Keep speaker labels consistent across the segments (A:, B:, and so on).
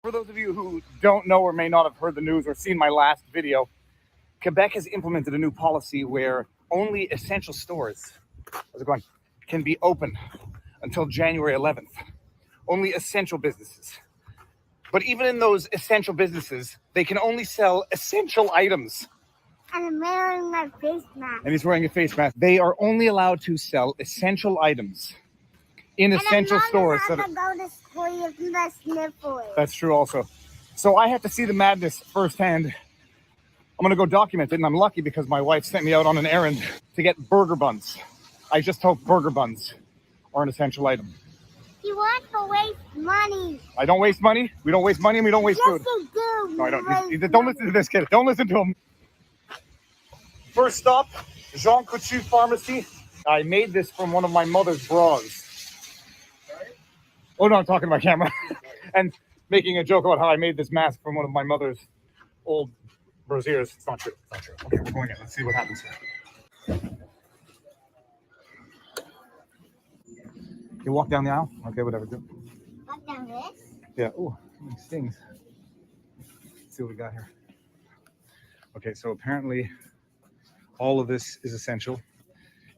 A: For those of you who don't know or may not have heard the news or seen my last video, Quebec has implemented a new policy where only essential stores, how's it going, can be open until January 11th. Only essential businesses. But even in those essential businesses, they can only sell essential items.
B: And I'm wearing my face mask.
A: And he's wearing a face mask. They are only allowed to sell essential items in essential stores.
B: And I'm not allowed to go to school with the sniffles.
A: That's true also. So I have to see the madness firsthand. I'm going to go document it, and I'm lucky because my wife sent me out on an errand to get burger buns. I just hope burger buns are an essential item.
B: You want to waste money.
A: I don't waste money. We don't waste money and we don't waste food.
B: Yes, you do.
A: No, I don't. Don't listen to this kid. Don't listen to him. First stop, Jean-Claude Pharmacy. I made this from one of my mother's bras. Oh no, I'm talking to my camera. And making a joke about how I made this mask from one of my mother's old brasiers. It's not true. It's not true. Okay, we're going in. Let's see what happens here. You walk down the aisle? Okay, whatever.
B: Walk down this?
A: Yeah. Oh, it stings. Let's see what we got here. Okay, so apparently all of this is essential.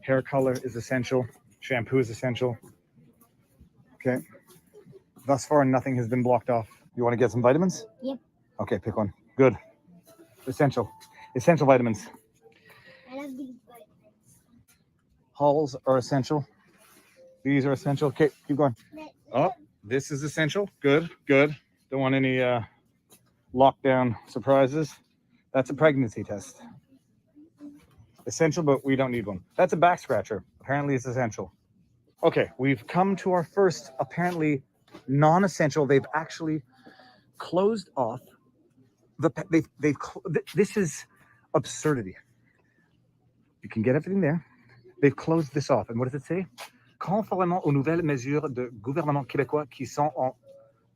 A: Hair color is essential. Shampoo is essential. Okay. Thus far, nothing has been blocked off. You want to get some vitamins?
B: Yep.
A: Okay, pick one. Good. Essential. Essential vitamins.
B: I love these vitamins.
A: Halls are essential. These are essential. Okay, keep going. Oh, this is essential. Good, good. Don't want any lockdown surprises. That's a pregnancy test. Essential, but we don't need one. That's a back scratcher. Apparently it's essential. Okay, we've come to our first apparently non-essential. They've actually closed off this is absurdity. You can get everything there. They've closed this off. And what does it say? Conformément aux nouvelles mesures de gouvernement québécois qui sont en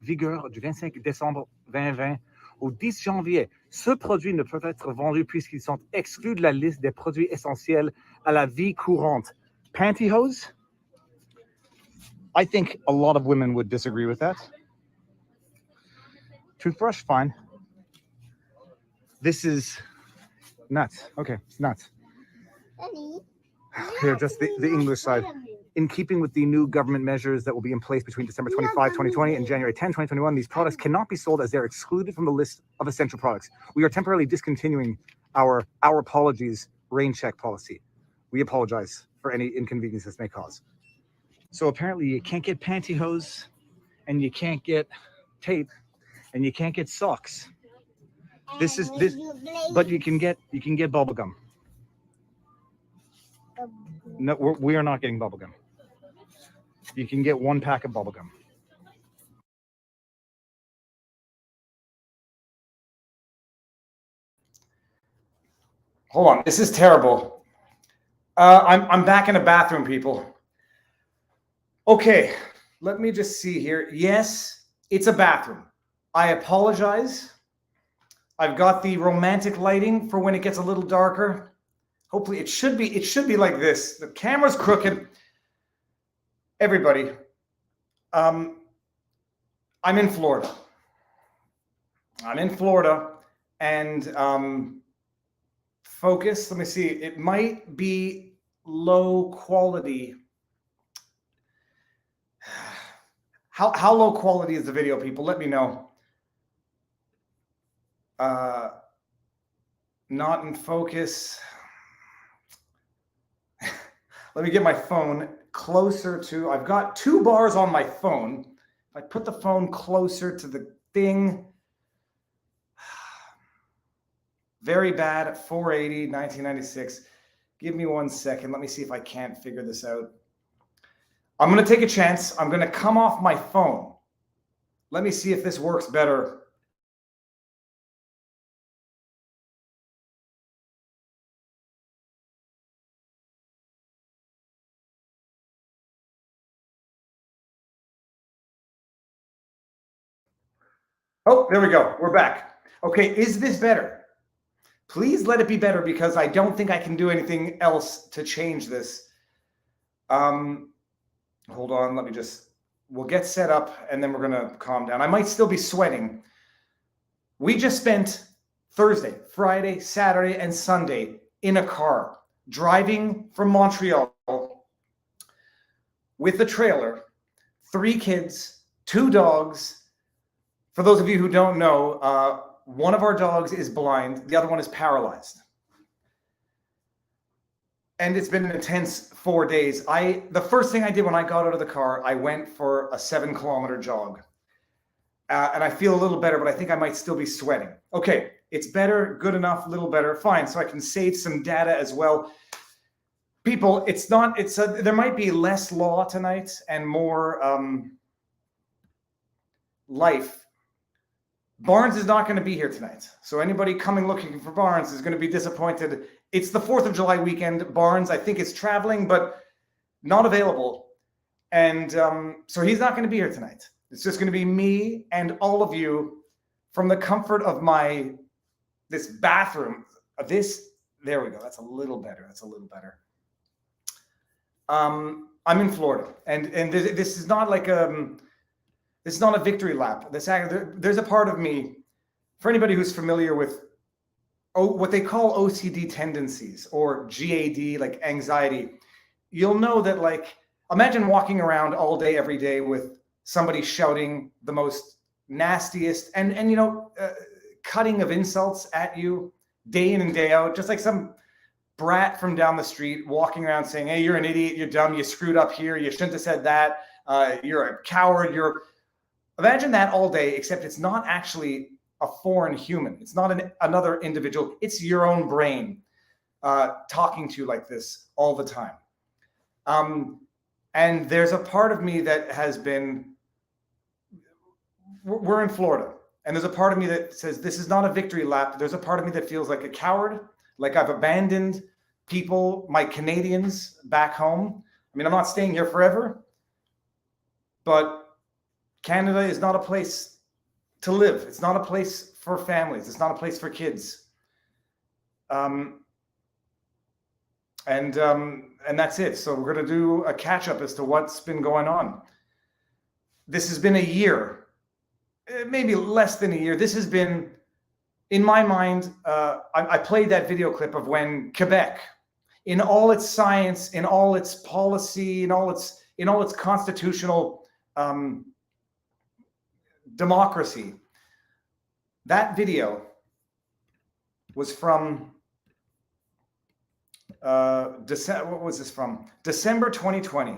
A: vigueur du 25 décembre 2020 au 10 janvier, ce produit ne peut être vendu puisqu'ils sont exclus de la liste des produits essentiels à la vie courante. Pantyhose? I think a lot of women would disagree with that. Toothbrush, fine. This is nuts. Okay, it's nuts. Here, just the English side. In keeping with the new government measures that will be in place between December 25, 2020 and January 10, 2021, these products cannot be sold as they're excluded from the list of essential products. We are temporarily discontinuing our apologies rain check policy. We apologize for any inconvenience this may cause. So apparently you can't get pantyhose, and you can't get tape, and you can't get socks. This, but you can get bubble gum. No, we are not getting bubble gum. You can get one pack of bubble gum. Hold on, this is terrible. I'm back in the bathroom, people. Okay, let me just see here. Yes, it's a bathroom. I apologize. I've got the romantic lighting for when it gets a little darker. Hopefully it should be like this. The camera's crooked. Everybody, I'm in Florida. And focus, let me see. It might be low quality. How low quality is the video, people? Let me know. Not in focus. Let me get my phone closer to, I've got 2 bars on my phone. If I put the phone closer to the thing, very bad at 480, 1996. Give me 1 second. Let me see if I can't figure this out. I'm going to take a chance. I'm going to come off my phone. Let me see if this works better. Oh, there we go. We're back. Okay, is this better? Please let it be better because I don't think I can do anything else to change this. Hold on, let me just We'll get set up and then we're going to calm down. I might still be sweating. We just spent Thursday, Friday, Saturday, and Sunday in a car driving from Montreal with a trailer, 3 kids, 2 dogs. For those of you who don't know, one of our dogs is blind. The other one is paralyzed. And it's been an intense 4 days. The first thing I did when I got out of the car, I went for a 7-kilometer jog. And I feel a little better, but I think I might still be sweating. Okay, it's better, good enough, a little better, fine. So I can save some data as well. People, there might be less law tonight and more life. Barnes is not going to be here tonight. So anybody coming looking for Barnes is going to be disappointed. It's the 4th of July weekend. Barnes, I think, is traveling, but not available. And so he's not going to be here tonight. It's just going to be me and all of you from the comfort of this bathroom. There we go. That's a little better. I'm in Florida, and this is not like this is not a victory lap. There's a part of me, for anybody who's familiar with what they call OCD tendencies or GAD, like anxiety, you'll know that, like, imagine walking around all day, every day with somebody shouting the most nastiest and cutting of insults at you day in and day out, just like some brat from down the street walking around saying, hey, you're an idiot, you're dumb, you screwed up here, you shouldn't have said that, you're a coward, Imagine that all day, except it's not actually a foreign human. It's not another individual. It's your own brain talking to you like this all the time. And there's a part of me that has been, we're in Florida, and there's a part of me that says this is not a victory lap. There's a part of me that feels like a coward, like I've abandoned people, my Canadians back home. I mean, I'm not staying here forever, but Canada is not a place to live. It's not a place for families. It's not a place for kids. And that's it. So we're going to do a catch up as to what's been going on. This has been a year, maybe less than a year. This has been, in my mind, I played that video clip of when Quebec, in all its science, in all its policy, in all its constitutional democracy. That video was from what was this from? December 2020.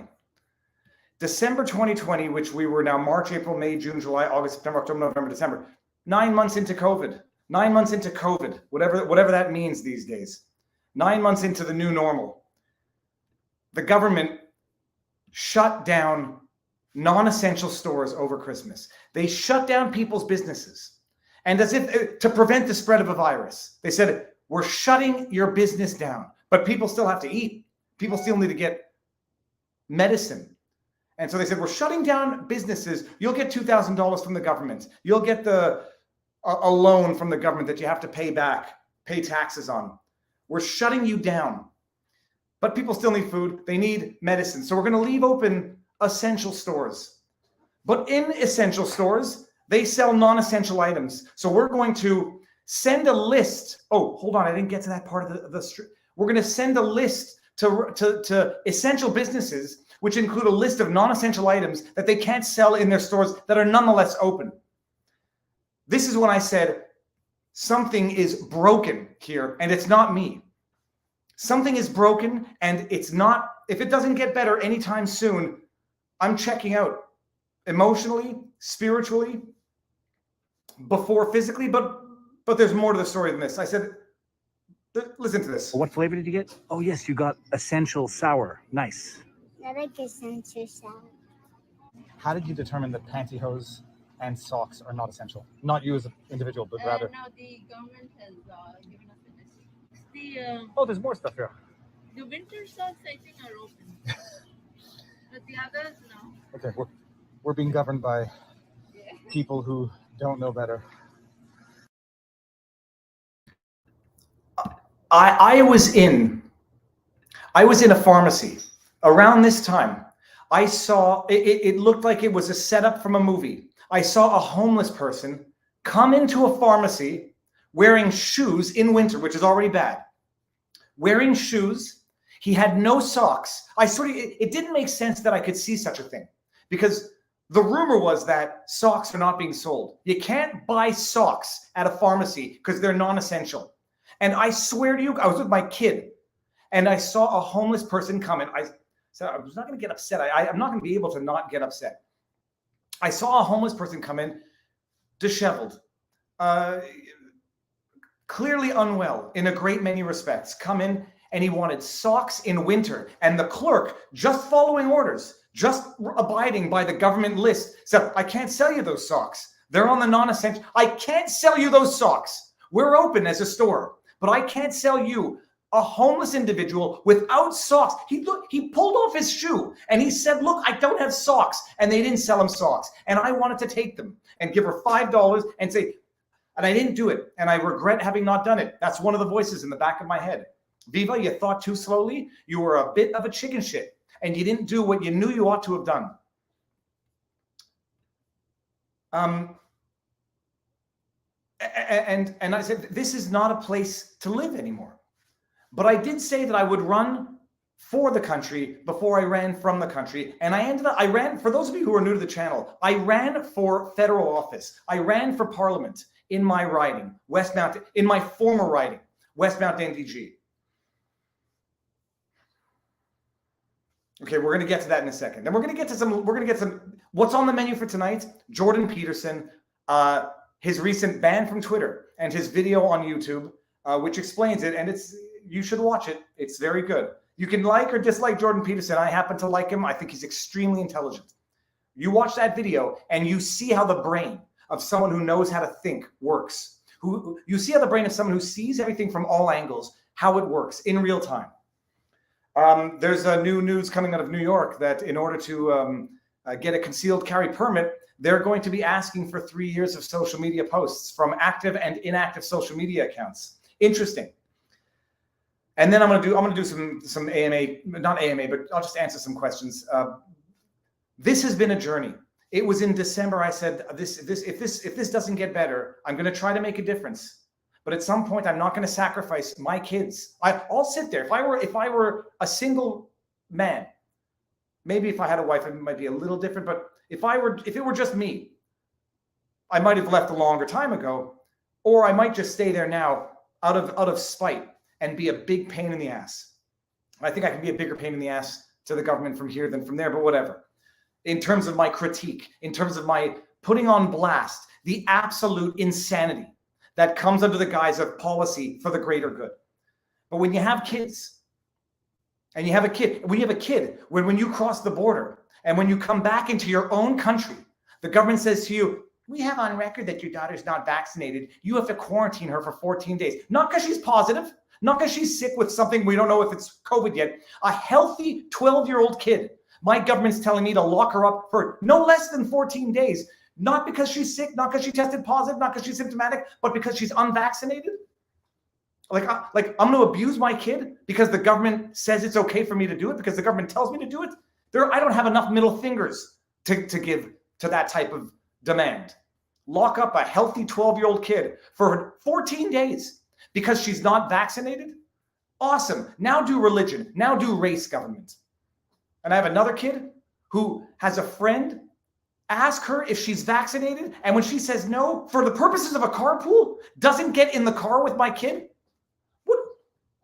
A: December 2020, which we were now March, April, May, June, July, August, September, October, November, December. 9 months into COVID. 9 months into COVID, whatever that means these days. 9 months into the new normal. The government shut down non-essential stores over Christmas. They shut down people's businesses. And as if to prevent the spread of a virus, they said, we're shutting your business down, but people still have to eat. People still need to get medicine. And so they said, we're shutting down businesses. You'll get $2,000 from the government. You'll get a loan from the government that you have to pay taxes on. We're shutting you down. But people still need food. They need medicine. So we're going to leave open essential stores. But in essential stores, they sell non-essential items. So we're going to send a list. Oh, hold on. I didn't get to that part of the street. We're going to send a list to essential businesses, which include a list of non-essential items that they can't sell in their stores that are nonetheless open. This is when I said something is broken here, and it's not me. Something is broken, and it's not, if it doesn't get better anytime soon, I'm checking out emotionally, spiritually, before physically, but there's more to the story than this. I said, listen to this.
C: What flavor did you get? Oh, yes, you got essential sour. Nice.
B: I like essential sour.
A: How did you determine that pantyhose and socks are not essential? Not you as an individual, but rather.
D: No, the government has given us a list.
A: Oh, there's more stuff here.
D: The winter socks, I think, are open. But the others, no.
A: Okay, we're being governed by people who don't know better. I was in a pharmacy around this time. I saw, it looked like it was a setup from a movie. I saw a homeless person come into a pharmacy wearing shoes in winter, which is already bad. Wearing shoes. He had no socks. It didn't make sense that I could see such a thing, because the rumor was that socks are not being sold. You can't buy socks at a pharmacy because they're non-essential. And I swear to you, I was with my kid and I saw a homeless person come in. I said, I was not going to get upset. I'm not going to be able to not get upset. I saw a homeless person come in, disheveled, clearly unwell in a great many respects, come in, and he wanted socks in winter. And the clerk, just following orders, just abiding by the government list, said, I can't sell you those socks. They're on the non-essential. I can't sell you those socks. We're open as a store, but I can't sell you a homeless individual without socks. He pulled off his shoe and he said, look, I don't have socks. And they didn't sell him socks. And I wanted to take them and give her $5 and say, and I didn't do it. And I regret having not done it. That's one of the voices in the back of my head. Viva, you thought too slowly. You were a bit of a chicken shit and you didn't do what you knew you ought to have done. And I said, this is not a place to live anymore. But I did say that I would run for the country before I ran from the country. And I ran, for those of you who are new to the channel, I ran for federal office. I ran for parliament in my riding, Westmount, in my former riding, Westmount NDG. Okay, we're going to get to that in a second. Then we're going to get some, what's on the menu for tonight? Jordan Peterson, his recent ban from Twitter and his video on YouTube, which explains it. And you should watch it. It's very good. You can like or dislike Jordan Peterson. I happen to like him. I think he's extremely intelligent. You watch that video and you see how the brain of someone who knows how to think works. You see how the brain of someone who sees everything from all angles, how it works in real time. There's a new news coming out of New York that in order to get a concealed carry permit, they're going to be asking for 3 years of social media posts from active and inactive social media accounts. Interesting. And then I'm going to do some AMA, not AMA, but I'll just answer some questions. This has been a journey. It was in December. I said, if this doesn't get better, I'm going to try to make a difference. But at some point, I'm not going to sacrifice my kids. I'll sit there. If I were a single man, maybe if I had a wife, it might be a little different. But if it were just me, I might have left a longer time ago, or I might just stay there now out of spite and be a big pain in the ass. I think I can be a bigger pain in the ass to the government from here than from there, but whatever. In terms of my critique, in terms of my putting on blast the absolute insanity that comes under the guise of policy for the greater good. But when you have kids, and when you have a kid, when you cross the border, and when you come back into your own country, the government says to you, we have on record that your daughter's not vaccinated. You have to quarantine her for 14 days. Not because she's positive, not because she's sick with something, we don't know if it's COVID yet. A healthy 12-year-old kid. My government's telling me to lock her up for no less than 14 days. Not because she's sick, not because she tested positive, not because she's symptomatic, but because she's unvaccinated. Like I'm going to abuse my kid because the government says it's okay for me to do it, because the government tells me to do it. I don't have enough middle fingers to give to that type of demand. Lock up a healthy 12-year-old kid for 14 days because she's not vaccinated? Awesome. Now do religion. Now do race government. And I have another kid who has a friend. Ask her if she's vaccinated, and when she says no, for the purposes of a carpool, doesn't get in the car with my kid.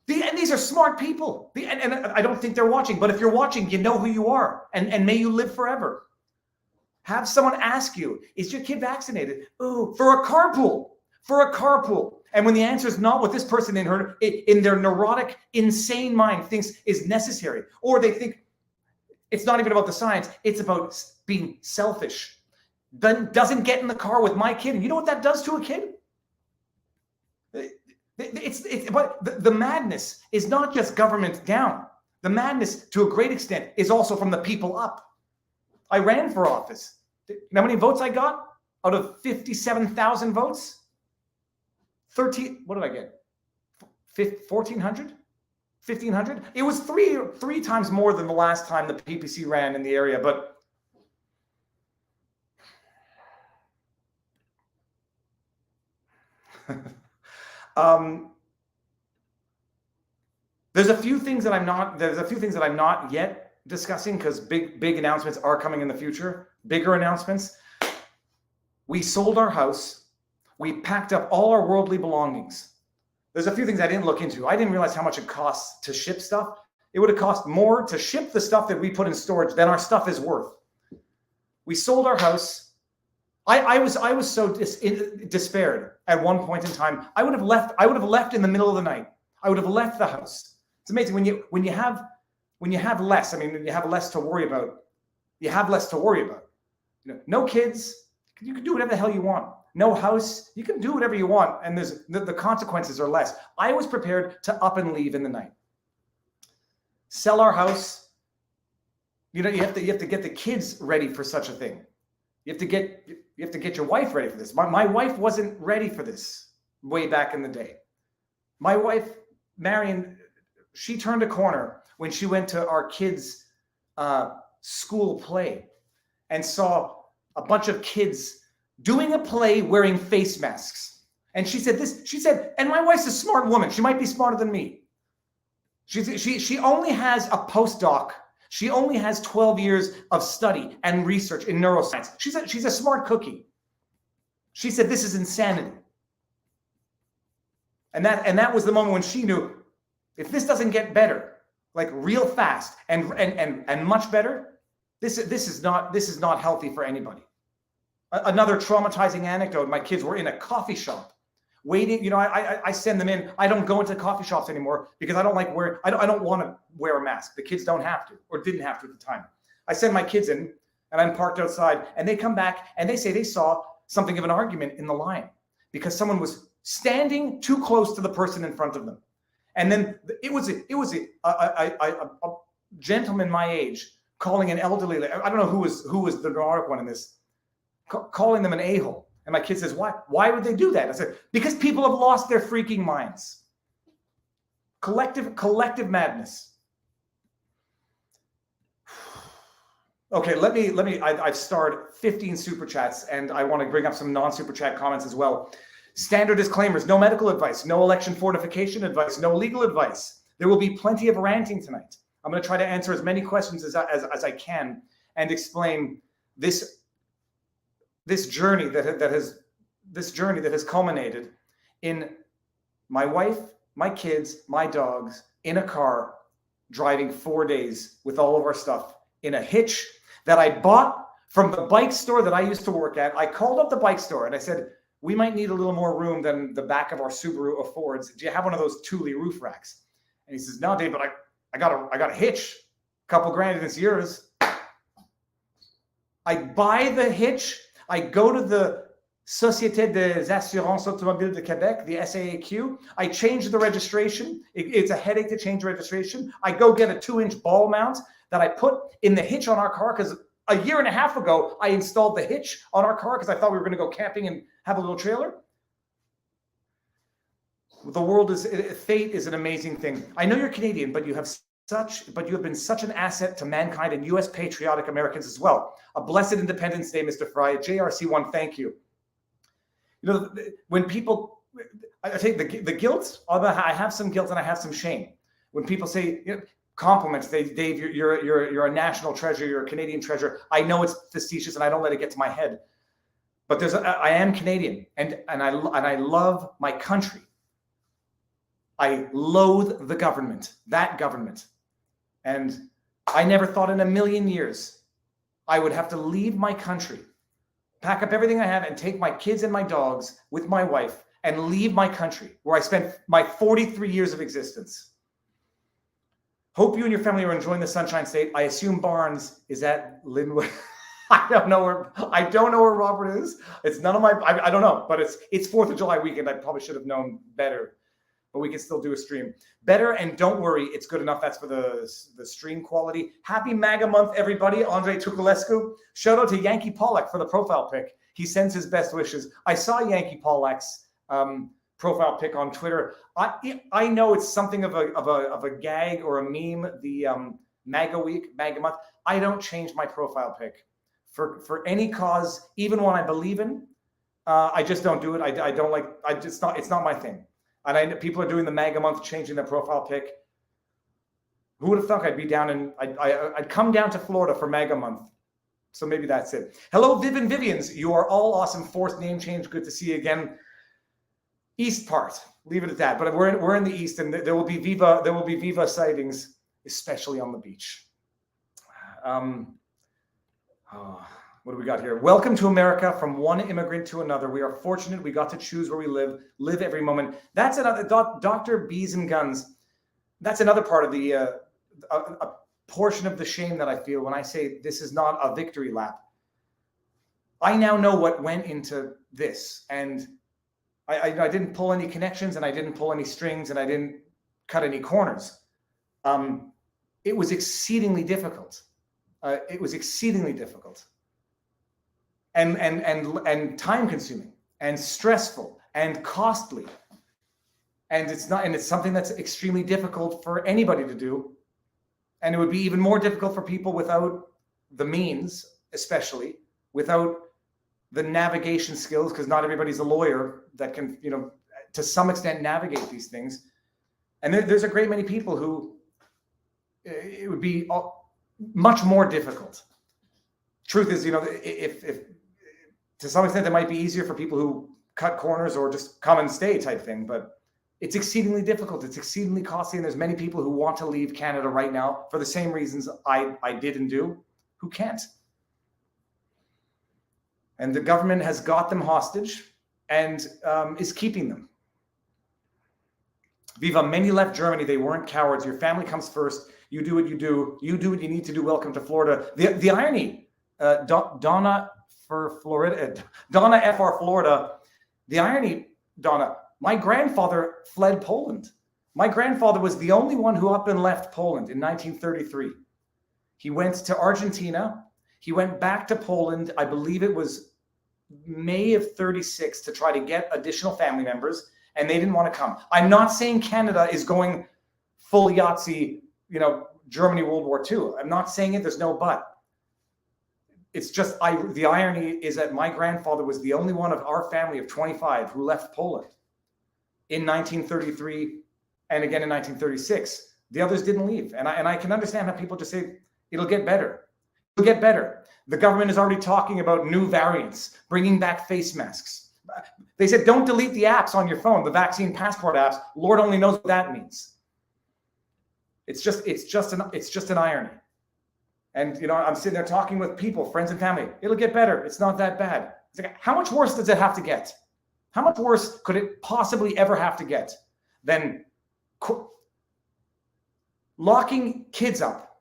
A: And these are smart people. And I don't think they're watching, but if you're watching, you know who you are, and may you live forever. Have someone ask you, is your kid vaccinated? Oh, for a carpool. And when the answer is not what this person in their neurotic, insane mind thinks is necessary, or they think it's not even about the science, it's about being selfish, then doesn't get in the car with my kid. And you know what that does to a kid? But the madness is not just government down. The madness, to a great extent, is also from the people up. I ran for office. You know how many votes I got out of 57,000 votes? 13. What did I get? 1,400? 1,500. It was three times more than the last time the PPC ran in the area, but there's a few things that I'm not yet discussing because big announcements are coming in the future. Bigger announcements. We sold our house. We packed up all our worldly belongings. There's a few things I didn't look into. I didn't realize how much it costs to ship stuff. It would have cost more to ship the stuff that we put in storage than our stuff is worth. We sold our house. I was so despaired at one point in time. I would have left in the middle of the night. I would have left the house. It's amazing when you have less. I mean, when you have less to worry about. You have less to worry about. You know, no kids. You can do whatever the hell you want. No house, you can do whatever you want, and the consequences are less. I was prepared to up and leave in the night. Sell our house. You know, you have to get the kids ready for such a thing. You have to get your wife ready for this. My wife wasn't ready for this way back in the day. My wife, Marion, she turned a corner when she went to our kids' school play and saw a bunch of kids doing a play wearing face masks. And she said, and my wife's a smart woman. She might be smarter than me. She only has a postdoc. She only has 12 years of study and research in neuroscience. She's a smart cookie. She said, this is insanity. And that was the moment when she knew, if this doesn't get better, like real fast and much better, this is not healthy for anybody. Another traumatizing anecdote, my kids were in a coffee shop waiting. You know, I send them in. I don't go into coffee shops anymore because I don't want to wear a mask. The kids don't have to, or didn't have to at the time. I send my kids in and I'm parked outside and they come back and they say they saw something of an argument in the line because someone was standing too close to the person in front of them. And then it was a gentleman my age calling an elderly, I don't know who was the neurotic one in this, calling them an a-hole. And my kid says, why would they do that? I said, because people have lost their freaking minds. Collective madness. Okay, let me, I've starred 15 super chats and I want to bring up some non-super chat comments as well. Standard disclaimers, no medical advice, no election fortification advice, no legal advice. There will be plenty of ranting tonight. I'm going to try to answer as many questions as I can and explain this journey that has culminated in my wife, my kids, my dogs in a car driving 4 days with all of our stuff in a hitch that I bought from the bike store that I used to work at. I called up the bike store and I said, we might need a little more room than the back of our Subaru affords. Do you have one of those Thule roof racks? And he says, no, Dave, but I got a hitch, a couple grand and it's yours. I buy the hitch. I go to the Société des Assurances Automobiles de Québec, the SAAQ. I change the registration. It's a headache to change registration. I go get a 2-inch ball mount that I put in the hitch on our car because a year and a half ago, I installed the hitch on our car because I thought we were going to go camping and have a little trailer. Fate is an amazing thing. I know you're Canadian, but you have been such an asset to mankind and U.S. patriotic Americans as well. A blessed Independence Day, Mr. Frei. JRC1, thank you. You know, when people, I take the guilt, I have some guilt and I have some shame. When people say, you know, compliments, Dave, you're a national treasure, you're a Canadian treasure. I know it's facetious and I don't let it get to my head. But I am Canadian and I love my country. I loathe the government, that government. And I never thought in a million years I would have to leave my country, pack up everything I have and take my kids and my dogs with my wife and leave my country where I spent my 43 years of existence. Hope you and your family are enjoying the Sunshine State. I assume Barnes is at Linwood. I don't know where Robert is. It's none of my, I don't know, but it's 4th of July weekend. I probably should have known better, but we can still do a stream. Better, and don't worry, it's good enough. That's for the stream quality. Happy MAGA month, everybody. Andre Tukulescu. Shout out to Yankee Pollack for the profile pic. He sends his best wishes. I saw Yankee Pollack's profile pic on Twitter. I know it's something of a gag or a meme. The MAGA week, MAGA month. I don't change my profile pic for any cause, even one I believe in. I just don't do it. I don't like. It's not my thing. And I know people are doing the MAGA month, changing their profile pic. Who would have thought I'd be down in? I'd come down to Florida for MAGA month. So maybe that's it. Hello, Viv and Vivians. You are all awesome. Forced name change. Good to see you again. East part. Leave it at that. But we're in the east, and there will be Viva sightings, especially on the beach. What do we got here? Welcome to America, from one immigrant to another. We are fortunate we got to choose where we live every moment. That's another, Dr. Bees and Guns. That's another part of the, a portion of the shame that I feel when I say this is not a victory lap. I now know what went into this, and I didn't pull any connections, and I didn't pull any strings, and I didn't cut any corners. It was exceedingly difficult. It was exceedingly difficult. And time consuming and stressful and costly. And it's something that's extremely difficult for anybody to do. And it would be even more difficult for people without the means, especially without the navigation skills, because not everybody's a lawyer that can, to some extent navigate these things. And there's a great many people who it would be much more difficult. Truth is, if to some extent, it might be easier for people who cut corners or just come and stay type thing, but it's exceedingly difficult. It's exceedingly costly. And there's many people who want to leave Canada right now for the same reasons I did and do, who can't. And the government has got them hostage and is keeping them. Viva, many left Germany. They weren't cowards. Your family comes first. You do what you do. You do what you need to do. Welcome to Florida. The irony, Donna FR Florida. The irony, Donna, my grandfather fled Poland. My grandfather was the only one who up and left Poland in 1933. He went to Argentina. He went back to Poland. I believe it was May of 36 to try to get additional family members, and they didn't want to come. I'm not saying Canada is going full Yahtzee, Germany, World War II. I'm not saying it. There's no but. It's just, the irony is that my grandfather was the only one of our family of 25 who left Poland in 1933 and again in 1936. The others didn't leave. And I can understand how people just say, it'll get better. It'll get better. The government is already talking about new variants, bringing back face masks. They said, don't delete the apps on your phone, the vaccine passport apps. Lord only knows what that means. It's just an irony. And, I'm sitting there talking with people, friends and family. It'll get better. It's not that bad. It's like, how much worse does it have to get? How much worse could it possibly ever have to get than locking kids up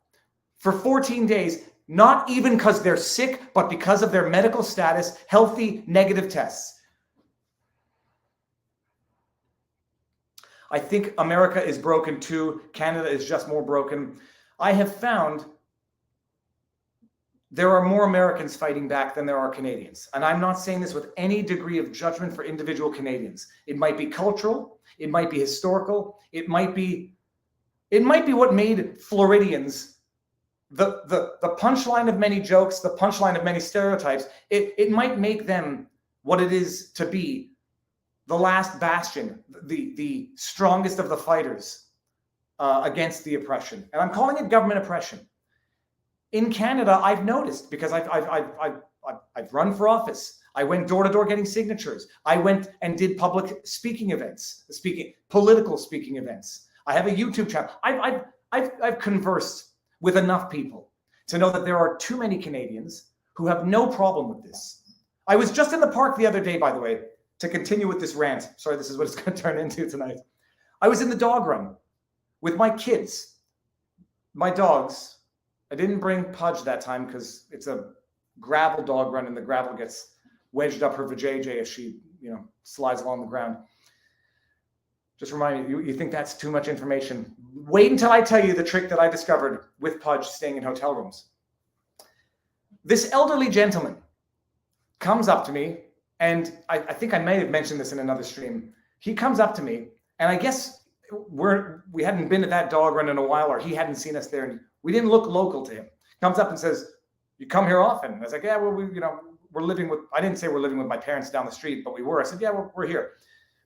A: for 14 days, not even because they're sick, but because of their medical status, healthy, negative tests? I think America is broken too. Canada is just more broken. I have found there are more Americans fighting back than there are Canadians. And I'm not saying this with any degree of judgment for individual Canadians. It might be cultural, it might be historical, it might be what made Floridians the punchline of many jokes, the punchline of many stereotypes. It might make them what it is to be the last bastion, the strongest of the fighters against the oppression. And I'm calling it government oppression. In Canada, I've noticed, because I've run for office. I went door to door getting signatures. I went and did public speaking events, political speaking events. I have a YouTube channel. I've conversed with enough people to know that there are too many Canadians who have no problem with this. I was just in the park the other day, by the way, to continue with this rant. Sorry, this is what it's going to turn into tonight. I was in the dog run with my kids, my dogs. I didn't bring Pudge that time because it's a gravel dog run and the gravel gets wedged up her vajayjay as she, slides along the ground. Just remind you, you think that's too much information. Wait until I tell you the trick that I discovered with Pudge staying in hotel rooms. This elderly gentleman comes up to me, and I think I may have mentioned this in another stream.
E: he comes up to me, and I guess we hadn't been to that dog run in a while, or he hadn't seen us there, and we didn't look local to him. Comes up and says, "You come here often?" I was like, "Yeah, well, we're living with." I didn't say we're living with my parents down the street, but we were. I said, "Yeah, we're here."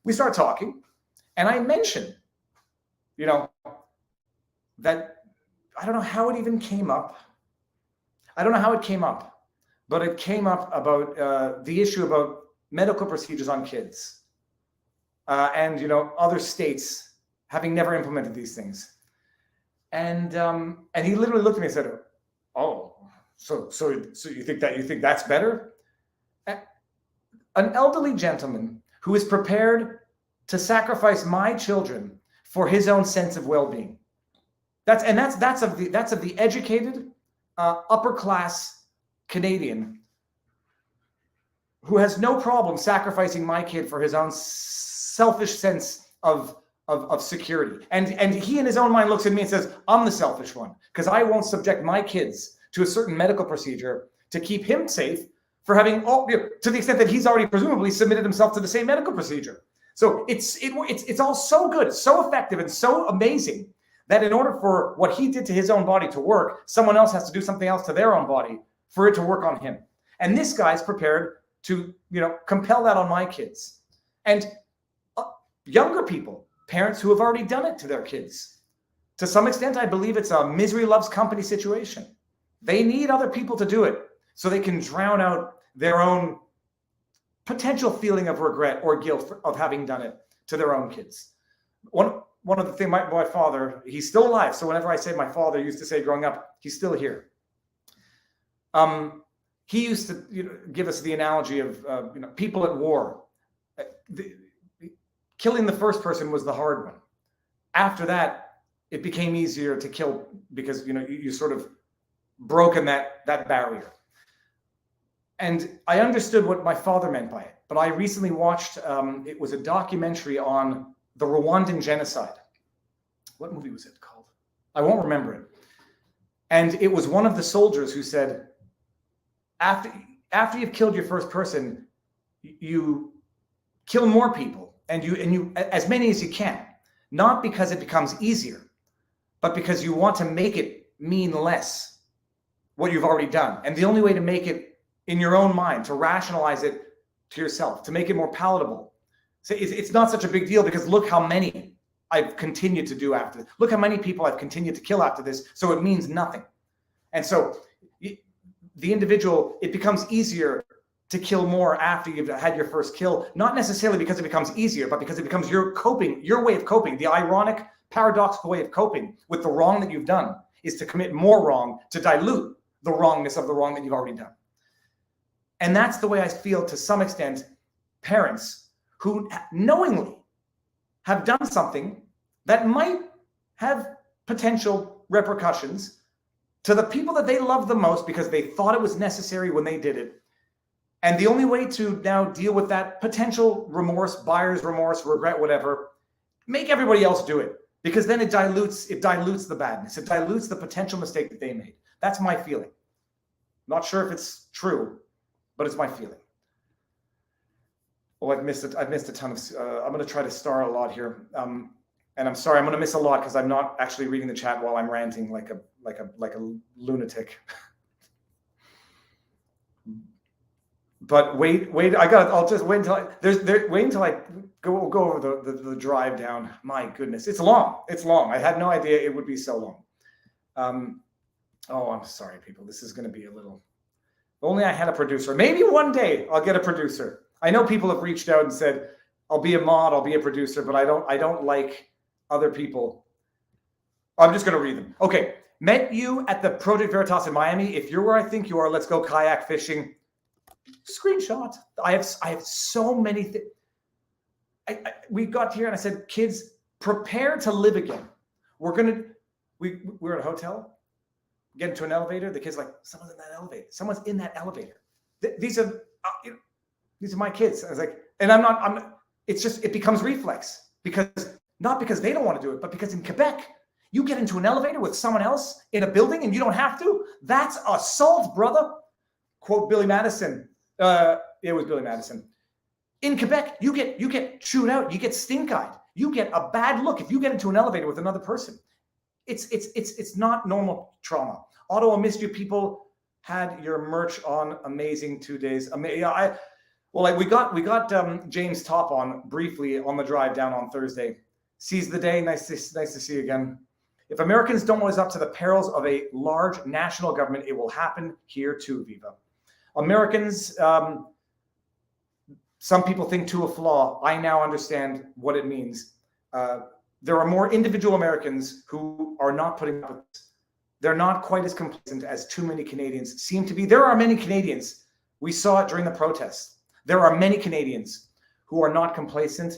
E: We start talking, and I mentioned, that I don't know how it even came up. I don't know how it came up, but it came up about the issue about medical procedures on kids, and other states having never implemented these things. And he literally looked at me and said, "Oh, so you think that's better?" An elderly gentleman who is prepared to sacrifice my children for his own sense of well-being. That's of the educated, upper class Canadian who has no problem sacrificing my kid for his own selfish sense of security. And he in his own mind looks at me and says, "I'm the selfish one, because I won't subject my kids to a certain medical procedure to keep him safe for having to the extent that he's already presumably submitted himself to the same medical procedure." So it's all so good, so effective, and so amazing that in order for what he did to his own body to work, someone else has to do something else to their own body for it to work on him. And this guy's prepared to, compel that on my kids. And younger people, parents who have already done it to their kids. To some extent, I believe it's a misery loves company situation. They need other people to do it so they can drown out their own potential feeling of regret or guilt of having done it to their own kids. One of the things, my father, he's still alive. So whenever I say my father used to say growing up, he's still here. He used to give us the analogy of people at war. Killing the first person was the hard one. After that, it became easier to kill because you sort of broken that barrier. And I understood what my father meant by it. But I recently watched, it was a documentary on the Rwandan genocide. What movie was it called? I won't remember it. And it was one of the soldiers who said, after you've killed your first person, you kill more people, and you as many as you can, not because it becomes easier, but because you want to make it mean less what you've already done. And the only way to make it in your own mind, to rationalize it to yourself, to make it more palatable. So it's not such a big deal because look how many I've continued to do after this. Look how many people I've continued to kill after this. So it means nothing. And so the individual, it becomes easier to kill more after you've had your first kill, not necessarily because it becomes easier, but because it becomes your way of coping. The ironic, paradoxical way of coping with the wrong that you've done is to commit more wrong to dilute the wrongness of the wrong that you've already done. And that's the way I feel to some extent, parents who knowingly have done something that might have potential repercussions to the people that they love the most because they thought it was necessary when they did it. And the only way to now deal with that potential remorse, buyer's remorse, regret, whatever, make everybody else do it, because then it dilutes the badness. It dilutes the potential mistake that they made. That's my feeling. Not sure if it's true, but it's my feeling. Oh, I've missed a ton of. I'm going to try to star a lot here, and I'm sorry, I'm going to miss a lot because I'm not actually reading the chat while I'm ranting like a lunatic. But wait, I'll just wait until I go over the drive down. My goodness, it's long. I had no idea it would be so long. Oh, I'm sorry, people. This is going to be a little. If only I had a producer. Maybe one day I'll get a producer. I know people have reached out and said, "I'll be a mod, I'll be a producer," but I don't like other people. I'm just going to read them. Okay, met you at the Project Veritas in Miami. If you're where I think you are, let's go kayak fishing. Screenshot. I have so many things. We got here and I said, "Kids, prepare to live again." We're at a hotel. Get into an elevator. The kid's like, "Someone's in that elevator. Someone's in that elevator." These are my kids. I was like, and I'm not. It's just it becomes reflex not because they don't want to do it, but because in Quebec, you get into an elevator with someone else in a building and you don't have to. That's assault, brother. Quote Billy Madison. It was Billy Madison. In Quebec, you get chewed out, you get stink-eyed, you get a bad look if you get into an elevator with another person. It's not normal trauma. Ottawa, missed you people. Had your merch on. Amazing 2 days. We got James Top on briefly on the drive down on Thursday. Seize the day. Nice to see you again. If Americans don't rise up to the perils of a large national government, it will happen here too, Viva. Americans, some people think to a flaw. I now understand what it means. There are more individual Americans who are not putting up with this. They're not quite as complacent as too many Canadians seem to be. There are many Canadians. We saw it during the protests. There are many Canadians who are not complacent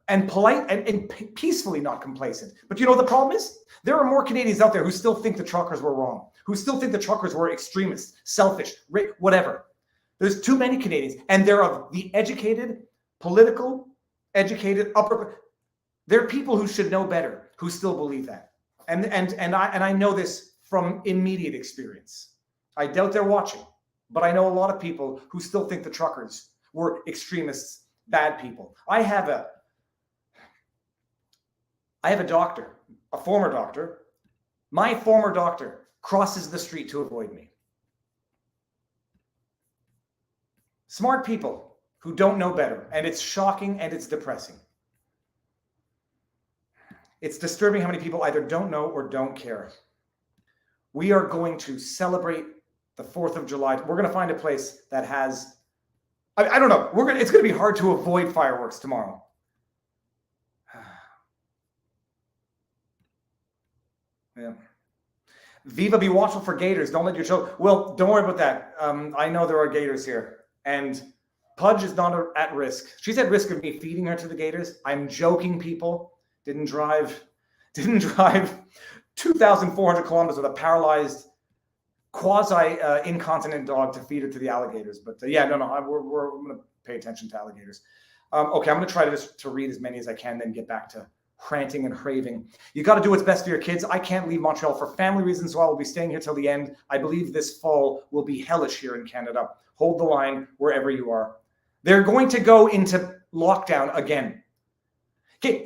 E: and polite and peacefully not complacent. But you know what the problem is? There are more Canadians out there who still think the truckers were wrong, who still think the truckers were extremists, selfish, whatever. There's too many Canadians, and they're of the educated, political, educated, upper. There are people who should know better who still believe that, and I know this from immediate experience. I doubt they're watching, but I know a lot of people who still think the truckers were extremists, bad people. I have a doctor, a former doctor. My former doctor crosses the street to avoid me. Smart people who don't know better, and it's shocking and it's depressing. It's disturbing how many people either don't know or don't care. We are going to celebrate the 4th of July. We're going to find a place that has, I don't know, it's going to be hard to avoid fireworks tomorrow. Yeah. Viva, be watchful for gators. Don't let your children. Well, don't worry about that. I know there are gators here, and Pudge is not at risk. She's at risk of me feeding her to the gators. I'm joking, people. Didn't drive 2,400 kilometers with a paralyzed quasi-incontinent dog to feed her to the alligators. But we're going to pay attention to alligators. Okay, I'm going to try to read as many as I can, then get back to ranting and raving. You got to do what's best for your kids. I can't leave Montreal for family reasons, so I will be staying here till the end. I believe this fall will be hellish here in Canada. Hold the line wherever you are. They're going to go into lockdown again. Okay,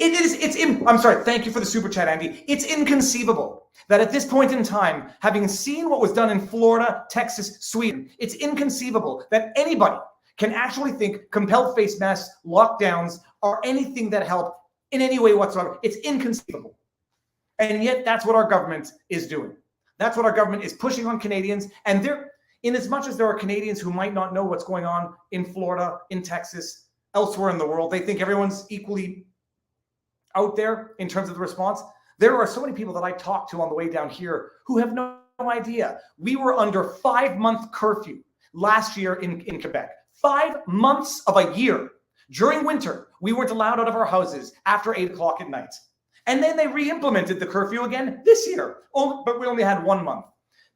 E: I'm sorry, thank you for the super chat, Andy. It's inconceivable that at this point in time, having seen what was done in Florida, Texas, Sweden, it's inconceivable that anybody can actually think compelled face masks, lockdowns, are anything that help in any way whatsoever. It's inconceivable. And yet that's what our government is doing. That's what our government is pushing on Canadians. And in as much as there are Canadians who might not know what's going on in Florida, in Texas, elsewhere in the world, they think everyone's equally out there in terms of the response. There are so many people that I talked to on the way down here who have no idea. We were under 5-month curfew last year in Quebec. 5 months of a year. During winter, we weren't allowed out of our houses after 8 o'clock at night. And then they re-implemented the curfew again this year, but we only had 1 month.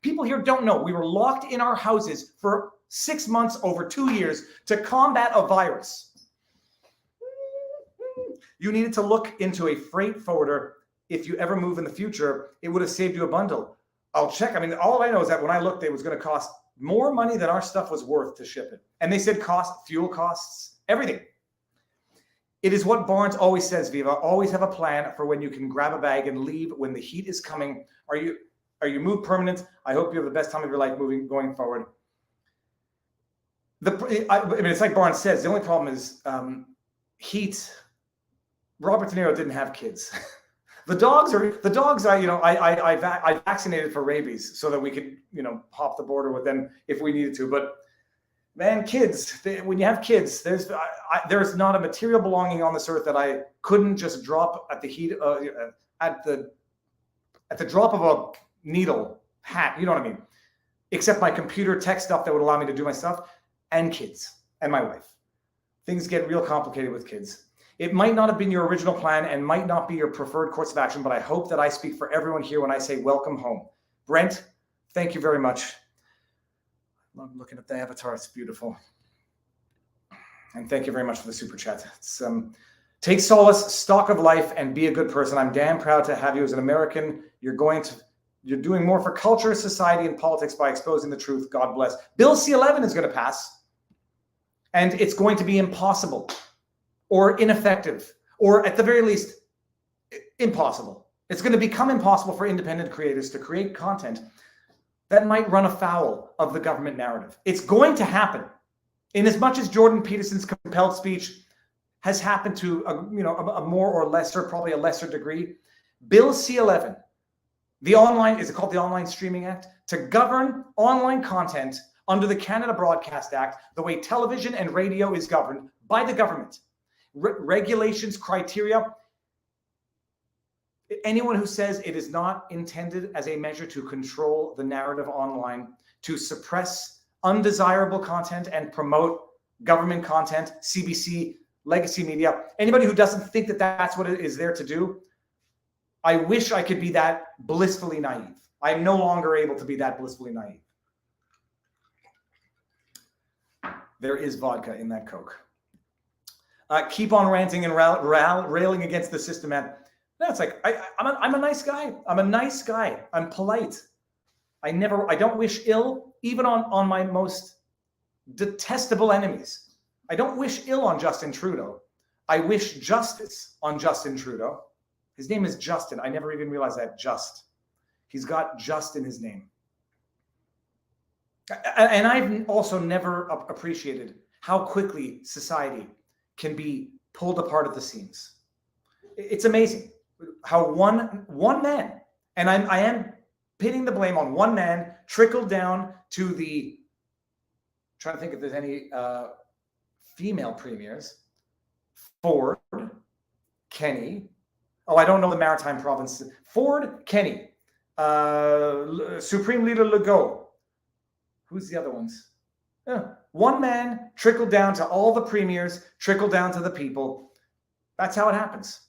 E: People here don't know. We were locked in our houses for 6 months over 2 years to combat a virus. You needed to look into a freight forwarder. If you ever move in the future, it would have saved you a bundle. I'll check. I mean, all I know is that when I looked, it was going to cost more money than our stuff was worth to ship it. And they said fuel costs, everything. It is what Barnes always says, Viva. Always have a plan for when you can grab a bag and leave when the heat is coming. Are you moved permanent? I hope you have the best time of your life going forward. It's like Barnes says, the only problem is heat. Robert De Niro didn't have kids. The dogs I vaccinated for rabies so that we could, hop the border with them if we needed to. But man, kids, when you have kids, there's not a material belonging on this earth that I couldn't just drop at the heat, at the drop of a needle hat. You know what I mean? Except my computer tech stuff that would allow me to do my stuff, and kids and my wife. Things get real complicated with kids. It might not have been your original plan and might not be your preferred course of action, but I hope that I speak for everyone here when I say welcome home. Brent, thank you very much. I'm looking at the avatar. It's beautiful. And thank you very much for the super chat. Take solace, stock of life, and be a good person. I'm damn proud to have you as an American. You're doing more for culture, society, and politics by exposing the truth. God bless. Bill C-11 is going to pass. And it's going to be impossible or ineffective, or at the very least, impossible. It's going to become impossible for independent creators to create content that might run afoul of the government narrative. It's going to happen. In as much as Jordan Peterson's compelled speech has happened to a more or lesser, probably a lesser degree, Bill C-11, is it called the Online Streaming Act, to govern online content under the Canada Broadcast Act, the way television and radio is governed by the government. Regulations, criteria. Anyone who says it is not intended as a measure to control the narrative online, to suppress undesirable content and promote government content, CBC, legacy media, anybody who doesn't think that that's what it is there to do, I wish I could be that blissfully naive. I am no longer able to be that blissfully naive. There is vodka in that Coke. Keep on ranting and railing against the system, man. No, it's like, I'm a nice guy. I'm a nice guy. I'm polite. I don't wish ill, even on my most detestable enemies. I don't wish ill on Justin Trudeau. I wish justice on Justin Trudeau. His name is Justin. I never even realized that. He's got just in his name. And I've also never appreciated how quickly society can be pulled apart at the seams. It's amazing how one man, and I am pitting the blame on one man, trickled down to the, trying to think if there's any female premiers, Ford, Kenny, I don't know the Maritime province, Ford, Kenny, Supreme Leader Legault. Who's the other ones? One man trickled down to all the premiers, trickled down to the people. That's how it happens.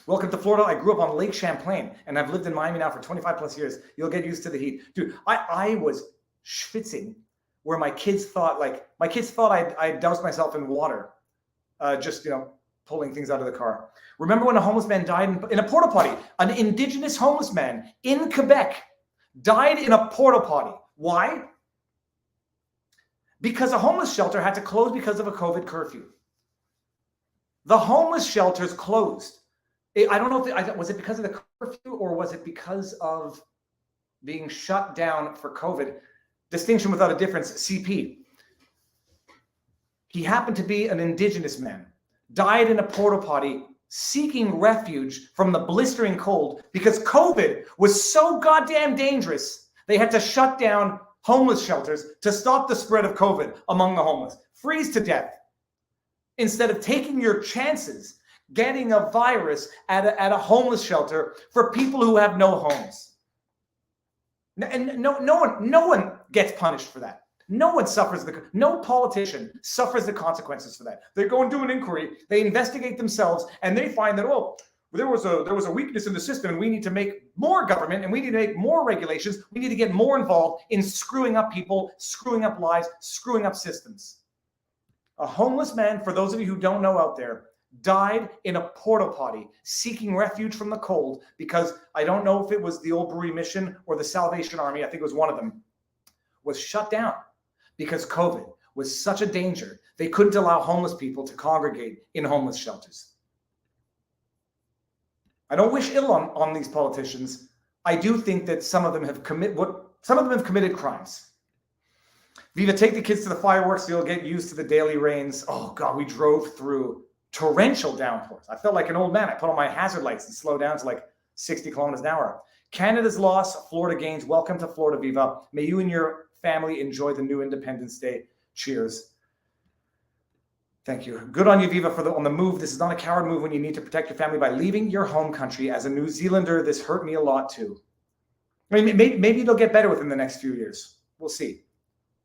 E: Welcome to Florida. I grew up on Lake Champlain, and I've lived in Miami now for 25 plus years. You'll get used to the heat. Dude, I was schwitzing where my kids thought I doused myself in water, just, pulling things out of the car. Remember when a homeless man died in a porta potty? An Indigenous homeless man in Quebec died in a porta potty. Why? Because a homeless shelter had to close because of a COVID curfew. The homeless shelters closed. I don't know if was it because of the curfew or was it because of being shut down for COVID? Distinction without a difference, CP. He happened to be an Indigenous man, died in a porta potty, seeking refuge from the blistering cold because COVID was so goddamn dangerous. They had to shut down homeless shelters to stop the spread of COVID among the homeless. Freeze to death. Instead of taking your chances getting a virus at a homeless shelter for people who have no homes. And no one gets punished for that. No politician suffers the consequences for that. They go and do an inquiry, they investigate themselves, and they find that, there was a weakness in the system and we need to make more government and we need to make more regulations. We need to get more involved in screwing up people, screwing up lives, screwing up systems. A homeless man, for those of you who don't know out there, died in a porta potty seeking refuge from the cold because I don't know if it was the Old Berea Mission or the Salvation Army, I think it was one of them, was shut down because COVID was such a danger. They couldn't allow homeless people to congregate in homeless shelters. I don't wish ill on these politicians. I do think that some of them have committed crimes. Viva, take the kids to the fireworks so you'll get used to the daily rains. Oh God, we drove through torrential downpours. I felt like an old man. I put on my hazard lights and slowed down to like 60 kilometers an hour. Canada's loss, Florida gains. Welcome to Florida, Viva. May you and your family enjoy the new Independence Day. Cheers. Thank you. Good on you, Viva, on the move. This is not a coward move when you need to protect your family by leaving your home country. As a New Zealander, this hurt me a lot too. I mean, maybe it'll get better within the next few years. We'll see.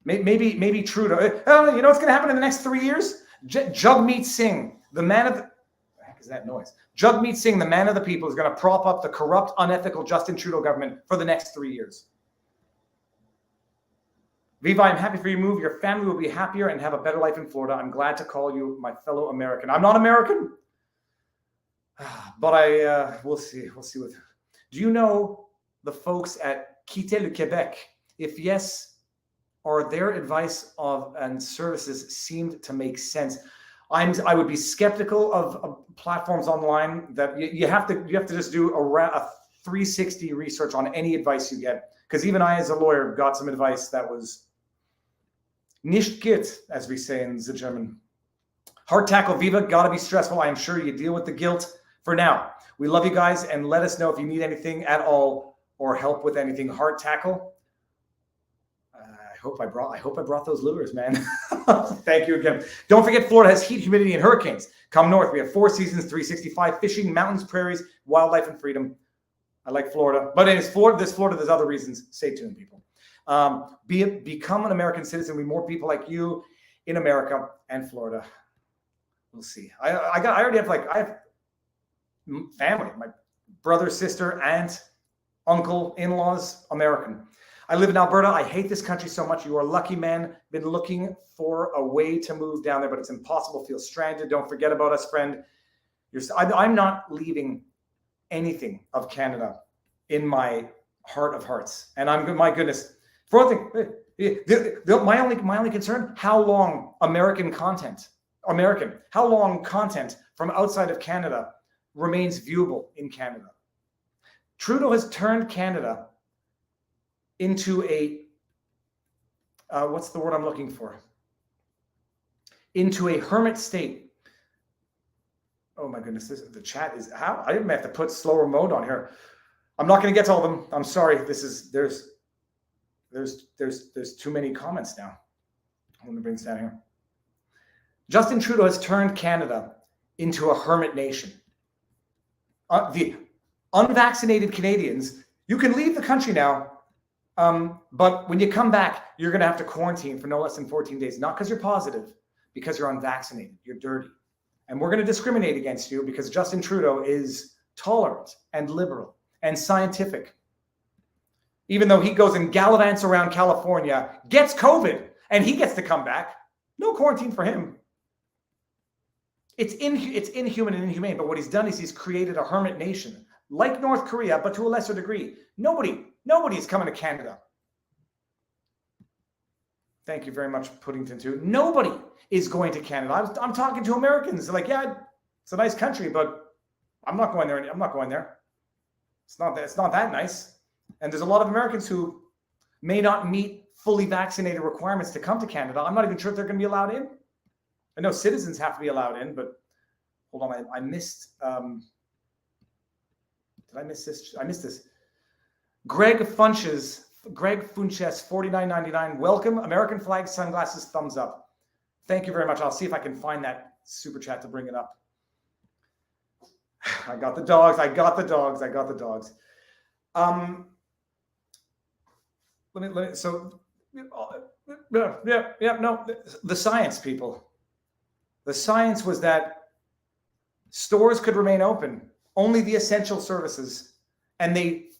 E: Maybe Trudeau. You know what's going to happen in the next 3 years? Jagmeet Singh, the man of the... What the heck is that noise? Jagmeet Singh, the man of the people, is going to prop up the corrupt, unethical Justin Trudeau government for the next 3 years. Viva, I'm happy for your move. Your family will be happier and have a better life in Florida. I'm glad to call you my fellow American. I'm not American, but we'll see. We'll see. Do you know the folks at Quitter le Québec? If yes, or their advice and services seemed to make sense. I would be skeptical of platforms online that you have to just do a 360 research on any advice you get. Because even I, as a lawyer, got some advice that was nicht gut, as we say in the German. Heart tackle, Viva, gotta be stressful. I am sure you deal with the guilt for now. We love you guys, and let us know if you need anything at all or help with anything. Heart tackle. I hope I brought those lures, man. Thank you again. Don't forget, Florida has heat, humidity, and hurricanes. Come north. We have 4 seasons, 365, fishing, mountains, prairies, wildlife, and freedom. I like Florida. But in Florida, there's other reasons. Stay tuned, people. Become an American citizen. We need more people like you in America and Florida. We'll see. I already have I have family. My brother, sister, aunt, uncle, in-laws, American. I live in Alberta. I hate this country so much. You are lucky, man. Been looking for a way to move down there, but it's impossible. Feel stranded. Don't forget about us, friend. I'm not leaving anything of Canada in my heart of hearts. And my goodness. For one thing, my only concern, how long how long content from outside of Canada remains viewable in Canada. Trudeau has turned Canada into a, what's the word I'm looking for? Into a hermit state. Oh my goodness, the chat is, how? I didn't have to put slower mode on here. I'm not going to get to all of them. I'm sorry. There's too many comments now. I'm going to bring this down here. Justin Trudeau has turned Canada into a hermit nation. The unvaccinated Canadians, you can leave the country now, but when you come back, you're going to have to quarantine for no less than 14 days. Not because you're positive, because you're unvaccinated. You're dirty. And we're going to discriminate against you because Justin Trudeau is tolerant and liberal and scientific. Even though he goes and gallivants around California, gets COVID, and he gets to come back. No quarantine for him. It's inhuman and inhumane, but what he's done is he's created a hermit nation, like North Korea, but to a lesser degree. Nobody is coming to Canada. Thank you very much, Puddington, too. Nobody is going to Canada. I'm talking to Americans. They're like, yeah, it's a nice country, but I'm not going there. I'm not going there. It's not that nice. And there's a lot of Americans who may not meet fully vaccinated requirements to come to Canada. I'm not even sure if they're going to be allowed in. I know citizens have to be allowed in, but hold on, I missed. Did I miss this? I missed this. Greg Funches, $49.99. Welcome. American flag, sunglasses, thumbs up. Thank you very much. I'll see if I can find that super chat to bring it up. I got the dogs. So, the science, people. The science was that stores could remain open, only the essential services, and they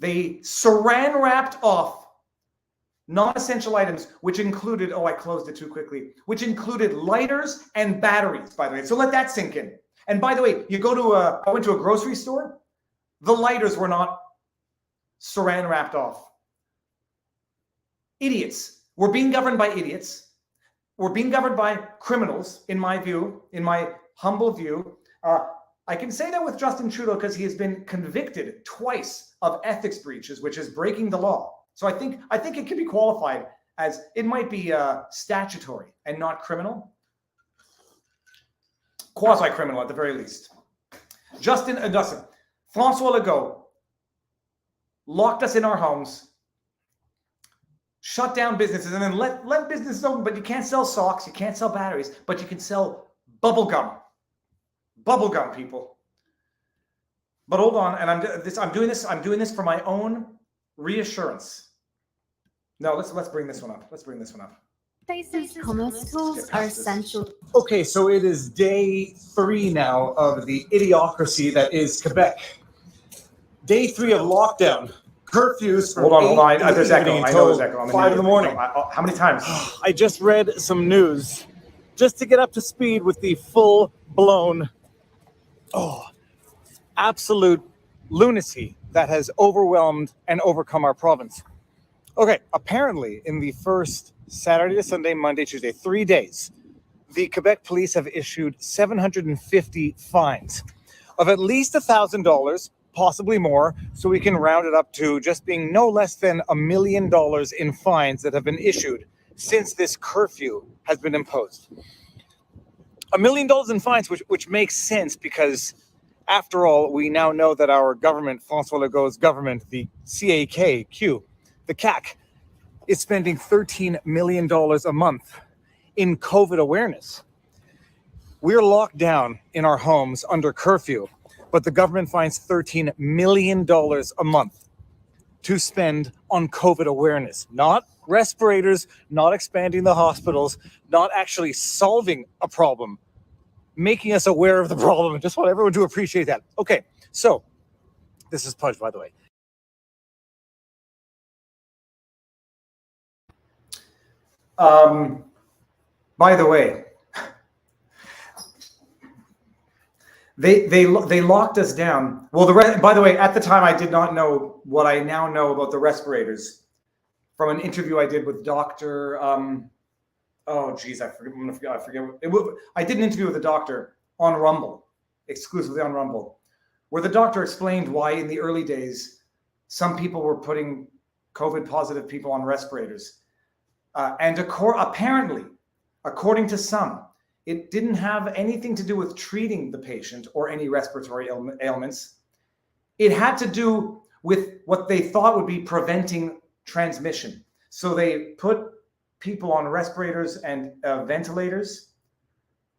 E: saran wrapped off non-essential items, which included, I closed it too quickly, which included lighters and batteries, by the way. So let that sink in. And by the way, I went to a grocery store, the lighters were not saran wrapped off. Idiots. We're being governed by idiots. We're being governed by criminals, in my view, in my humble view. I can say that with Justin Trudeau because he has been convicted twice of ethics breaches, which is breaking the law. So I think it could be qualified as, it might be statutory and not criminal. Quasi-criminal at the very least. Justin, Francois Legault locked us in our homes, shut down businesses, and then let businesses open, but you can't sell socks, you can't sell batteries, but you can sell bubble gum. Bubble gum, people. But hold on, and I'm doing this for my own reassurance. No, let's bring this one up.
F: Basic commerce tools are essential.
A: Okay, so it is day 3 now of the idiocracy that is Quebec. Day 3 of lockdown. Curfews from
E: hold on. There's echo. I know there's
A: until
E: echo.
A: 5 in the morning.
E: How many times?
A: I just read some news just to get up to speed with the full-blown, absolute lunacy that has overwhelmed and overcome our province. Okay, apparently in the first Saturday to Sunday, Monday, Tuesday, 3 days, the Quebec police have issued 750 fines of at least $1,000, possibly more, so we can round it up to just being no less than $1 million in fines that have been issued since this curfew has been imposed. $1 million in fines, which makes sense because, after all, we now know that our government, François Legault's government, the CAQ, the CAC, is spending $13 million a month in COVID awareness. We're locked down in our homes under curfew, but the government finds $13 million a month to spend on COVID awareness. Not respirators, not expanding the hospitals, not actually solving a problem, making us aware of the problem. I just want everyone to appreciate that. Okay, so this is Pudge, by the way.
E: By the way, they locked us down. Well, by the way, at the time, I did not know what I now know about the respirators from an interview I did with Dr. Oh, geez, I forget. I did an interview with a doctor on Rumble, exclusively on Rumble, where the doctor explained why in the early days, some people were putting COVID positive people on respirators. And apparently, according to some, it didn't have anything to do with treating the patient or any respiratory ailments. It had to do with what they thought would be preventing transmission. So they put people on respirators and ventilators,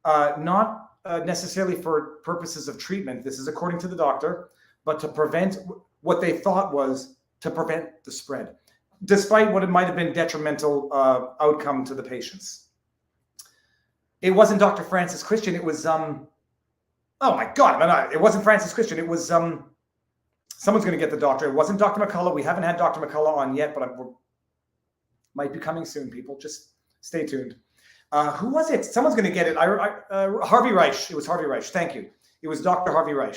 E: not necessarily for purposes of treatment. This is according to the doctor, but to prevent what they thought was to prevent the spread, despite what it might have been detrimental outcome to the patients. It wasn't Dr. Francis Christian. It was, oh my God, it wasn't Francis Christian. It was, someone's going to get the doctor. It wasn't Dr. McCullough. We haven't had Dr. McCullough on yet, but might be coming soon, people. Just stay tuned. Who was it? Someone's going to get it. Harvey Reich. It was Harvey Reich. Thank you. It was Dr. Harvey Reich.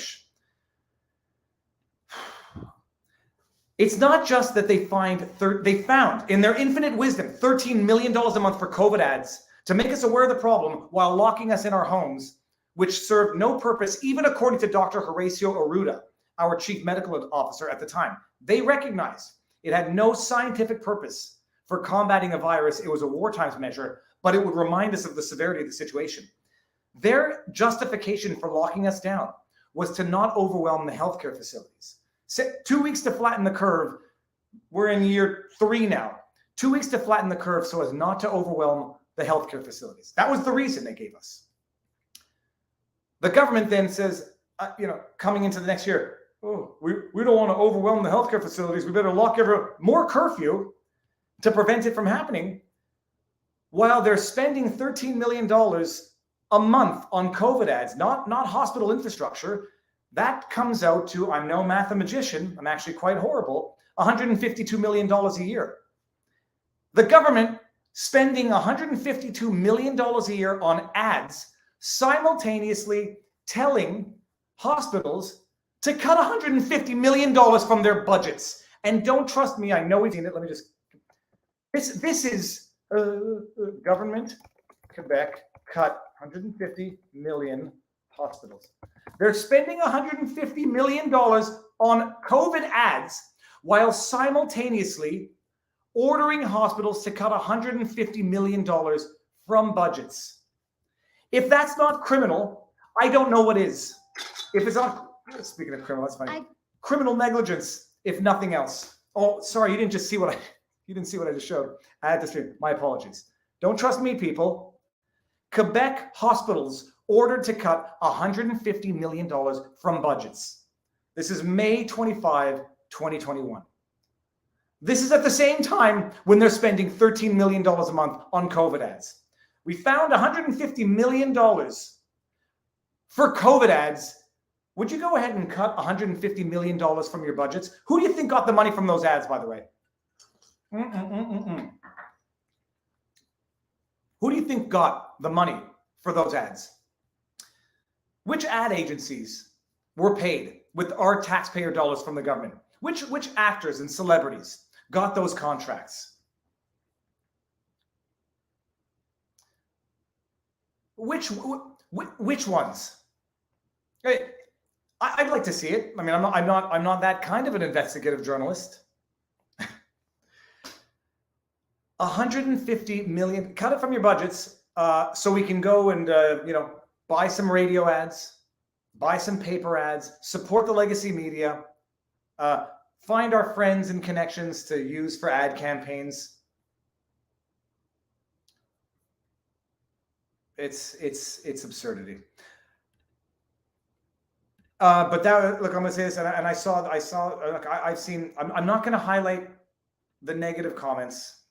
E: It's not just that they found, in their infinite wisdom, $13 million a month for COVID ads to make us aware of the problem while locking us in our homes, which served no purpose, even according to Dr. Horacio Arruda, our chief medical officer at the time. They recognized it had no scientific purpose for combating a virus. It was a wartime measure, but it would remind us of the severity of the situation. Their justification for locking us down was to not overwhelm the healthcare facilities. 2 weeks to flatten the curve. We're in year 3 now. 2 weeks to flatten the curve so as not to overwhelm the healthcare facilities. That was the reason they gave us. The government then says, coming into the next year, oh, we don't want to overwhelm the healthcare facilities. We better lock more curfew to prevent it from happening, while they're spending $13 million a month on COVID ads, not hospital infrastructure. That comes out to, I'm no mathematician, I'm actually quite horrible, $152 million a year. The government spending $152 million a year on ads, simultaneously telling hospitals to cut $150 million from their budgets. And don't trust me, I know we've seen it. Let me just, this is government, Quebec, cut 150 million hospitals. They're spending $150 million on COVID ads while simultaneously ordering hospitals to cut $150 million from budgets. If that's not criminal, I don't know what is. If it's not, speaking of criminal, that's fine. Criminal negligence, if nothing else. Oh, sorry, you didn't see what I just showed. I had to stream. My apologies. Don't trust me, people. Quebec hospitals ordered to cut $150 million from budgets. This is May 25, 2021. This is at the same time when they're spending $13 million a month on COVID ads. We found $150 million for COVID ads. Would you go ahead and cut $150 million from your budgets? Who do you think got the money from those ads, by the way? Who do you think got the money for those ads? Which ad agencies were paid with our taxpayer dollars from the government? Which actors and celebrities? got those contracts. Which ones? Hey, I'd like to see it. I mean, I'm not that kind of an investigative journalist. 150 million, cut it from your budgets, so we can go and buy some radio ads, buy some paper ads, support the legacy media, find our friends and connections to use for ad campaigns. It's absurdity. But that, look, I'm gonna say this, and I saw. Look, I've seen. I'm not gonna highlight the negative comments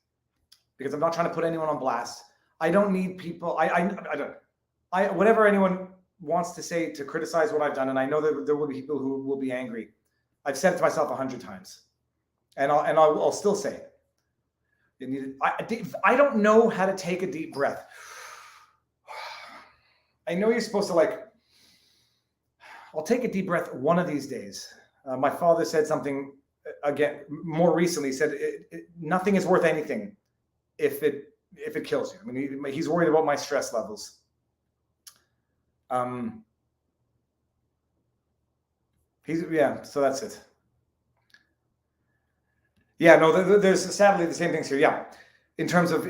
E: because I'm not trying to put anyone on blast. I don't need people. I don't. Whatever anyone wants to say to criticize what I've done, and I know that there will be people who will be angry. I've said it to myself 100 times, and I'll still say it. I don't know how to take a deep breath. I know you're supposed to I'll take a deep breath one of these days. My father said something again more recently. Said nothing is worth anything if it kills you. I mean, he's worried about my stress levels. So that's it. Yeah, no, there's sadly the same things here. Yeah, in terms of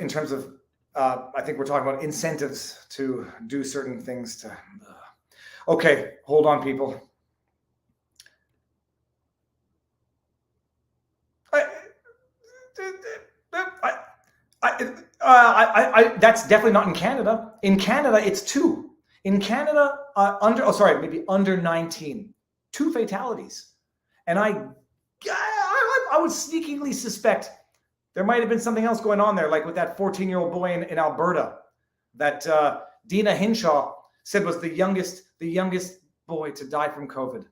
E: I think we're talking about incentives to do certain things to. Okay, hold on, people. That's definitely not in Canada. In Canada, it's 2. In Canada, under 19, 2 fatalities, and I would sneakingly suspect there might have been something else going on there, like with that 14-year-old boy in Alberta that Dina Hinshaw said was the youngest boy to die from COVID.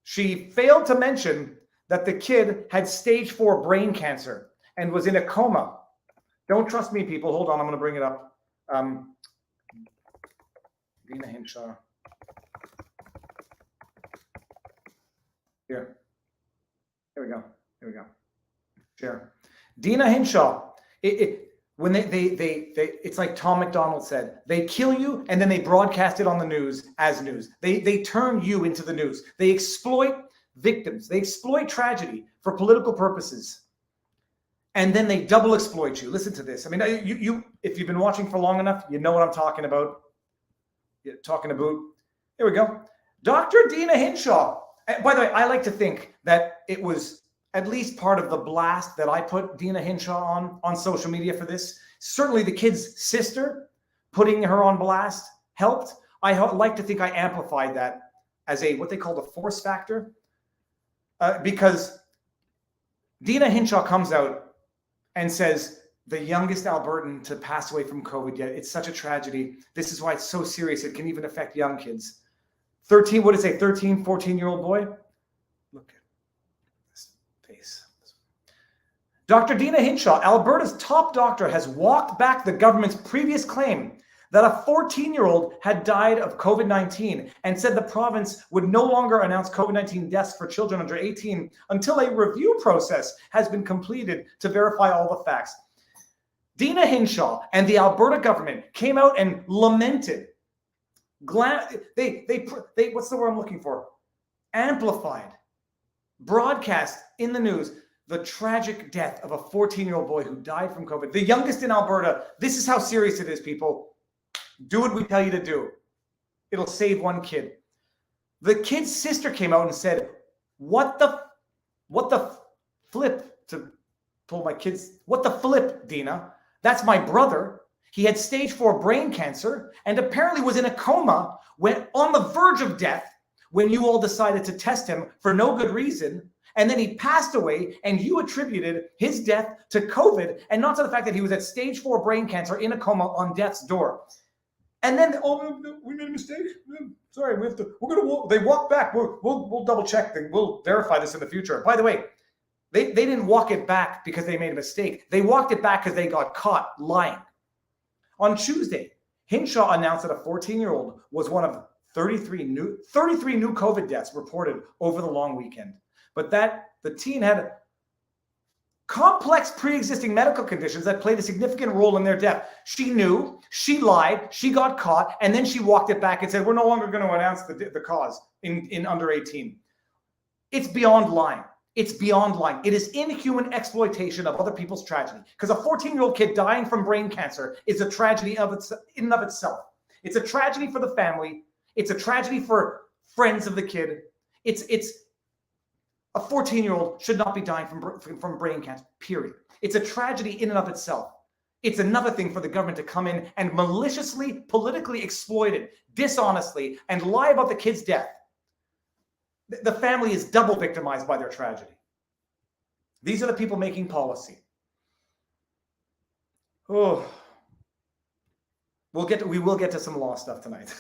E: She failed to mention that the kid had stage 4 brain cancer and was in a coma. Don't trust me, people. Hold on, I'm going to bring it up. Dina Hinshaw. Here we go. Share. Dina Hinshaw. When they it's like Tom McDonald said, they kill you and then they broadcast it on the news as news. They turn you into the news. They exploit victims. They exploit tragedy for political purposes. And then they double exploit you. Listen to this. I mean, you if you've been watching for long enough, you know what I'm talking about. Here we go. Dr. Dina Hinshaw. By the way, I like to think that it was at least part of the blast that I put Dina Hinshaw on social media for this. Certainly the kid's sister putting her on blast helped. I like to think I amplified that as what they call the force factor, because Dina Hinshaw comes out and says, the youngest Albertan to pass away from COVID yet. It's such a tragedy. This is why it's so serious. It can even affect young kids. 13, 14-year-old boy? Look at this face. Dr. Dina Hinshaw, Alberta's top doctor, has walked back the government's previous claim that a 14-year-old had died of COVID-19 and said the province would no longer announce COVID-19 deaths for children under 18 until a review process has been completed to verify all the facts. Dina Hinshaw and the Alberta government came out and lamented. They what's the word I'm looking for? Amplified, broadcast in the news the tragic death of a 14-year-old boy who died from COVID, the youngest in Alberta. This is how serious it is, people. Do what we tell you to do. It'll save one kid. The kid's sister came out and said, what the flip, to pull my kids, what the flip, Dina? That's my brother. He had stage 4 brain cancer and apparently was in a coma when on the verge of death when you all decided to test him for no good reason. And then he passed away and you attributed his death to COVID and not to the fact that he was at stage 4 brain cancer in a coma on death's door. And then, we made a mistake. Sorry, they walk back. We'll double check. We'll verify this in the future. By the way, they didn't walk it back because they made a mistake. They walked it back because they got caught lying. On Tuesday, Hinshaw announced that a 14-year-old was one of 33 new COVID deaths reported over the long weekend. But that The teen had complex pre-existing medical conditions that played a significant role in their death. She knew, she lied, she got caught, and then she walked it back and said, we're no longer going to announce the cause in under 18. It's beyond lying. It's beyond lying. It is inhuman exploitation of other people's tragedy. Because a 14-year-old kid dying from brain cancer is a tragedy in and of itself. It's a tragedy for the family. It's a tragedy for friends of the kid. It's a 14-year-old should not be dying from brain cancer, period. It's a tragedy in and of itself. It's another thing for the government to come in and maliciously, politically exploit it, dishonestly, and lie about the kid's death. The family is double victimized by their tragedy. These are the people making policy. Oh, we will get to some law stuff tonight.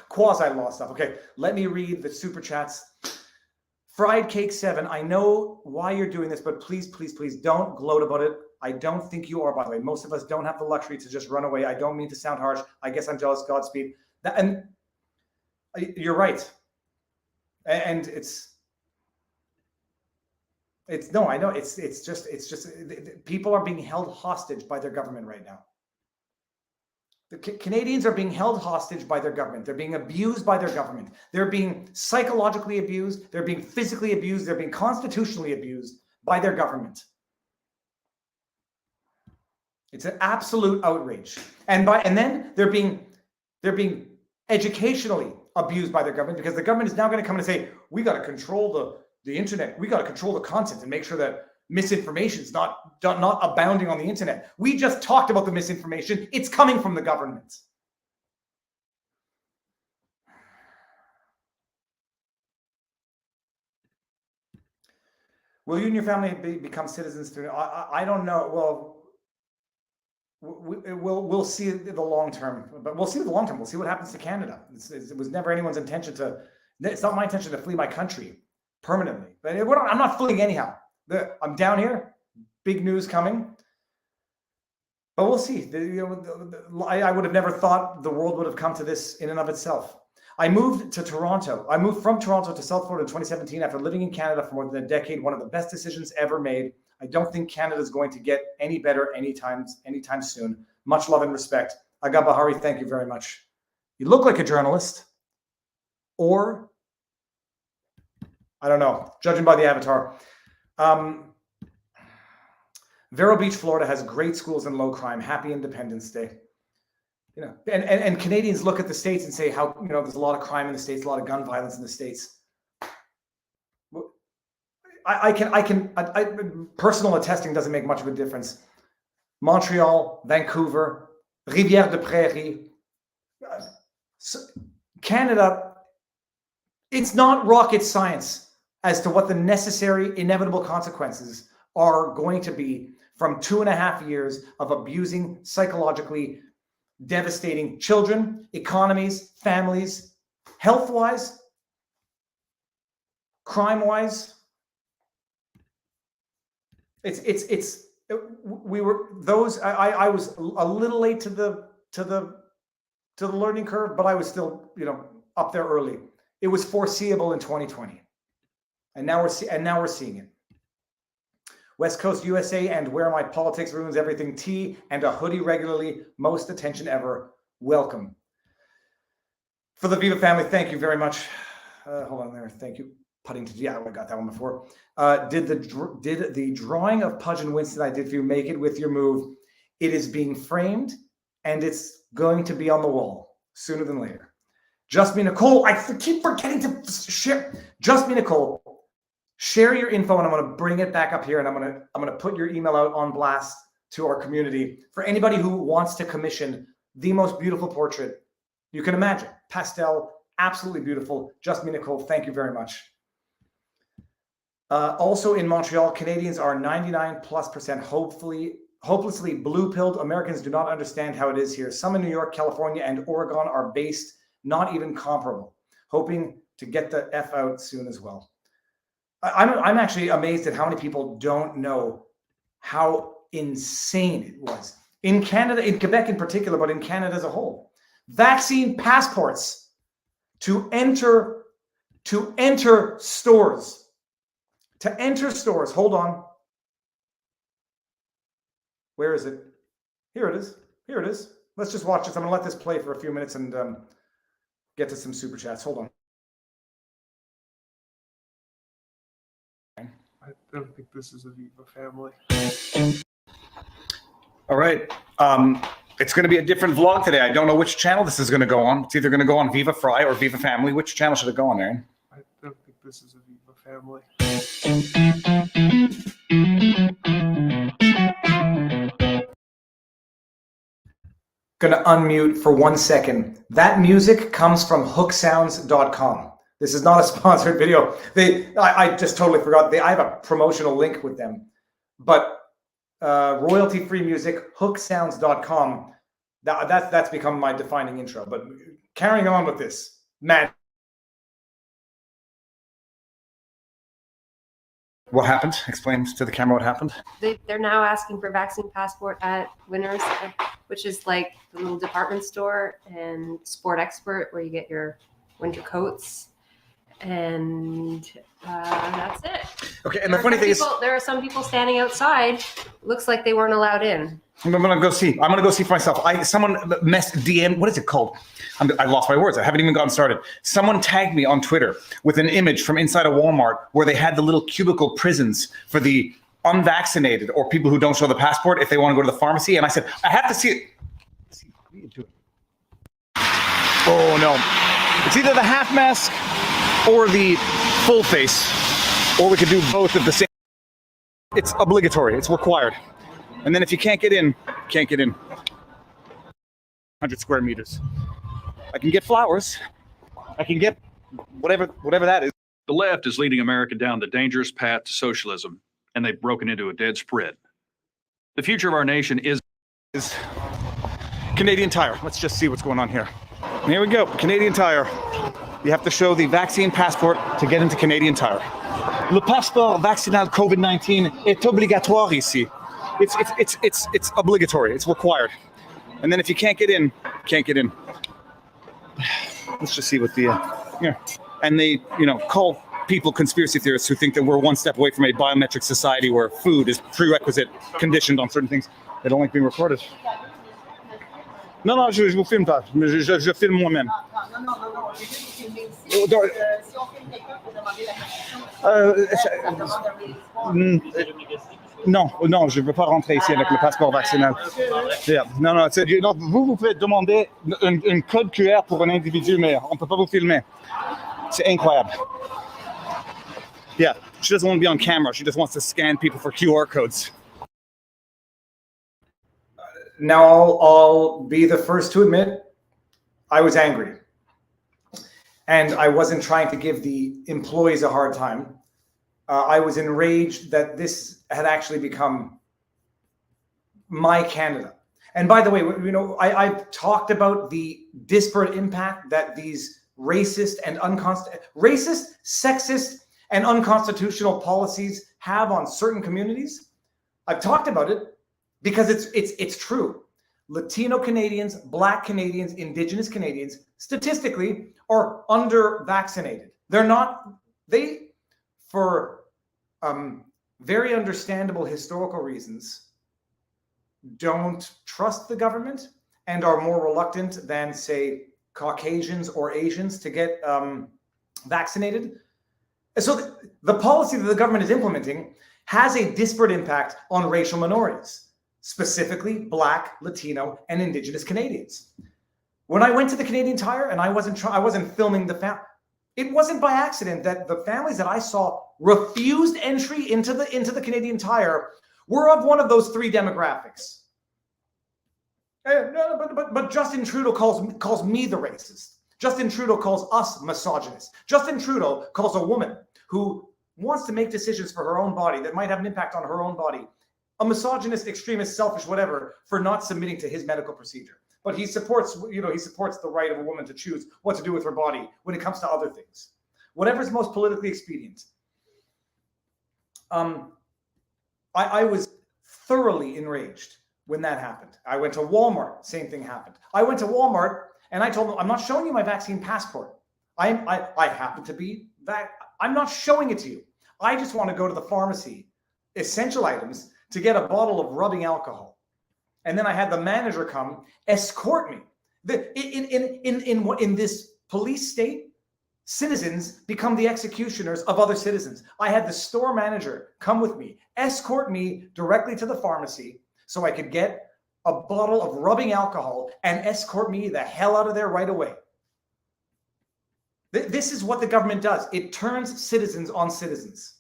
E: Quasi law stuff. Okay, let me read the super chats. Fried Cake 7, I know why you're doing this, but please, please, please don't gloat about it. I don't think you are, by the way. Most of us don't have the luxury to just run away. I don't mean to sound harsh. I guess I'm jealous. Godspeed. And you're right. And it's no, I know it's just people are being held hostage by their government right now. The Canadians are being held hostage by their government. They're being abused by their government. They're being psychologically abused. They're being physically abused. They're being constitutionally abused by their government. It's an absolute outrage. And then they're being educationally abused by their government, because the government is now going to come and say, we got to control the internet. We got to control the content and make sure that misinformation is not abounding on the internet. We just talked about the misinformation. It's coming from the government. Will you and your family become citizens through? I don't know. Well, we'll see the long term, but we'll see the long term. We'll see what happens to Canada. It was never anyone's intention to. It's not my intention to flee my country permanently. But I'm not fleeing anyhow. I'm down here. Big news coming. But we'll see. I would have never thought the world would have come to this in and of itself. I moved to Toronto. I moved from Toronto to South Florida in 2017 after living in Canada for more than a decade. One of the best decisions ever made. I don't think Canada is going to get any better anytime soon. Much love and respect. Aga Bahari, thank you very much. You look like a journalist, or I don't know, judging by the avatar. Vero Beach, Florida has great schools and low crime. Happy Independence Day. You know, and Canadians look at the States and say how, you know, there's a lot of crime in the States, a lot of gun violence in the States. Personal attesting doesn't make much of a difference. Montreal, Vancouver, Rivière de Prairie, Canada, it's not rocket science as to what the necessary, inevitable consequences are going to be from 2.5 years of abusing, psychologically devastating children, economies, families, health-wise, crime-wise. We were those. I was a little late to the learning curve, but I was still, you know, up there early. It was foreseeable in 2020, and now we're seeing it. West Coast USA and Where My Politics Ruins Everything tea and a hoodie regularly. Most attention ever. Welcome. For the Viva family, thank you very much. Hold on there. Thank you. Puddington. Yeah, I got that one before. Did the drawing of Pudge and Winston I did for you make it with your move? It is being framed and it's going to be on the wall sooner than later. Just Me Nicole, I keep forgetting to share. Just Me Nicole, share your info and I'm going to bring it back up here and I'm going to put your email out on blast to our community for anybody who wants to commission the most beautiful portrait you can imagine. Pastel, absolutely beautiful. Just Me Nicole, thank you very much. Also in Montreal, Canadians are 99+% hopelessly blue-pilled. Americans do not understand how it is here. Some in New York, California, and Oregon are based, not even comparable. Hoping to get the F out soon as well. I'm actually amazed at how many people don't know how insane it was. In Canada, in Quebec in particular, but in Canada as a whole. Vaccine passports to enter stores To enter stores, hold on. Where is it? Here it is. Here it is. Let's just watch this. I'm going to let this play for a few minutes and get to some super chats. Hold on.
G: I don't think this is a Viva family.
E: All right. It's going to be a different vlog today. I don't know which channel this is going to go on. It's either going to go on Viva Frei or Viva Family. Which channel should it go on, Aaron?
G: I don't think this is a Viva family.
E: Going to unmute for 1 second. That music comes from hooksounds.com. This is not a sponsored video. I just totally forgot. I have a promotional link with them. But royalty-free music, hooksounds.com. That's become my defining intro. But carrying on with this, man. What happened? Explain to the camera what happened.
H: They're now asking for vaccine passport at Winners, which is like the little department store, and Sport Expert, where you get your winter coats. And that's it.
E: Okay, and the funny thing is,
H: there are some people standing outside. Looks like they weren't allowed in.
E: I'm gonna go see for myself. Someone DM. What is it called? I lost my words. I haven't even gotten started. Someone tagged me on Twitter with an image from inside a Walmart where they had the little cubicle prisons for the unvaccinated or people who don't show the passport if they want to go to the pharmacy. And I said, I have to see it. What are you doing? Oh no! It's either the half mask or the full face, or we could do both at the same. It's obligatory. It's required. And then if you can't get in, can't get in. 100 square meters. I can get flowers. I can get whatever that is.
I: The left is leading America down the dangerous path to socialism, and they've broken into a dead sprint. The future of our nation is
E: Canadian Tire. Let's just see what's going on here. Here we go. Canadian Tire. You have to show the vaccine passport to get into Canadian Tire. Le passeport vaccinal COVID-19 est obligatoire ici. It's obligatory. It's required. And then if you can't get in, can't get in. Let's just see what the yeah. And they, call people conspiracy theorists who think that we're one step away from a biometric society where food is prerequisite, conditioned on certain things. They don't like being recorded. Non, je vous filme pas. Je filme moi-même. Non, je ne veux pas rentrer ici avec le passeport vaccinal. Yeah. Non, vous pouvez demander un code QR pour un individu, mais on ne peut pas vous filmer. C'est incroyable. Yeah, she doesn't want to be on camera. She just wants to scan people for QR codes. Now I'll be the first to admit I was angry. And I wasn't trying to give the employees a hard time. I was enraged that this had actually become my Canada. And by the way, I've talked about the disparate impact that these racist, sexist, and unconstitutional policies have on certain communities. I've talked about it because it's true. Latino Canadians, Black Canadians, Indigenous Canadians, statistically, are under-vaccinated. For very understandable historical reasons, don't trust the government and are more reluctant than, say, Caucasians or Asians to get vaccinated. So the policy that the government is implementing has a disparate impact on racial minorities, specifically Black, Latino, and Indigenous Canadians. When I went to the Canadian Tire and I wasn't filming the family, it wasn't by accident that the families that I saw refused entry into the Canadian Tire were of one of those three demographics. But Justin Trudeau calls me the racist. Justin Trudeau calls us misogynist. Justin Trudeau calls a woman who wants to make decisions for her own body that might have an impact on her own body a misogynist, extremist, selfish, whatever, for not submitting to his medical procedure. But he supports the right of a woman to choose what to do with her body when it comes to other things. Whatever's most politically expedient. I was thoroughly enraged when that happened. I went to Walmart, same thing happened. I went to Walmart and I told them, I'm not showing you my vaccine passport. I happen to be that. I'm not showing it to you. I just want to go to the pharmacy, essential items, to get a bottle of rubbing alcohol. And then I had the manager come escort me. In this police state, citizens become the executioners of other citizens. I had the store manager come with me, escort me directly to the pharmacy so I could get a bottle of rubbing alcohol and escort me the hell out of there right away. This is what the government does. It turns citizens on citizens.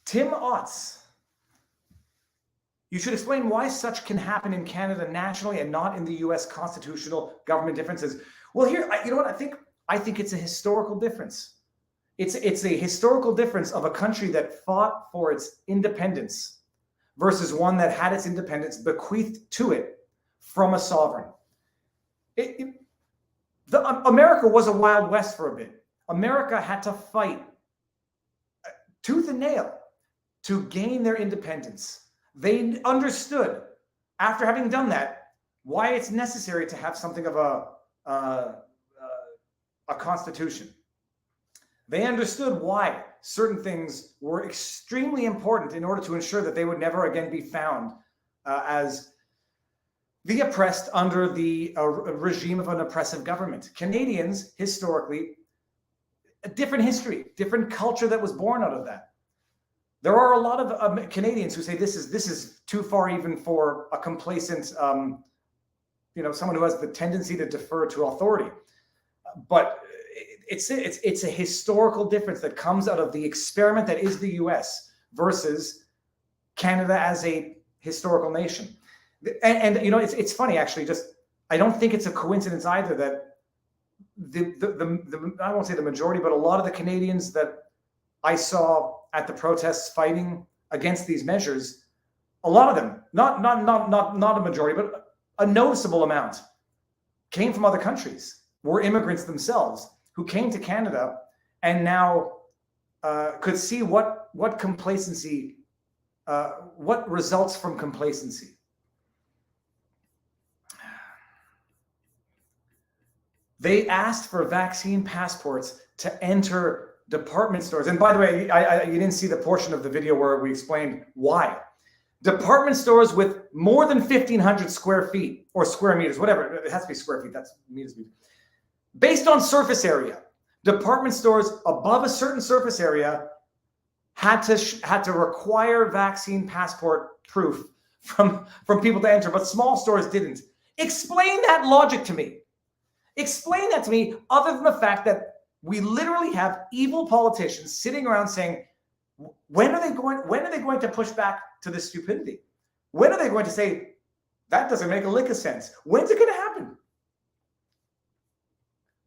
E: Tim Otts. You should explain why such can happen in Canada nationally and not in the US constitutional government differences. Well, here, you know what? I think it's a historical difference. It's a historical difference of a country that fought for its independence versus one that had its independence bequeathed to it from a sovereign. America was a Wild West for a bit. America had to fight tooth and nail to gain their independence. They understood, after having done that, why it's necessary to have something of a constitution. They understood why certain things were extremely important in order to ensure that they would never again be found as the oppressed under the regime of an oppressive government. Canadians, historically, a different history, different culture that was born out of that. There are a lot of Canadians who say this is too far even for a complacent, someone who has the tendency to defer to authority. But it's a historical difference that comes out of the experiment that is the U.S. versus Canada as a historical nation. And it's funny actually. I don't think it's a coincidence either that the I won't say the majority, but a lot of the Canadians that I saw at the protests fighting against these measures, a lot of them, not a majority, but a noticeable amount, came from other countries, were immigrants themselves who came to Canada and now could see what complacency, what results from complacency. They asked for vaccine passports to enter department stores. And by the way, you didn't see the portion of the video where we explained why. Department stores with more than 1,500 square feet or square meters, whatever. It has to be square feet. That's meters. Based on surface area, department stores above a certain surface area had to require vaccine passport proof from people to enter, but small stores didn't. Explain that logic to me. Explain that to me, other than the fact that we literally have evil politicians sitting around saying, when are they going to push back to this stupidity? When are they going to say, that doesn't make a lick of sense? When's it going to happen?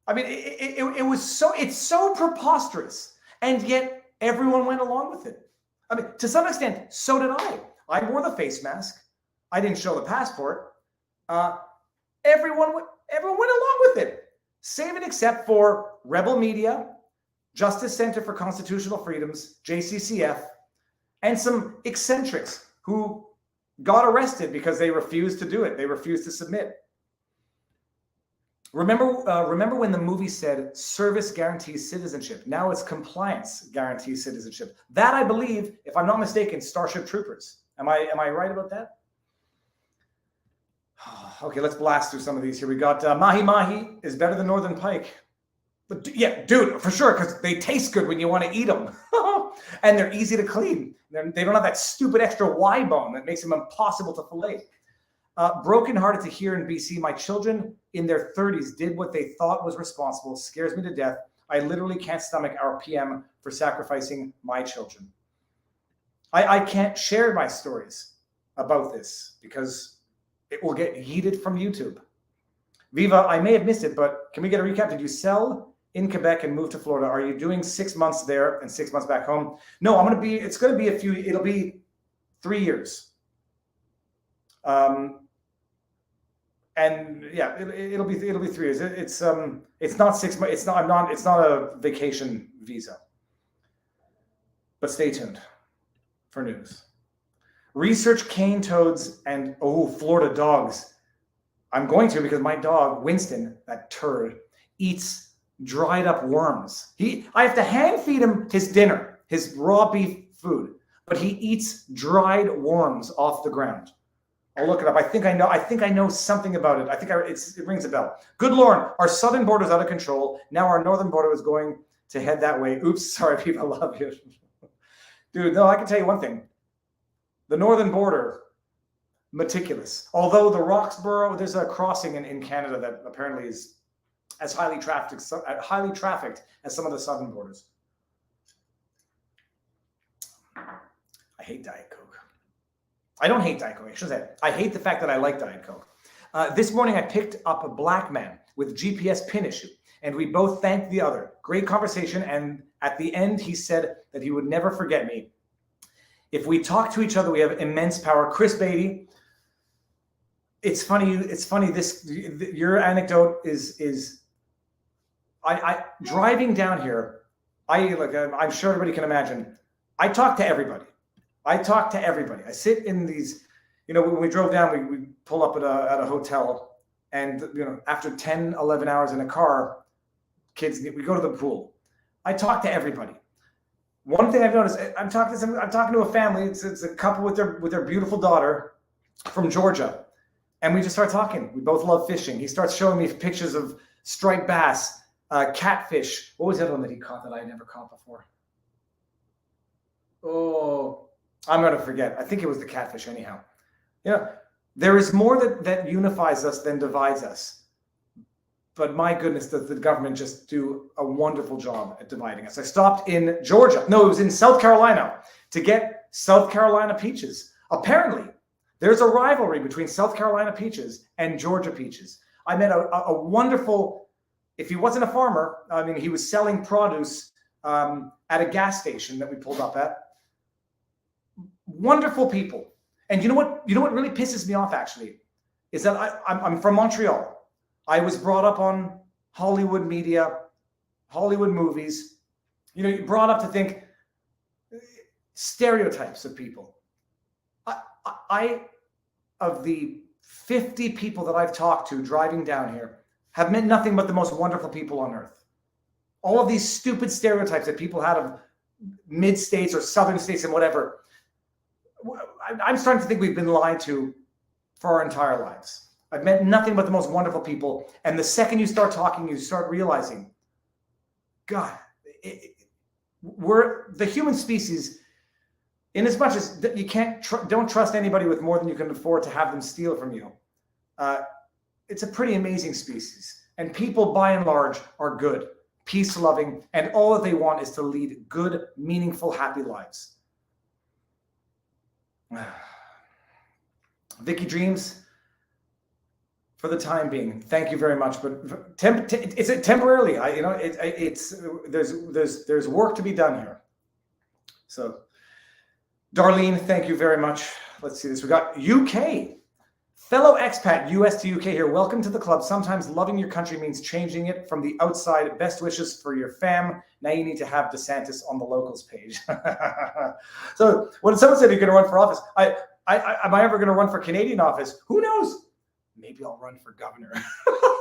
E: I mean, it's so preposterous, and yet everyone went along with it. I mean, to some extent, so did I. I wore the face mask. I didn't show the passport. Everyone went along with it, save and except for Rebel Media, Justice Center for Constitutional Freedoms, JCCF, and some eccentrics who got arrested because they refused to do it. They refused to submit. Remember when the movie said service guarantees citizenship? Now it's compliance guarantees citizenship. That, I believe, if I'm not mistaken, Starship Troopers. Am I right about that? Okay, let's blast through some of these here. We got Mahi Mahi is better than Northern Pike. But yeah, dude, for sure, because they taste good when you want to eat them. And they're easy to clean. They don't have that stupid extra Y bone that makes them impossible to fillet. Brokenhearted to hear in BC, my children in their 30s did what they thought was responsible. Scares me to death. I literally can't stomach our PM for sacrificing my children. I can't share my stories about this because it will get yeeted from YouTube. Viva, I may have missed it, but can we get a recap? Did you sell in Quebec and move to Florida? Are you doing 6 months there and 6 months back home? No, it's going to be it'll be 3 years. And yeah, it'll be 3 years. It's not 6 months. It's not a vacation visa. But stay tuned for news. Research cane toads and Florida dogs. I'm going to because my dog, Winston, that turd, eats dried up worms. I have to hand feed him his dinner, his raw beef food, but he eats dried worms off the ground. I'll look it up. I think I know something about it. I think it rings a bell. Good Lord, our southern border is out of control. Now our northern border is going to head that way. Oops, sorry, people, I love you. Dude, no, I can tell you one thing. The northern border, meticulous. Although the Roxborough, there's a crossing in Canada that apparently is as highly trafficked as some of the southern borders. I hate Diet Coke. I don't hate Diet Coke. I should say I hate the fact that I like Diet Coke. This morning I picked up a black man with GPS pin issue, and we both thanked the other. Great conversation, and at the end he said that he would never forget me. If we talk to each other, we have immense power. Chris Beatty, it's funny. Your anecdote is I driving down here. I'm sure everybody can imagine. I talk to everybody. I sit in these, when we drove down, we pull up at a hotel, and after 10, 11 hours in a car, kids, we go to the pool. I talk to everybody. One thing I've noticed, I'm talking to a family. It's a couple with their beautiful daughter from Georgia, and we just start talking. We both love fishing. He starts showing me pictures of striped bass, catfish. What was the other one that he caught that I had never caught before? Oh, I'm going to forget. I think it was the catfish anyhow. There is more that unifies us than divides us. But my goodness, does the government just do a wonderful job at dividing us. I stopped in Georgia. No, it was in South Carolina to get South Carolina peaches. Apparently, there's a rivalry between South Carolina peaches and Georgia peaches. I met a wonderful, if he wasn't a farmer, he was selling produce at a gas station that we pulled up at. Wonderful people. And you know what really pisses me off actually is that I'm from Montreal. I was brought up on Hollywood media, Hollywood movies. You're brought up to think stereotypes of people. I of the 50 people that I've talked to driving down here have met nothing but the most wonderful people on earth. All of these stupid stereotypes that people had of mid-states or southern states and whatever, I'm starting to think we've been lied to for our entire lives. I've met nothing but the most wonderful people. And the second you start talking, you start realizing, God, we're the human species, in as much as you don't trust anybody with more than you can afford to have them steal from you. It's a pretty amazing species. And people, by and large, are good, peace-loving, and all that they want is to lead good, meaningful, happy lives. Vicky Dreams, for the time being, thank you very much. But it's temporarily. There's work to be done here. So, Darlene, thank you very much. Let's see this. We got UK. Fellow expat, US to UK here. Welcome to the club. Sometimes loving your country means changing it from the outside. Best wishes for your fam. Now you need to have DeSantis on the locals page. So when someone said you're going to run for office, am I ever going to run for Canadian office? Who knows? Maybe I'll run for governor.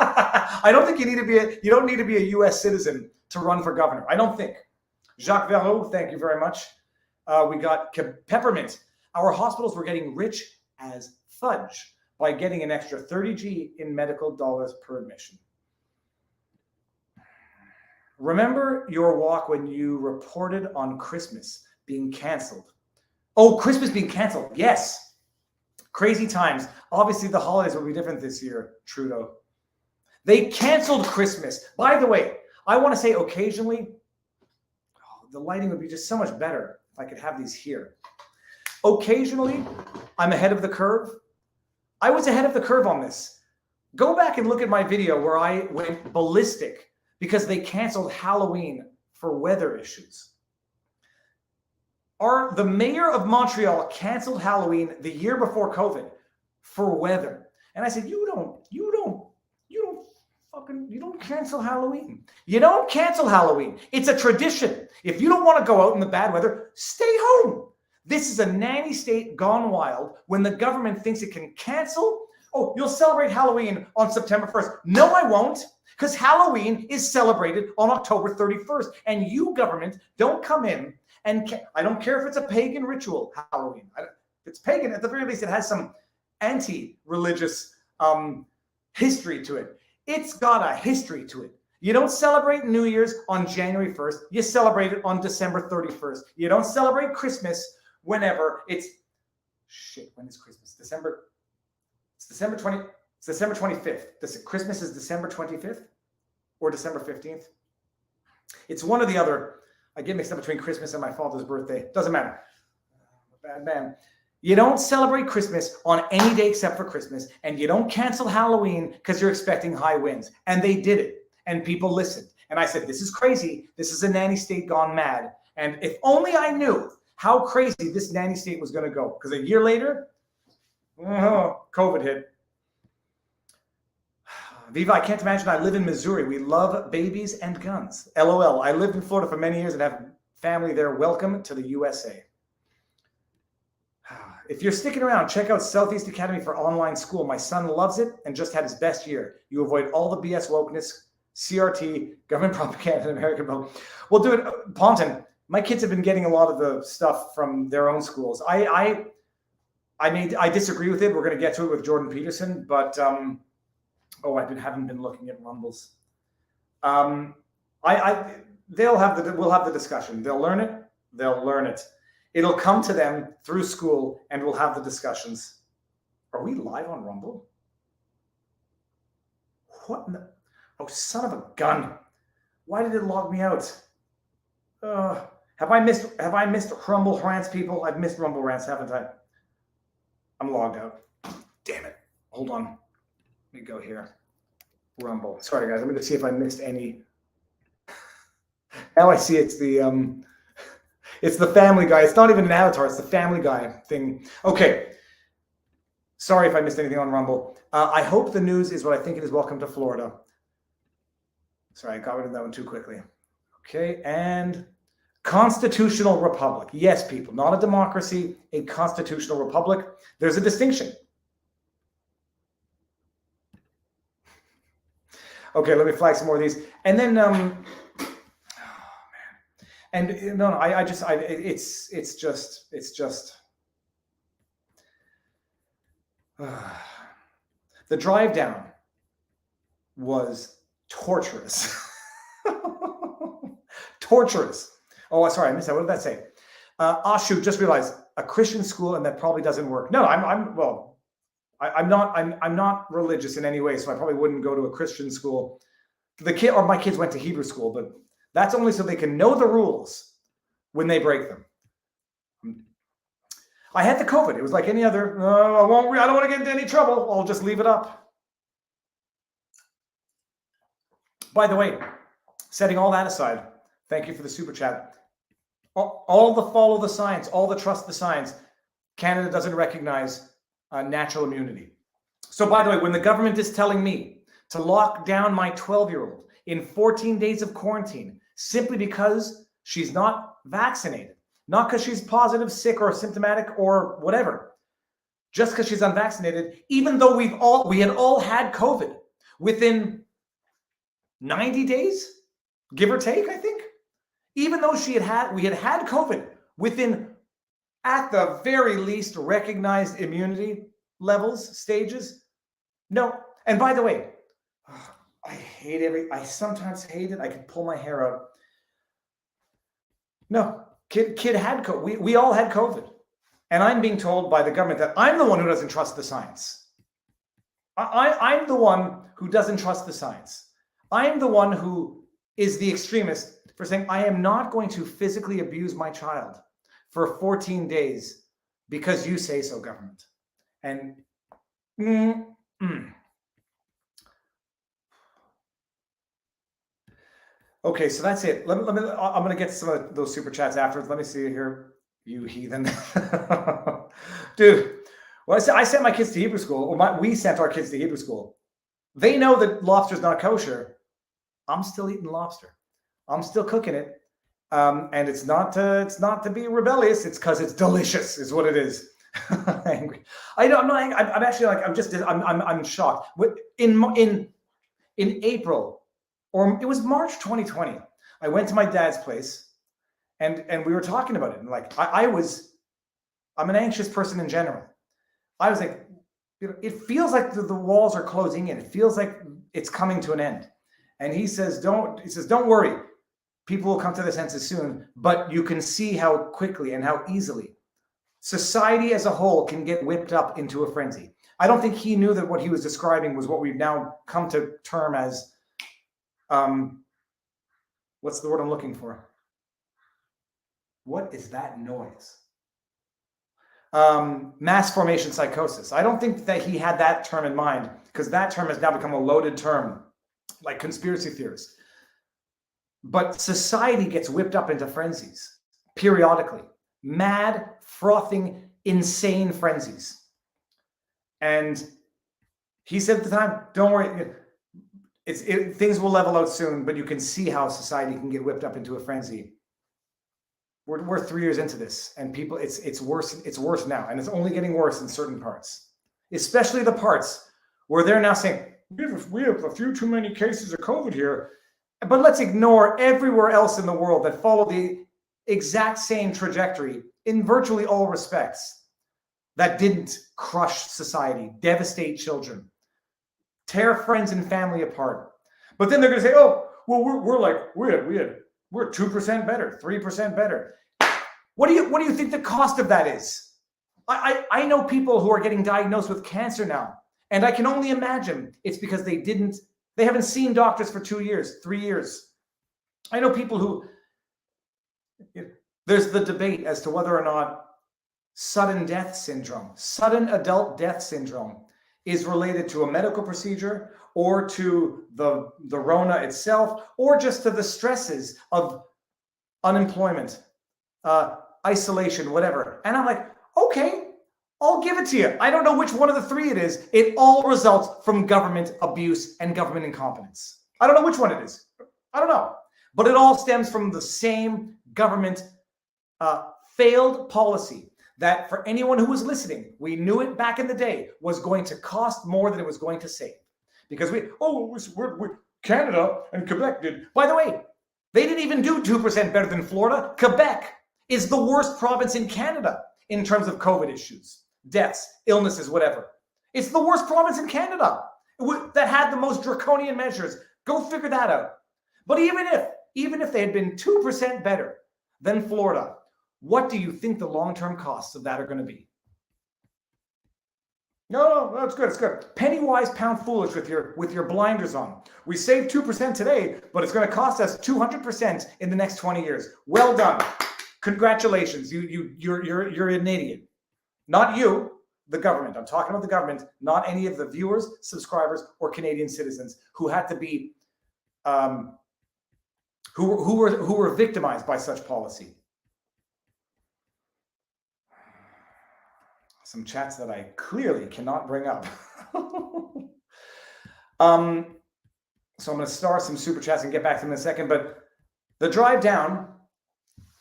E: I don't think you don't need to be a US citizen to run for governor. I don't think. Jacques Verreau, thank you very much. We got Peppermint. Our hospitals were getting rich as fudge by getting an extra 30G in medical dollars per admission. Remember your walk when you reported on Christmas being canceled? Oh, Christmas being canceled. Yes. Crazy times. Obviously, the holidays will be different this year, Trudeau. They canceled Christmas. By the way, I want to say occasionally, the lighting would be just so much better if I could have these here. Occasionally, I'm ahead of the curve. I was ahead of the curve on this. Go back and look at my video where I went ballistic because they canceled Halloween for weather issues. The mayor of Montreal canceled Halloween the year before COVID for weather. And I said, you don't cancel Halloween. You don't cancel Halloween. It's a tradition. If you don't want to go out in the bad weather, stay home. This is a nanny state gone wild when the government thinks it can cancel oh, you'll celebrate Halloween on September 1st. No, I won't, because Halloween is celebrated on October 31st. And you, government, don't come in and I don't care if it's a pagan ritual, Halloween. If it's pagan, at the very least, it has some anti-religious history to it. It's got a history to it. You don't celebrate New Year's on January 1st. You celebrate it on December 31st. You don't celebrate Christmas whenever it's when is Christmas? It's December 25th. Christmas is December 25th or December 15th. It's one or the other. I get mixed up between Christmas and my father's birthday. Doesn't matter. I'm a bad man. You don't celebrate Christmas on any day except for Christmas, and you don't cancel Halloween because you're expecting high winds. And they did it, and people listened. And I said, this is crazy. This is a nanny state gone mad. And if only I knew how crazy this nanny state was going to go. Because a year later, COVID hit. Viva, I can't imagine. I live in Missouri. We love babies and guns. LOL. I lived in Florida for many years and have family there. Welcome to the USA. If you're sticking around, check out Southeast Academy for online school. My son loves it and just had his best year. You avoid all the BS wokeness, CRT, government propaganda, and American vote. We'll do it. Ponton, my kids have been getting a lot of the stuff from their own schools. I disagree with it. We're going to get to it with Jordan Peterson, but haven't been looking at Rumbles. We'll have the discussion. They'll learn it. They'll learn it. It'll come to them through school, and we'll have the discussions. Are we live on Rumble? What? Oh, son of a gun! Why did it log me out? Have I missed Rumble rants, people? I've missed Rumble rants, haven't I? I'm logged out. Damn it! Hold on. Let me go here. Rumble. Sorry, guys. I'm going to see if I missed any. Now I see it's the Family Guy. It's not even an avatar. It's the Family Guy thing. Okay. Sorry if I missed anything on Rumble. I hope the news is what I think it is. Welcome to Florida. Sorry, I got rid of that one too quickly. Okay, and constitutional republic. Yes, people, not a democracy, a constitutional republic. There's a distinction. Okay, let me flag some more of these. And then, it's just the drive down was torturous. Torturous. Oh, sorry, I missed that. What did that say? Shoot, just realized a Christian school, and that probably doesn't work. No, I'm not religious in any way, so I probably wouldn't go to a Christian school. My kids went to Hebrew school, but that's only so they can know the rules when they break them. I had the COVID. It was like any other. I don't want to get into any trouble. I'll just leave it up. By the way, setting all that aside, thank you for the super chat. All the follow the science, all the trust the science. Canada doesn't recognize natural immunity. So by the way, when the government is telling me to lock down my 12-year-old in 14 days of quarantine simply because she's not vaccinated, not because she's positive, sick, or symptomatic, or whatever, just because she's unvaccinated, even though we had all had COVID within 90 days, give or take, I think. Even though we had had COVID within, at the very least, recognized immunity levels, stages. No. And by the way, I sometimes hate it. I could pull my hair out. No, kid had COVID. We all had COVID. And I'm being told by the government that I'm the one who doesn't trust the science. I'm the one who doesn't trust the science. I'm the one who is the extremist for saying, I am not going to physically abuse my child for 14 days because you say so, government. And okay, so that's it. I'm going to get some of those super chats afterwards. Let me see here. You heathen. Dude, well, I sent my kids to Hebrew school. We sent our kids to Hebrew school. They know that lobster's not kosher. I'm still eating lobster. I'm still cooking it. And it's not to be rebellious. It's because it's delicious is what it is. Angry. I'm not angry. I'm actually like, I'm shocked. In April, or it was March 2020, I went to my dad's place and we were talking about it. And like, I'm an anxious person in general. I was like, it feels like the walls are closing in. It feels like it's coming to an end. And he says, don't worry. People will come to their senses soon, but you can see how quickly and how easily society as a whole can get whipped up into a frenzy. I don't think he knew that what he was describing was what we've now come to term as, what's the word I'm looking for? What is that noise? Mass formation psychosis. I don't think that he had that term in mind, because that term has now become a loaded term, like conspiracy theorists. But society gets whipped up into frenzies periodically. Mad, frothing, insane frenzies. And he said at the time, don't worry, things will level out soon, but you can see how society can get whipped up into a frenzy. We're 3 years into this, and people, it's worse now, and it's only getting worse in certain parts, especially the parts where they're now saying, we have a few too many cases of COVID here, but let's ignore everywhere else in the world that follow the exact same trajectory in virtually all respects, that didn't crush society, devastate children, tear friends and family apart. But then they're going to say, oh, well, we're 2% better, 3% better. What do you think the cost of that is? I know people who are getting diagnosed with cancer now, and I can only imagine it's because they haven't seen doctors for 2 years, 3 years. I know people who, there's the debate as to whether or not sudden adult death syndrome is related to a medical procedure or to the Rona itself, or just to the stresses of unemployment, isolation, whatever. And I'm like, okay, I'll give it to you. I don't know which one of the three it is. It all results from government abuse and government incompetence. I don't know which one it is. I don't know. But it all stems from the same government failed policy that, for anyone who was listening, we knew it back in the day, was going to cost more than it was going to save. Because Canada and Quebec did. By the way, they didn't even do 2% better than Florida. Quebec is the worst province in Canada in terms of COVID issues, deaths, illnesses, whatever. It's the worst province in Canada that had the most draconian measures. Go figure that out. But even if they had been 2% better than Florida, what do you think the long-term costs of that are going to be? No, it's good. It's good. Penny wise, pound foolish with your blinders on. We saved 2% today, but it's going to cost us 200% in the next 20 years. Well done. Congratulations. You're an idiot. Not you, the government. I'm talking about the government, not any of the viewers, subscribers, or Canadian citizens who had to be who were victimized by such policy. Some chats that I clearly cannot bring up. So I'm going to start some super chats and get back to them in a second. But the drive down,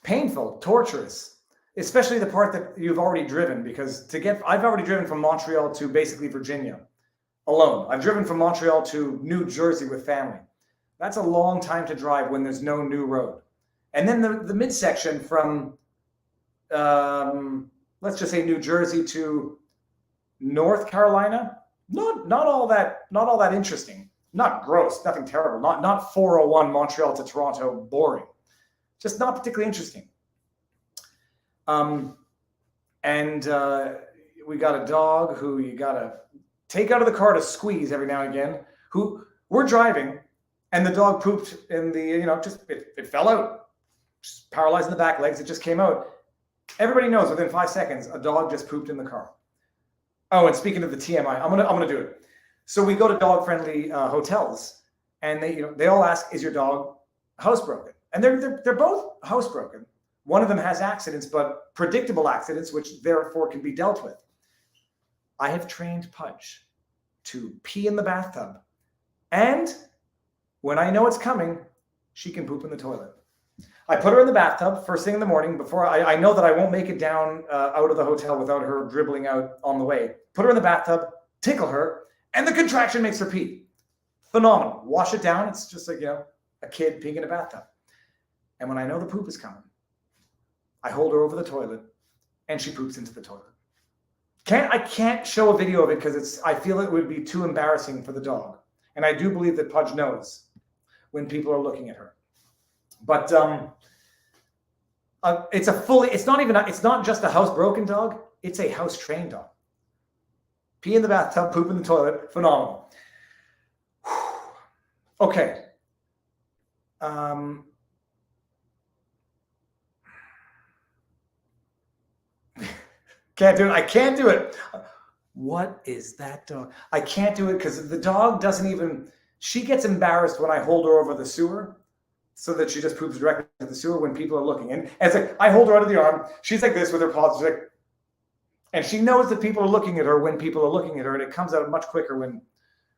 E: painful, torturous, especially the part that you've already driven, because I've already driven from Montreal to basically Virginia alone. I've driven from Montreal to New Jersey with family. That's a long time to drive when there's no new road. And then the midsection from, let's just say New Jersey to North Carolina, not all that interesting. Not gross, nothing terrible. Not 401 Montreal to Toronto, boring. Just not particularly interesting. And we got a dog who you gotta take out of the car to squeeze every now and again. Who we're driving, and the dog pooped in the, it fell out, just paralyzed in the back legs. It just came out. Everybody knows within 5 seconds a dog just pooped in the car. Oh, and speaking of the TMI, I'm gonna do it. So we go to dog-friendly hotels, and they all ask, "Is your dog housebroken?" And they're both housebroken. One of them has accidents, but predictable accidents, which therefore can be dealt with. I have trained Pudge to pee in the bathtub, and when I know it's coming, she can poop in the toilet. I put her in the bathtub first thing in the morning before I know that I won't make it down out of the hotel without her dribbling out on the way. Put her in the bathtub, tickle her, and the contraction makes her pee. Phenomenal. Wash it down. It's just like, a kid peeing in a bathtub. And when I know the poop is coming, I hold her over the toilet and she poops into the toilet. I can't show a video of it because I feel it would be too embarrassing for the dog. And I do believe that Pudge knows when people are looking at her. But it's not just a housebroken dog, it's a house trained dog. Pee in the bathtub, poop in the toilet, phenomenal. Okay. Can't do it. I can't do it. What is that dog? I can't do it because the dog doesn't even, she gets embarrassed when I hold her over the sewer so that she just poops directly into the sewer when people are looking. And it's like, I hold her under the arm. She's like this with her paws. She's like, and she knows that people are looking at her when people are looking at her. And it comes out much quicker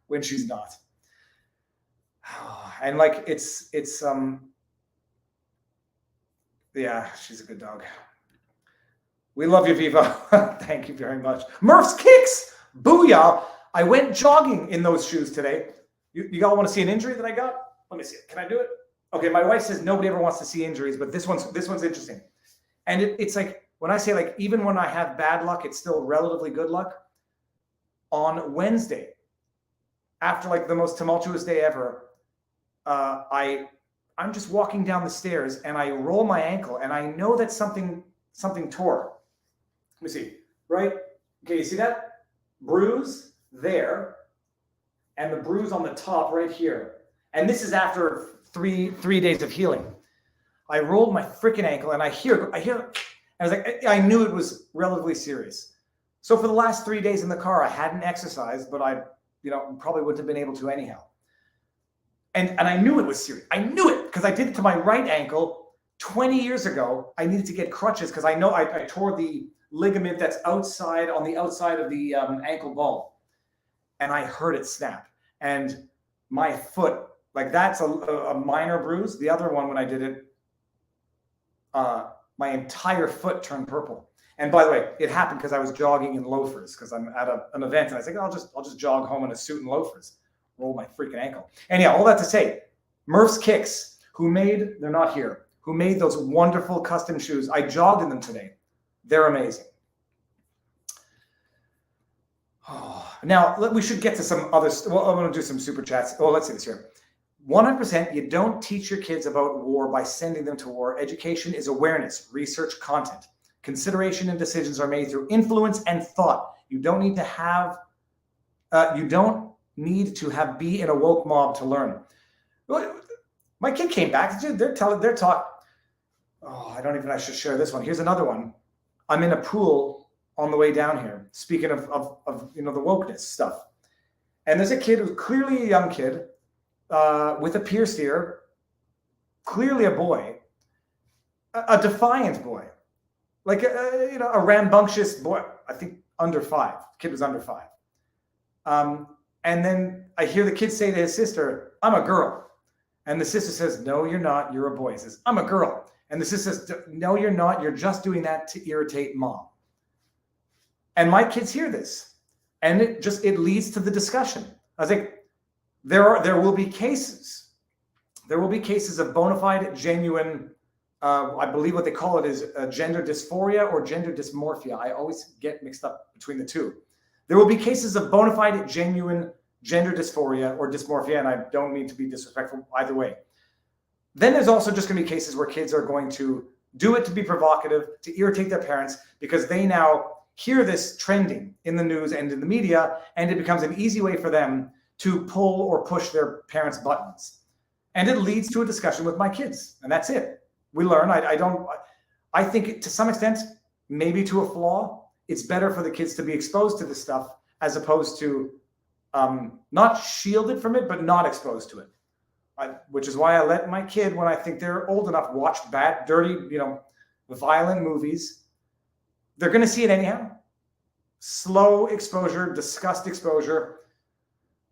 E: when she's not. And like, yeah, she's a good dog. We love you, Viva. Thank you very much. Murph's Kicks. Booyah. I went jogging in those shoes today. You all want to see an injury that I got? Let me see it. Can I do it? Okay, my wife says nobody ever wants to see injuries, but this one's interesting. And it's like, when I say like, even when I have bad luck, it's still relatively good luck. On Wednesday, after like the most tumultuous day ever, I'm just walking down the stairs and I roll my ankle and I know that something tore. Let me see, right? Okay, you see that bruise there and the bruise on the top right here. And this is after three days of healing. I rolled my freaking ankle and I hear, I was like, I knew it was relatively serious. So for the last 3 days in the car, I hadn't exercised, but I, probably wouldn't have been able to anyhow. And I knew it was serious. I knew it because I did it to my right ankle 20 years ago. I needed to get crutches because I know I tore the ligament that's outside on the outside of the ankle ball. And I heard it snap. And my foot, like that's a minor bruise. The other one, when I did it, my entire foot turned purple. And by the way, it happened because I was jogging in loafers because I'm at an event and I was like, I'll just jog home in a suit and loafers. Roll my freaking ankle. Anyhow, all that to say, Murph's Kicks, they're not here, who made those wonderful custom shoes. I jogged in them today. They're amazing. Oh, now, we should get to some other, well, I'm going to do some super chats. Oh, let's see this here. 100%, you don't teach your kids about war by sending them to war. Education is awareness, research, content. Consideration and decisions are made through influence and thought. You don't need to be in a woke mob to learn. My kid came back. They're talking. Oh, I should share this one. Here's another one. I'm in a pool on the way down here. Speaking of the wokeness stuff. And there's a kid who's clearly a young kid with a pierced ear, clearly a boy, a defiant boy, like a rambunctious boy. I think under 5. The kid was under 5. And then I hear the kid say to his sister, "I'm a girl." And the sister says, "No, you're not. You're a boy." He says, "I'm a girl." And the sister says, "No, you're not. You're just doing that to irritate mom." And my kids hear this. And it leads to the discussion. I was like, there will be cases. There will be cases of bona fide, genuine, I believe what they call it is gender dysphoria or gender dysmorphia. I always get mixed up between the two. There will be cases of bona fide, genuine gender dysphoria or dysmorphia, and I don't mean to be disrespectful either way. Then there's also just going to be cases where kids are going to do it to be provocative, to irritate their parents, because they now hear this trending in the news and in the media, and it becomes an easy way for them to pull or push their parents' buttons. And it leads to a discussion with my kids, and that's it. We learn. I think to some extent, maybe to a flaw, it's better for the kids to be exposed to this stuff as opposed to not shielded from it, but not exposed to it. Which is why I let my kid, when I think they're old enough, watch bad, dirty, violent movies. They're going to see it anyhow. Slow exposure, disgust exposure.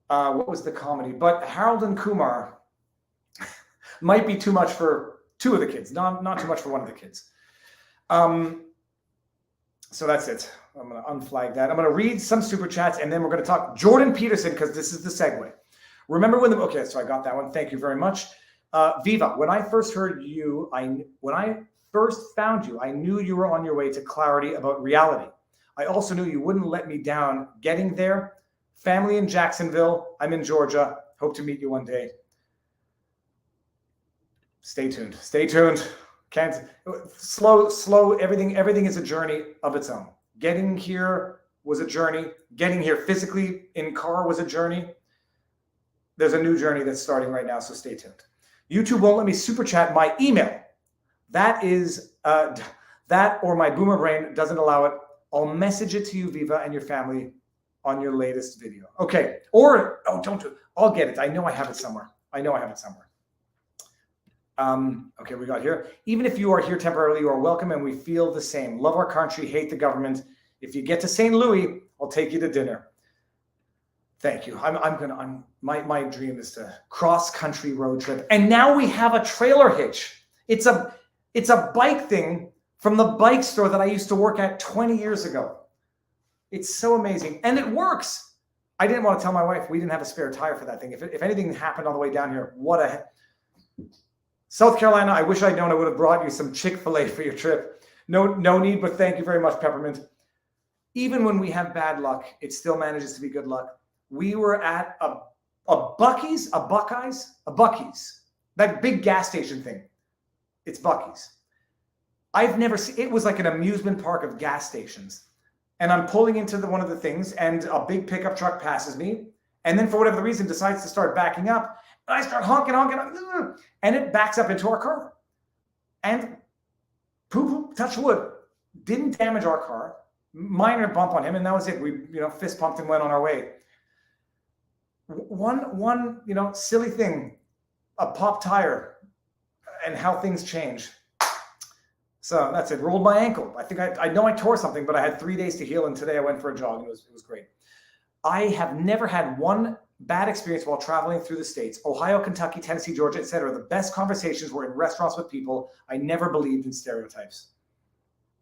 E: What was the comedy? But Harold and Kumar might be too much for 2 of the kids, not too much for one of the kids. So that's it. I'm going to unflag that. I'm going to read some super chats, and then we're going to talk Jordan Peterson, because this is the segue. Remember when okay, so I got that one. Thank you very much. Viva, when I first heard you, when I first found you, I knew you were on your way to clarity about reality. I also knew you wouldn't let me down getting there. Family in Jacksonville. I'm in Georgia. Hope to meet you one day. Stay tuned. Stay tuned. Can't slow. Everything is a journey of its own. Getting here was a journey. Getting here physically in car was a journey. There's a new journey that's starting right now, so stay tuned. YouTube won't let me super chat my email. That is that, or my boomer brain doesn't allow it. I'll message it to you, Viva, and your family on your latest video. Okay. Or don't do it. I'll get it. I know I have it somewhere. Okay, we got here. Even if you are here temporarily, you are welcome, and we feel the same. Love our country, hate the government. If you get to St. Louis, I'll take you to dinner. Thank you. My dream is to cross-country road trip. And now we have a trailer hitch. It's a bike thing from the bike store that I used to work at 20 years ago. It's so amazing. And it works. I didn't want to tell my wife we didn't have a spare tire for that thing. If anything happened on the way down here, South Carolina, I wish I'd known. I would have brought you some Chick-fil-A for your trip. No need, but thank you very much, Peppermint. Even when we have bad luck, it still manages to be good luck. We were at a Buc-ee's, that big gas station thing. It's Buc-ee's. I've never seen, it was like an amusement park of gas stations. And I'm pulling into one of the things, and a big pickup truck passes me. And then for whatever reason decides to start backing up. And I start honking, and it backs up into our car. And poop, touch wood, didn't damage our car. Minor bump on him, and that was it. We, fist pumped and went on our way. One, silly thing, a pop tire, and how things change. So that's it. Rolled my ankle. I think I know I tore something, but I had 3 days to heal, and today I went for a jog. And it was great. I have never had one bad experience while traveling through the States. Ohio, Kentucky, Tennessee, Georgia, etc. The best conversations were in restaurants with people. I never believed in stereotypes.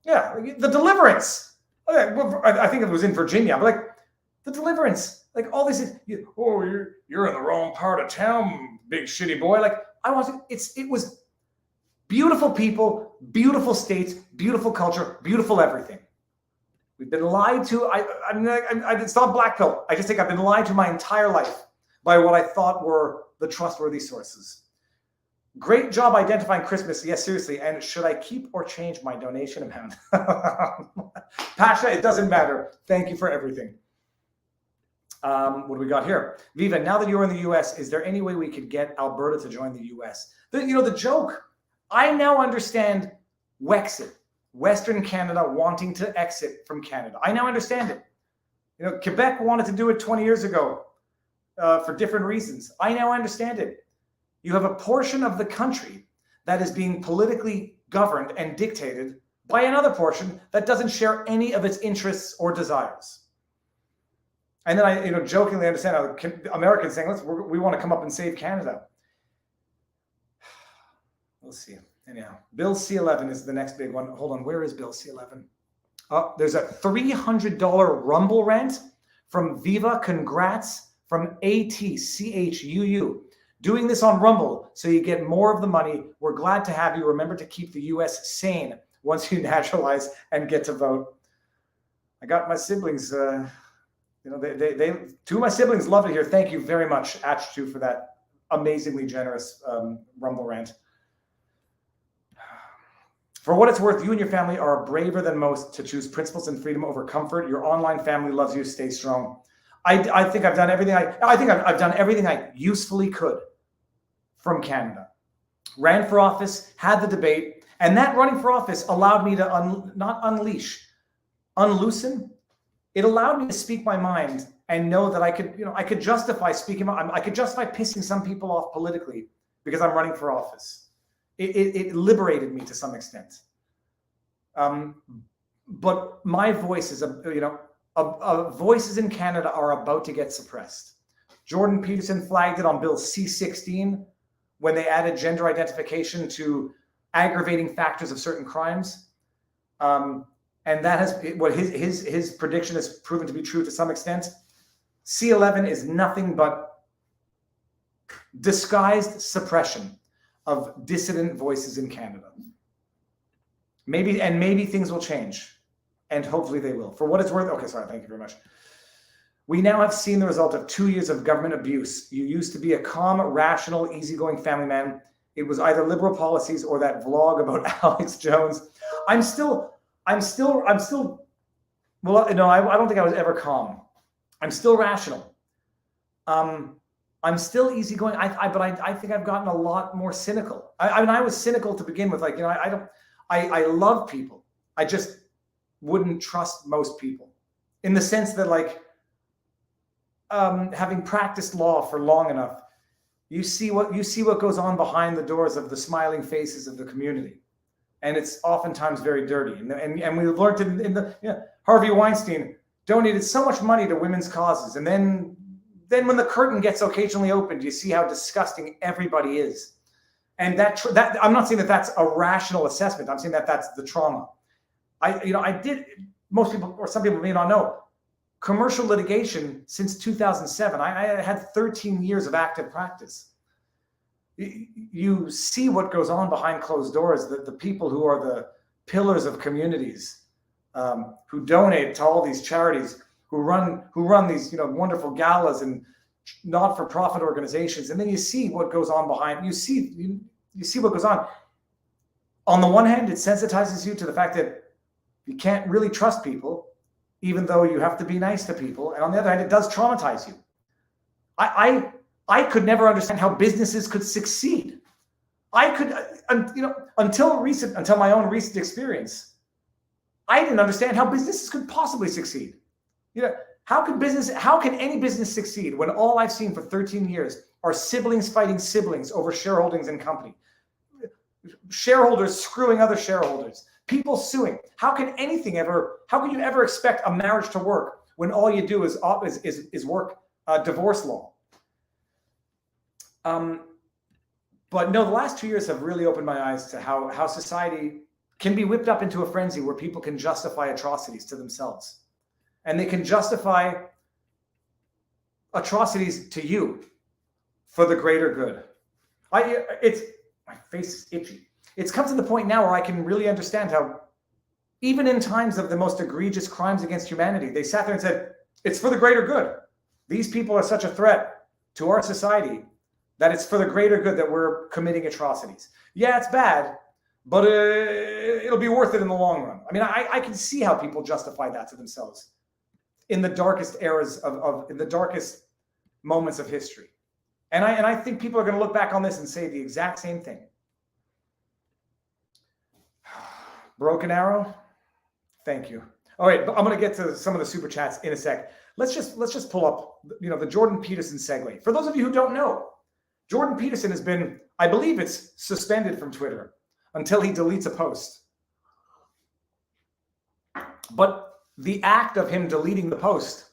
E: Yeah, the Deliverance. I think it was in Virginia, but the Deliverance. All this is, you're in the wrong part of town, big shitty boy. It was beautiful people, beautiful states, beautiful culture, beautiful everything. We've been lied to. It's not black pill. I just think I've been lied to my entire life by what I thought were the trustworthy sources. Great job identifying Christmas. Yes, seriously. And should I keep or change my donation amount? Pasha, it doesn't matter. Thank you for everything. What do we got here? Viva, now that you're in the U.S., is there any way we could get Alberta to join the U.S.? The joke. I now understand Wexit. Western Canada wanting to exit from Canada. I now understand it. Quebec wanted to do it 20 years ago for different reasons. I now understand it. You have a portion of the country that is being politically governed and dictated by another portion that doesn't share any of its interests or desires. And then I, jokingly understand how Americans saying, we want to come up and save Canada. Let's see. Anyhow, Bill C11 is the next big one. Hold on, where is Bill C11? There's a $300 Rumble rant from Viva. Congrats from ATCHUU. Doing this on Rumble so you get more of the money. We're glad to have you. Remember to keep the U.S. sane once you naturalize and get to vote. I got my siblings. They two of my siblings love it here. Thank you very much, Atch2, for that amazingly generous Rumble rant. For what it's worth, you and your family are braver than most to choose principles and freedom over comfort. Your online family loves you. Stay strong. I think I've done everything. I've done everything I usefully could from Canada. Ran for office, had the debate, and that running for office allowed me to not unleash, unloosen. It allowed me to speak my mind and know that I could justify speaking. I could justify pissing some people off politically because I'm running for office. It liberated me to some extent. But my voice is, voices in Canada are about to get suppressed. Jordan Peterson flagged it on Bill C-16 when they added gender identification to aggravating factors of certain crimes. And that has what his prediction has proven to be true to some extent. C11 is nothing but disguised suppression of dissident voices in Canada. Maybe things will change, and hopefully they will. For what it's worth, okay, sorry, thank you very much. We now have seen the result of 2 years of government abuse. You used to be a calm, rational, easygoing family man. It was either liberal policies or that vlog about Alex Jones. I'm still, well, no, I don't think I was ever calm. I'm still rational. I'm still easygoing. But I think I've gotten a lot more cynical. I mean, I was cynical to begin with. Like, you know, I love people. I just wouldn't trust most people, in the sense that, like, having practiced law for long enough, you see what goes on behind the doors of the smiling faces of the community, and it's oftentimes very dirty. And we learned in the Harvey Weinstein donated so much money to women's causes, and then when the curtain gets occasionally opened, you see how disgusting everybody is. And that I'm not saying that that's a rational assessment. I'm saying that that's the trauma. Most people, or some people may not know, commercial litigation since 2007. I had 13 years of active practice. You see what goes on behind closed doors, the people who are the pillars of communities, who donate to all these charities, who run these wonderful galas and not-for-profit organizations. And then you see what goes on behind. You see what goes on. On the one hand, it sensitizes you to the fact that you can't really trust people, even though you have to be nice to people. And on the other hand, it does traumatize you. I could never understand how businesses could succeed. Until my own recent experience, I didn't understand how businesses could possibly succeed. How can any business succeed when all I've seen for 13 years are siblings fighting siblings over shareholdings in company, shareholders screwing other shareholders, people suing? How can you ever expect a marriage to work when all you do is work divorce law? But no, the last 2 years have really opened my eyes to how society can be whipped up into a frenzy where people can justify atrocities to themselves. And they can justify atrocities to you for the greater good. My face is itchy. It's come to the point now where I can really understand how, even in times of the most egregious crimes against humanity, they sat there and said, it's for the greater good. These people are such a threat to our society that it's for the greater good that we're committing atrocities. Yeah, it's bad, but it'll be worth it in the long run. I mean, I can see how people justify that to themselves in the darkest eras in the darkest moments of history. And I think people are going to look back on this and say the exact same thing. Broken Arrow, thank you. All right, I'm going to get to some of the super chats in a sec. Let's just pull up, the Jordan Peterson segue. For those of you who don't know, Jordan Peterson has been, I believe it's suspended from Twitter until he deletes a post. But the act of him deleting the post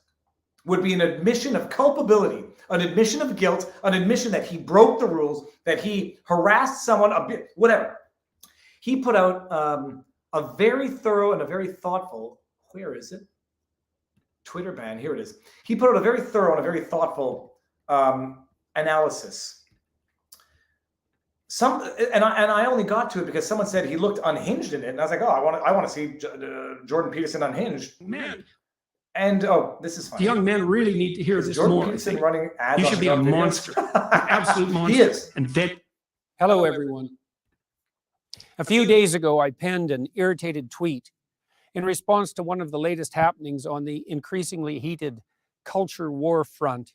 E: would be an admission of culpability, an admission of guilt, an admission that he broke the rules, that he harassed someone a bit, whatever. He put out a very thorough and a very thoughtful, where is it? Twitter ban, here it is. He put out a very thorough and a very thoughtful analysis. And I only got to it because someone said he looked unhinged in it, and I was like, oh, I want to see Jordan Peterson unhinged.
J: Man,
E: and this is fun.
J: the young men really need to hear this
E: Jordan
J: more.
E: Peterson running ads.
J: You
E: on
J: should be a
E: videos.
J: monster, an absolute monster.
E: He is.
J: And that
K: Hello, everyone. A few days ago, I penned an irritated tweet in response to one of the latest happenings on the increasingly heated culture war front.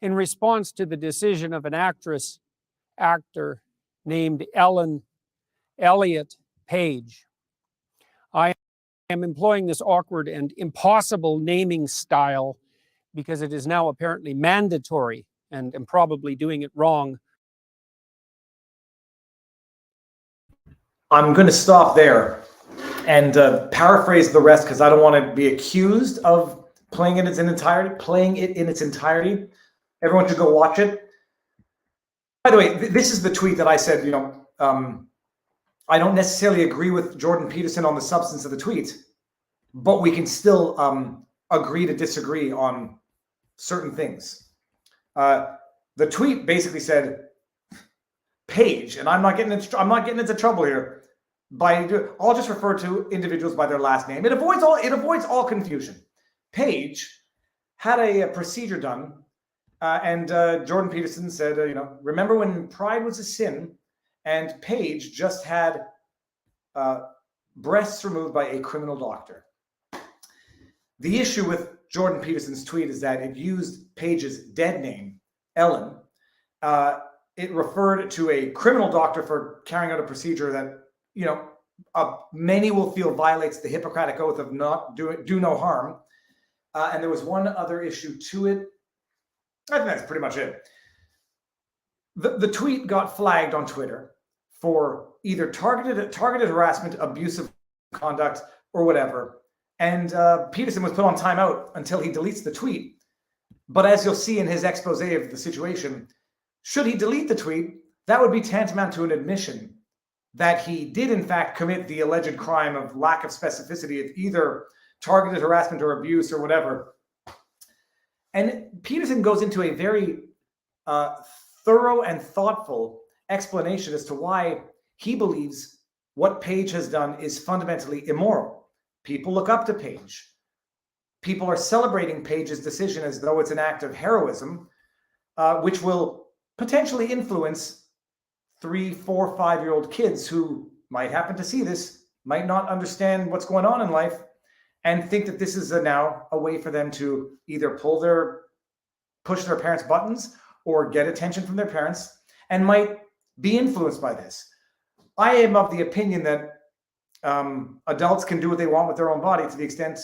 K: In response to the decision of an actor named Ellen Elliott Page, I am employing this awkward and impossible naming style because it is now apparently mandatory, and am probably doing it wrong.
E: I'm going to stop there and paraphrase the rest because I don't want to be accused of playing it in its entirety. Everyone should go watch it. By the way, this is the tweet that I said, I don't necessarily agree with Jordan Peterson on the substance of the tweet, but we can still agree to disagree on certain things. The tweet basically said, Paige, and I'm not getting into trouble here. I'll just refer to individuals by their last name. It avoids all confusion. Paige had a procedure done, and Jordan Peterson said, remember when pride was a sin, and Paige just had breasts removed by a criminal doctor. The issue with Jordan Peterson's tweet is that it used Paige's dead name, Ellen. It referred to a criminal doctor for carrying out a procedure that, many will feel violates the Hippocratic Oath of not do no harm. And there was one other issue to it. I think that's pretty much it. The tweet got flagged on Twitter for either targeted harassment, abusive conduct, or whatever. And Peterson was put on timeout until he deletes the tweet. But as you'll see in his expose of the situation, should he delete the tweet, that would be tantamount to an admission that he did in fact commit the alleged crime of lack of specificity of either targeted harassment or abuse or whatever. And Peterson goes into a very thorough and thoughtful explanation as to why he believes what Paige has done is fundamentally immoral. People look up to Paige. People are celebrating Paige's decision as though it's an act of heroism, which will potentially influence 3, 4, 5-year-old kids who might happen to see this, might not understand what's going on in life, and think that this is now a way for them to either push their parents' buttons or get attention from their parents, and might be influenced by this. I am of the opinion that adults can do what they want with their own body to the extent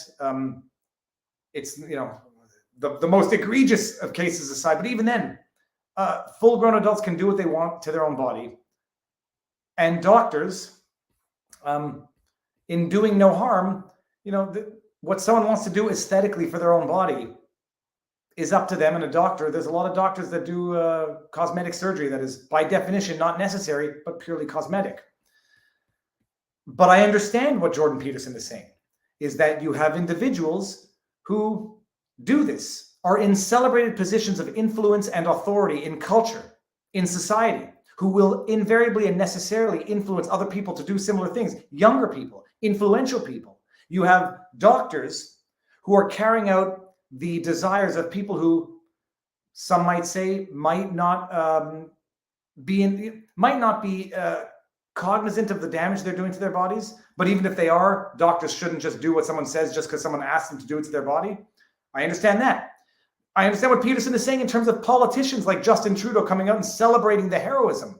E: it's, the most egregious of cases aside, but even then, full-grown adults can do what they want to their own body. And doctors, in doing no harm, what someone wants to do aesthetically for their own body is up to them. And a doctor, there's a lot of doctors that do cosmetic surgery that is by definition not necessary, but purely cosmetic. But I understand what Jordan Peterson is saying, is that you have individuals who do this, are in celebrated positions of influence and authority in culture, in society, who will invariably and necessarily influence other people to do similar things, younger people, influential people. You have doctors who are carrying out the desires of people who some might say might not be cognizant of the damage they're doing to their bodies. But even if they are, doctors shouldn't just do what someone says just because someone asks them to do it to their body. I understand that. I understand what Peterson is saying in terms of politicians like Justin Trudeau coming out and celebrating the heroism,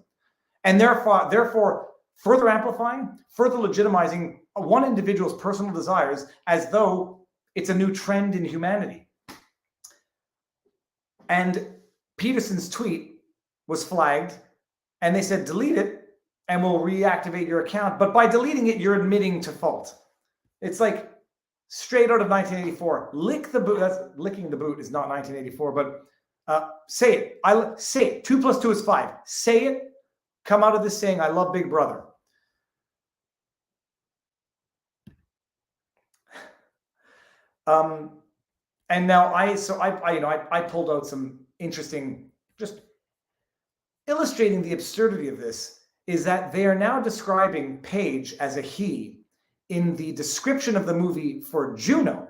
E: and therefore further amplifying, further legitimizing one individual's personal desires as though it's a new trend in humanity. And Peterson's tweet was flagged, and they said, delete it, and we'll reactivate your account. But by deleting it, you're admitting to fault. It's like straight out of 1984. Lick the boot. That's licking the boot is not 1984, but say it. Say it. 2 + 2 is 5. Say it. Come out of this saying, I love Big Brother. And now I pulled out some interesting, just illustrating the absurdity of this, is that they are now describing Paige as a he in the description of the movie for Juno,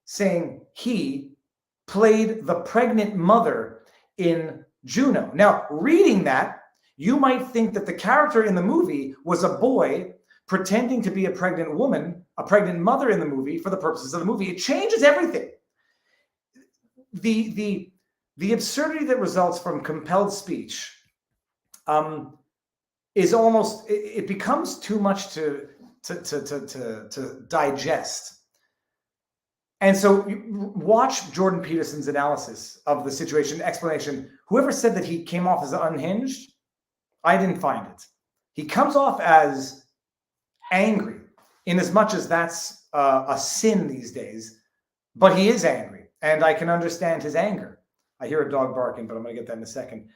E: saying he played the pregnant mother in Juno. Now, reading that, you might think that the character in the movie was a boy pretending to be a pregnant woman, a pregnant mother in the movie for the purposes of the movie. It changes everything. The absurdity that results from compelled speech is almost, it becomes too much to digest. And so watch Jordan Peterson's analysis of the situation, explanation. Whoever said that he came off as unhinged, I didn't find it. He comes off as angry, in as much as that's a sin these days, but he is angry, and I can understand his anger. I hear a dog barking, but I'm going to get that in a second.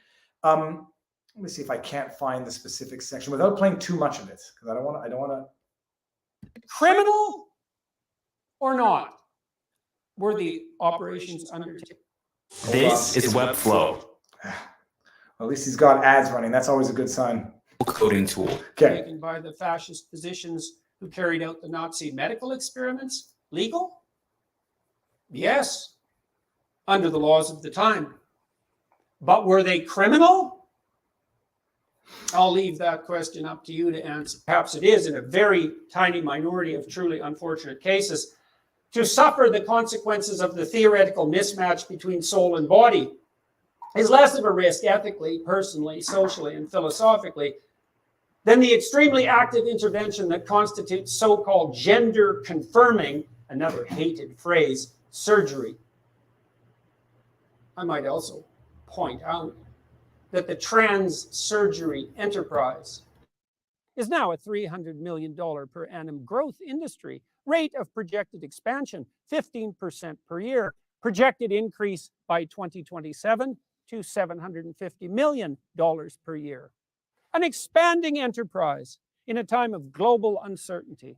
E: Let me see if I can't find the specific section without playing too much of it, because I don't want to.
K: Criminal or not were the operations undertaken?
L: This is Webflow,
E: Well, at least he's got ads running. That's always a good sign.
L: coding tool.
E: Okay.
K: Taken by the fascist physicians who carried out the Nazi medical experiments legal? Yes, under the laws of the time. But were they criminal? I'll leave that question up to you to answer. Perhaps it is in a very tiny minority of truly unfortunate cases. To suffer the consequences of the theoretical mismatch between soul and body is less of a risk ethically, personally, socially, and philosophically than the extremely active intervention that constitutes so-called gender confirming, another hated phrase, surgery. I might also point out that the trans surgery enterprise is now a $300 million per annum growth industry, rate of projected expansion 15% per year, projected increase by 2027 to $750 million per year. An expanding enterprise in a time of global uncertainty.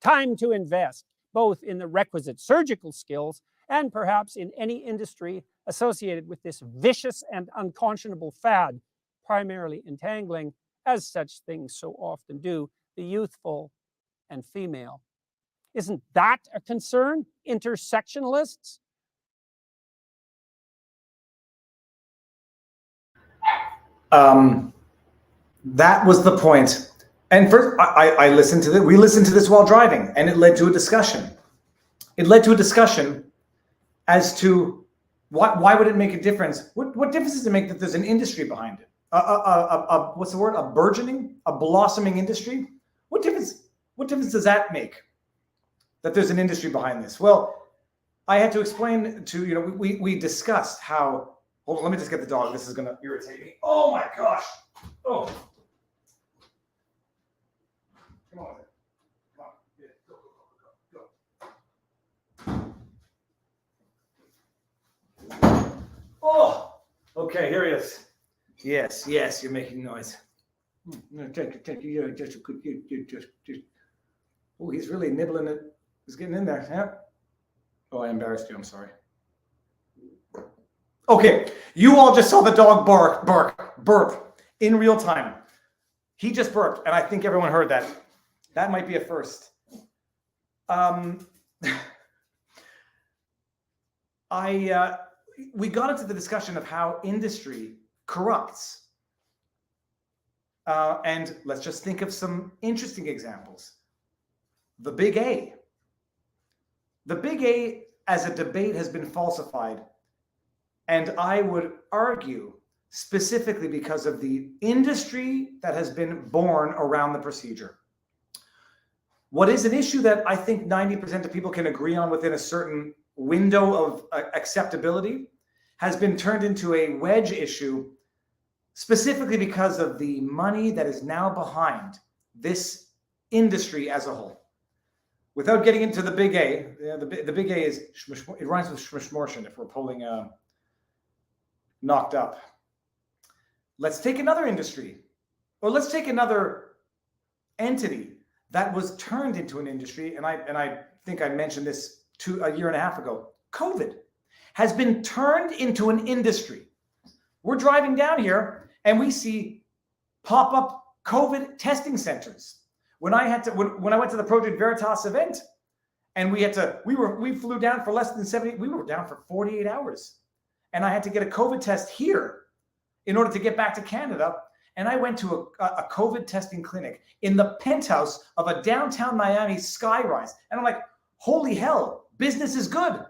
K: Time to invest both in the requisite surgical skills and perhaps in any industry associated with this vicious and unconscionable fad, primarily entangling, as such things so often do, the youthful and female. Isn't that a concern, intersectionalists?
E: That was the point. And first, I listened to this. We listened to this while driving, and it led to a discussion. It led to a discussion as to why would it make a difference? What difference does it make that there's an industry behind it? What's the word? A burgeoning, a blossoming industry? What difference does that make? That there's an industry behind this? Well, I had to explain to, we discussed how, hold on, let me just get the dog. This is going to irritate me. Oh my gosh. Oh. Come on. Come on. Yeah, go. Oh, okay, here he is. Yes, you're making noise. Oh, he's really nibbling it. He's getting in there. Yeah. Oh, I embarrassed you. I'm sorry. Okay, you all just saw the dog burp in real time. He just burped, and I think everyone heard that. That might be a first. We got into the discussion of how industry corrupts. And let's just think of some interesting examples. The Big A. The Big A as a debate has been falsified. And I would argue specifically because of the industry that has been born around the procedure. What is an issue that I think 90% of people can agree on within a certain window of acceptability has been turned into a wedge issue specifically because of the money that is now behind this industry as a whole. Without getting into the Big A, the Big A is, it rhymes with schmishmortion if we're pulling knocked up. Let's take another industry, or let's take another entity that was turned into an industry, and I think I mentioned this a year and a half ago. COVID has been turned into an industry. We're driving down here and we see pop-up COVID testing centers. When I went to the Project Veritas event, and we flew down for less than 70, we were down for 48 hours. And I had to get a COVID test here in order to get back to Canada. And I went to a COVID testing clinic in the penthouse of a downtown Miami skyrise. And I'm like, holy hell, business is good.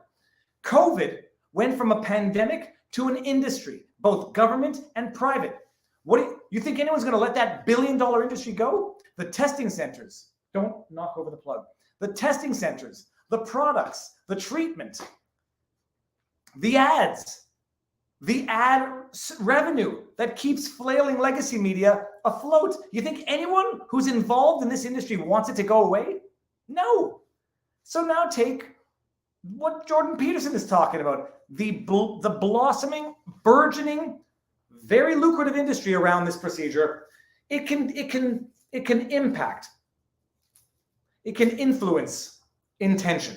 E: COVID went from a pandemic to an industry, both government and private. You think anyone's going to let that billion-dollar industry go? The testing centers, don't knock over the plug. The testing centers, the products, the treatment, the ads, the ad revenue that keeps flailing legacy media afloat. You think anyone who's involved in this industry wants it to go away? No. So now take what Jordan Peterson is talking about, the blossoming, burgeoning, very lucrative industry around this procedure, it can impact. It can influence intention.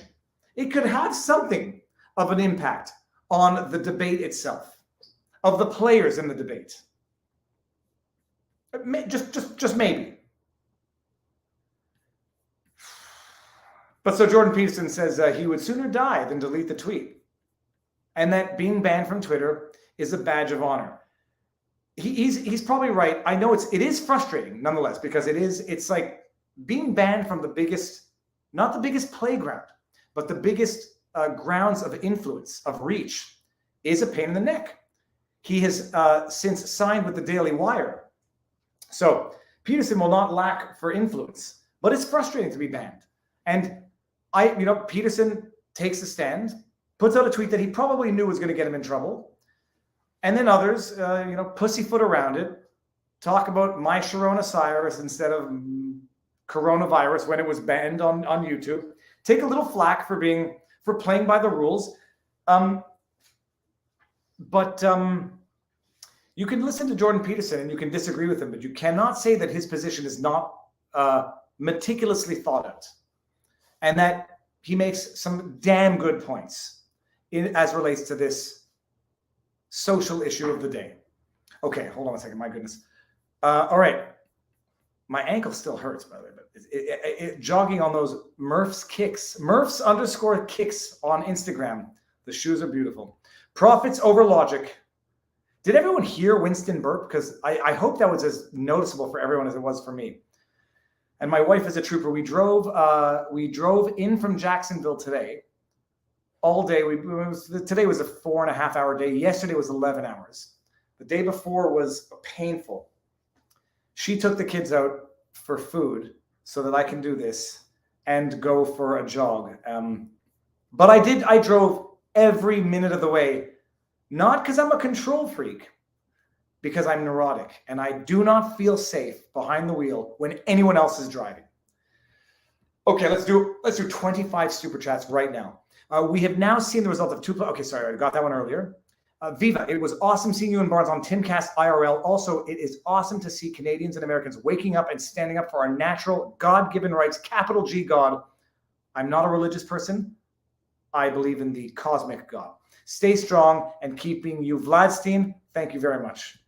E: It could have something of an impact on the debate itself, of the players in the debate. Just maybe. But so Jordan Peterson says he would sooner die than delete the tweet, and that being banned from Twitter is a badge of honor. He's probably right. I know it is frustrating nonetheless, because it's like being banned from the biggest, not the biggest playground, but the biggest grounds of influence, of reach, is a pain in the neck. He has since signed with the Daily Wire. So Peterson will not lack for influence, but it's frustrating to be banned. And Peterson takes a stand, puts out a tweet that he probably knew was going to get him in trouble. And then others, pussyfoot around it, talk about my Coronavirus instead of coronavirus when it was banned on YouTube. Take a little flack for playing by the rules. But you can listen to Jordan Peterson and you can disagree with him, but you cannot say that his position is not meticulously thought out, and that he makes some damn good points as relates to this social issue of the day. Okay, hold on a second. My goodness. All right. My ankle still hurts, by the way, but jogging on those Murph's kicks, Murphs_kicks on Instagram. The shoes are beautiful. Profits over logic. Did everyone hear Winston burp? Because I hope that was as noticeable for everyone as it was for me. And my wife is a trooper. We drove in from Jacksonville today. All day. Today was a 4.5-hour day. Yesterday was 11 hours. The day before was painful. She took the kids out for food so that I can do this and go for a jog. But I drove every minute of the way, not because I'm a control freak, because I'm neurotic and I do not feel safe behind the wheel when anyone else is driving. Okay, let's do 25 super chats right now. We have now seen the result of two. Okay, sorry, I got that one earlier. Viva, it was awesome seeing you in Barnes on Timcast IRL. Also, it is awesome to see Canadians and Americans waking up and standing up for our natural, God-given rights, capital G God. I'm not a religious person. I believe in the cosmic God. Stay strong and keeping you, Vladstein. Thank you very much.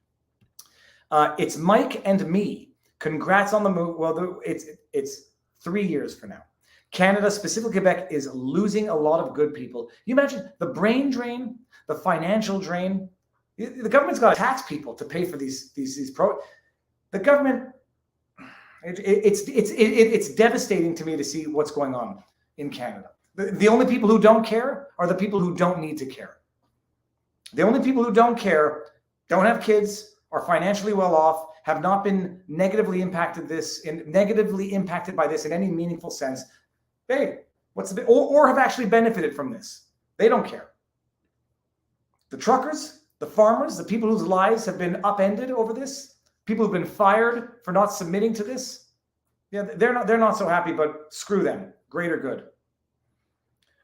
E: It's Mike and me. Congrats on the move. Well, it's 3 years for now. Canada, specifically Quebec, is losing a lot of good people. You imagine the brain drain, the financial drain. The government's got to tax people to pay for these The government. It's devastating to me to see what's going on in Canada. The only people who don't care are the people who don't need to care. The only people who don't care, don't have kids, are financially well off, have not been negatively impacted by this in any meaningful sense. Hey, or have actually benefited from this. They don't care. The truckers, the farmers, the people whose lives have been upended over this, people who've been fired for not submitting to this, yeah, they're not so happy, but screw them. Greater good.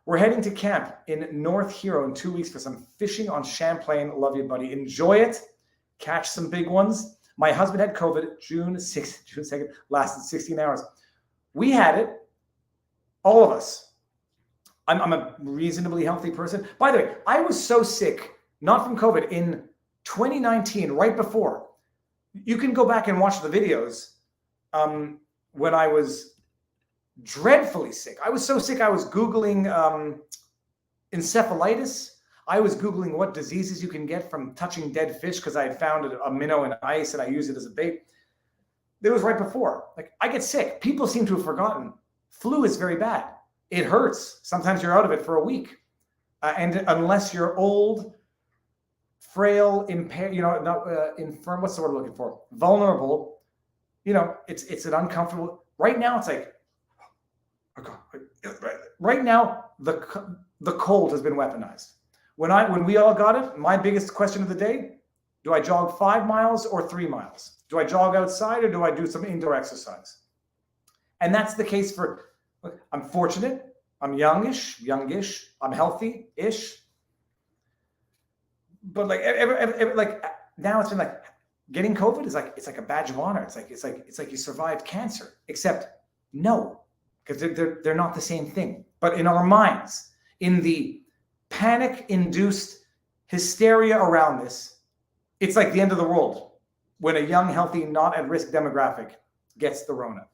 E: We're heading to camp in North Hero in 2 weeks for some fishing on Champlain. Love you, buddy. Enjoy it. Catch some big ones. My husband had COVID June 2nd, lasted 16 hours. We had it. All of us. I'm a reasonably healthy person. By the way, I was so sick, not from COVID, in 2019, right before. You can go back and watch the videos when I was dreadfully sick. I was so sick, I was Googling encephalitis. I was Googling what diseases you can get from touching dead fish because I had found a minnow in ice and I used it as a bait. It was right before. Like, I get sick. People seem to have forgotten. Flu is very bad. It hurts. Sometimes you're out of it for a week. And unless you're old, frail, impaired, infirm, what's the word I'm looking for? Vulnerable, it's an uncomfortable. Right now, it's like, right now, the cold has been weaponized. When we all got it, my biggest question of the day, do I jog 5 miles or 3 miles? Do I jog outside or do I do some indoor exercise? And that's the case for, look, I'm fortunate. I'm youngish. I'm healthy-ish. But now it's been like getting COVID is like, it's like a badge of honor. It's like you survived cancer, except no, because they're not the same thing. But in our minds, in the panic-induced hysteria around this, it's like the end of the world when a young, healthy, not at risk demographic gets the Rona.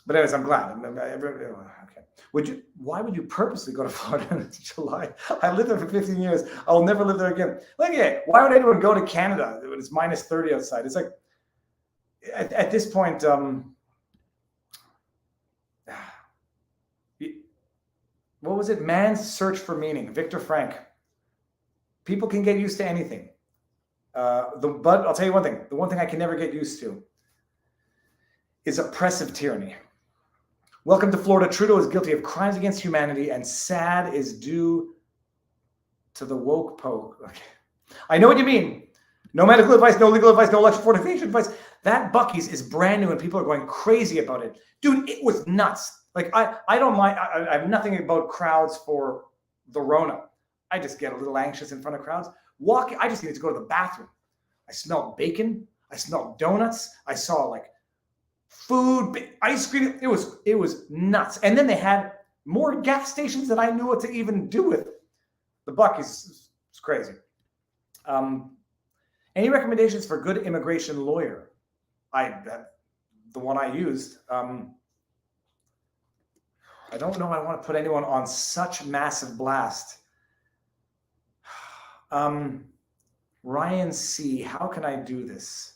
E: But anyways, I'm glad. Okay. Why would you purposely go to Florida in July? I lived there for 15 years. I'll never live there again. Look at it. Why would anyone go to Canada when it's minus 30 outside? It's like, at this point, what was it? Man's Search for Meaning. Viktor Frankl. People can get used to anything. But I'll tell you one thing. The one thing I can never get used to is oppressive tyranny. Welcome to Florida. Trudeau is guilty of crimes against humanity, and sad is due to the woke poke. Okay. I know what you mean. No medical advice, no legal advice, no election fortification advice. That Buc-ee's is brand new, and people are going crazy about it. Dude, it was nuts. Like, I don't mind. I have nothing about crowds for the Rona. I just get a little anxious in front of crowds. I just needed to go to the bathroom. I smelled bacon. I smelled donuts. I saw like food, ice cream. It was nuts. And then they had more gas stations than I knew what to even do with. The Buc-ee's is crazy. Any recommendations for good immigration lawyer? The one I used. I don't know. I want to put anyone on such massive blast. Ryan C. How can I do this?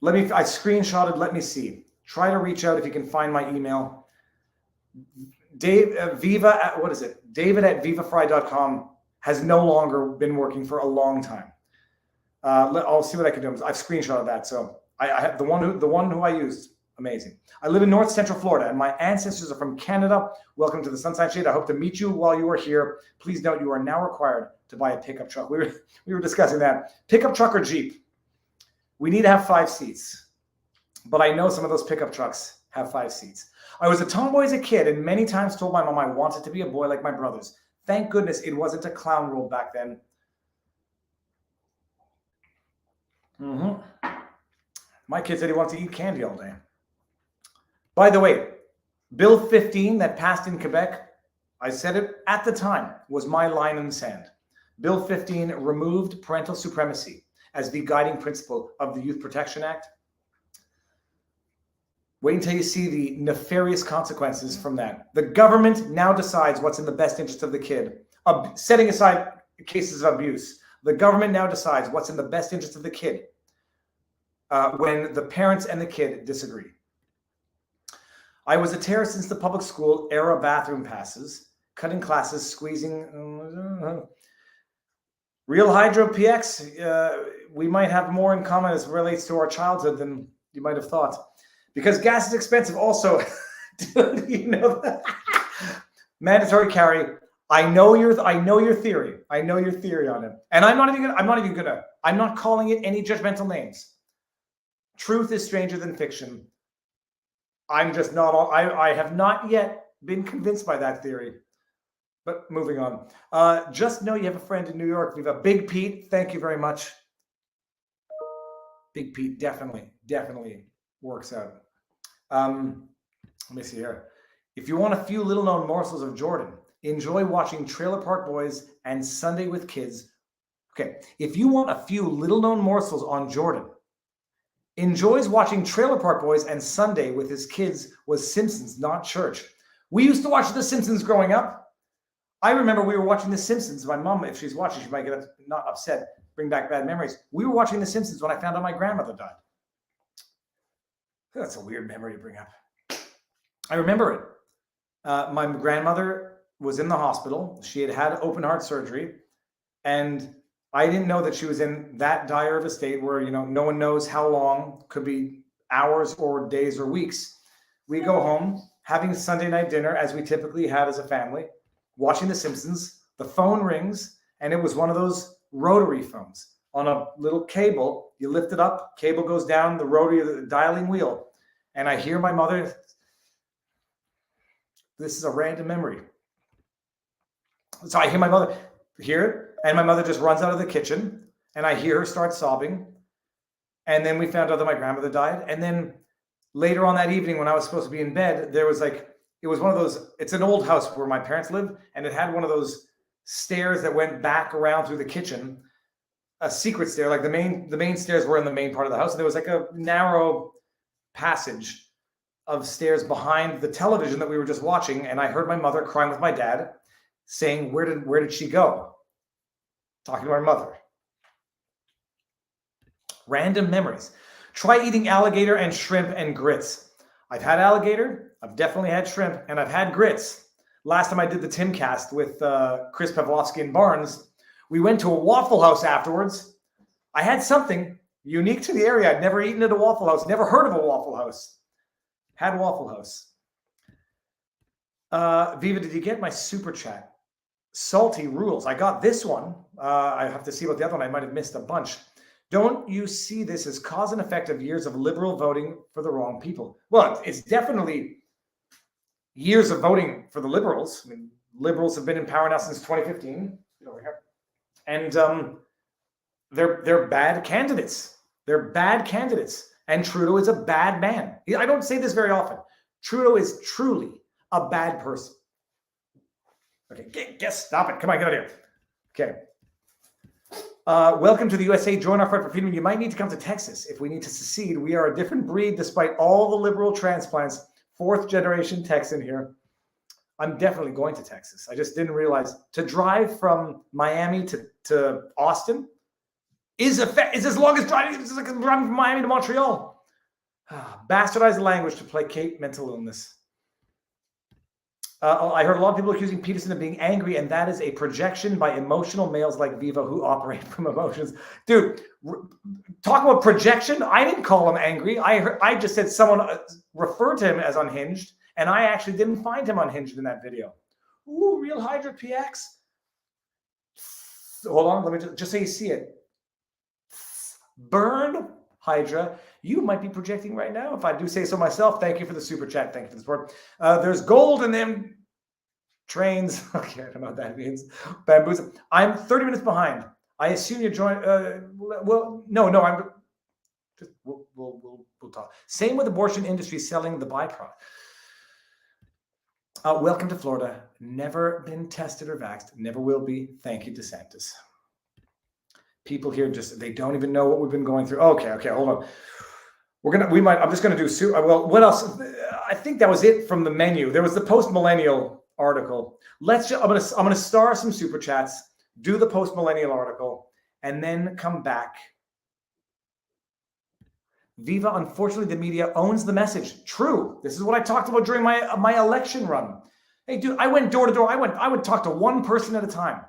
E: I screenshotted. Let me see. Try to reach out if you can find my email. David at vivafrei.com has no longer been working for a long time. I'll see what I can do. I've screenshotted that. So I have the one who I used. Amazing. I live in North Central Florida, and my ancestors are from Canada. Welcome to the Sunshine State. I hope to meet you while you are here. Please note you are now required to buy a pickup truck. We were discussing that. Pickup truck or Jeep? We need to have 5 seats, but I know some of those pickup trucks have 5 seats. I was a tomboy as a kid, and many times told my mom I wanted to be a boy like my brothers. Thank goodness it wasn't a clown world back then. My kid said he wants to eat candy all day. By the way, Bill 15 that passed in Quebec, I said it at the time, was my line in the sand. Bill 15 removed parental supremacy as the guiding principle of the Youth Protection Act. Wait until you see the nefarious consequences from that. The government now decides what's in the best interest of the kid. Setting aside cases of abuse, the government now decides what's in the best interest of the kid when the parents and the kid disagree. I was a terror since the public school era bathroom passes, cutting classes, squeezing. Real Hydro PX, we might have more in common as it relates to our childhood than you might have thought. Because gas is expensive also. You know that? Mandatory carry. I know your theory. I know your theory on it. And I'm not calling it any judgmental names. Truth is stranger than fiction. I'm just not, I have not yet been convinced by that theory. But moving on. Just know you have a friend in New York. We've got Big Pete. Thank you very much. Big Pete definitely works out. Let me see here. If you want a few little known morsels of Jordan, enjoy watching Trailer Park Boys and Sunday with Kids. Okay, if you want a few little known morsels on Jordan, enjoys watching Trailer Park Boys and Sunday with his kids was Simpsons, not church. We used to watch The Simpsons growing up. I remember we were watching The Simpsons. My mom, if she's watching, she might get not upset, bring back bad memories. We were watching The Simpsons when I found out my grandmother died. That's a weird memory to bring up. I remember it. My grandmother was in the hospital. She had open heart surgery, and I didn't know that she was in that dire of a state where, no one knows how long, could be hours or days or weeks. We go home, having Sunday night dinner as we typically had as a family, watching The Simpsons. The phone rings, and it was one of those rotary phones on a little cable. You lift it up, cable goes down the rotary, the dialing wheel, and I hear my mother. This is a random memory. So I hear my mother, hear it. And my mother just runs out of the kitchen, and I hear her start sobbing. And then we found out that my grandmother died. And then later on that evening, when I was supposed to be in bed, there was like, it was one of those, it's an old house where my parents lived, and it had one of those stairs that went back around through the kitchen, a secret stair. Like the main stairs were in the main part of the house. And there was like a narrow passage of stairs behind the television that we were just watching. And I heard my mother crying with my dad saying, where did she go? Talking to our mother. Random memories. Try eating alligator and shrimp and grits. I've had alligator, I've definitely had shrimp, and I've had grits. Last time I did the Timcast with Chris Pavlovsky and Barnes, we went to a Waffle House afterwards. I had something unique to the area. I'd never eaten at a Waffle House, never heard of a Waffle House. Had Waffle House. Viva, did you get my super chat? Salty rules. I got this one. I have to see about the other one. I might have missed a bunch. Don't you see this as cause and effect of years of liberal voting for the wrong people? Well, it's definitely years of voting for the liberals. I mean, liberals have been in power now since 2015. Over here. And they're bad candidates. They're bad candidates. And Trudeau is a bad man. I don't say this very often. Trudeau is truly a bad person. Okay, guess, stop it. Come on, get out of here. Okay. Welcome to the USA. Join our fight for freedom. You might need to come to Texas if we need to secede. We are a different breed despite all the liberal transplants. 4th generation Texan here. I'm definitely going to Texas. I just didn't realize to drive from Miami to Austin is as long as driving from Miami to Montreal. Bastardize the language to placate mental illness. I heard a lot of people accusing Peterson of being angry, and that is a projection by emotional males like Viva who operate from emotions. Dude, talk about projection. I didn't call him angry. I just said someone referred to him as unhinged, and I actually didn't find him unhinged in that video. Ooh, real Hydra PX. Hold on, let me just so you see it. Burn Hydra. You might be projecting right now, if I do say so myself. Thank you for the super chat. Thank you for the support. There's gold in them trains. Okay, I don't know what that means. Bamboozle. I'm 30 minutes behind. I assume you joined. Well, no. I'm just we'll talk. Same with abortion industry selling the byproduct. Welcome to Florida. Never been tested or vaxxed. Never will be. Thank you, DeSantis. People here they don't even know what we've been going through. Okay, hold on. I'm just gonna do. Well, what else? I think that was it from the menu. There was the post-millennial article. I'm gonna star some super chats, do the post-millennial article, and then come back. Viva, unfortunately, the media owns the message. True. This is what I talked about during my election run. Hey, dude, I went door to door. I would talk to one person at a time.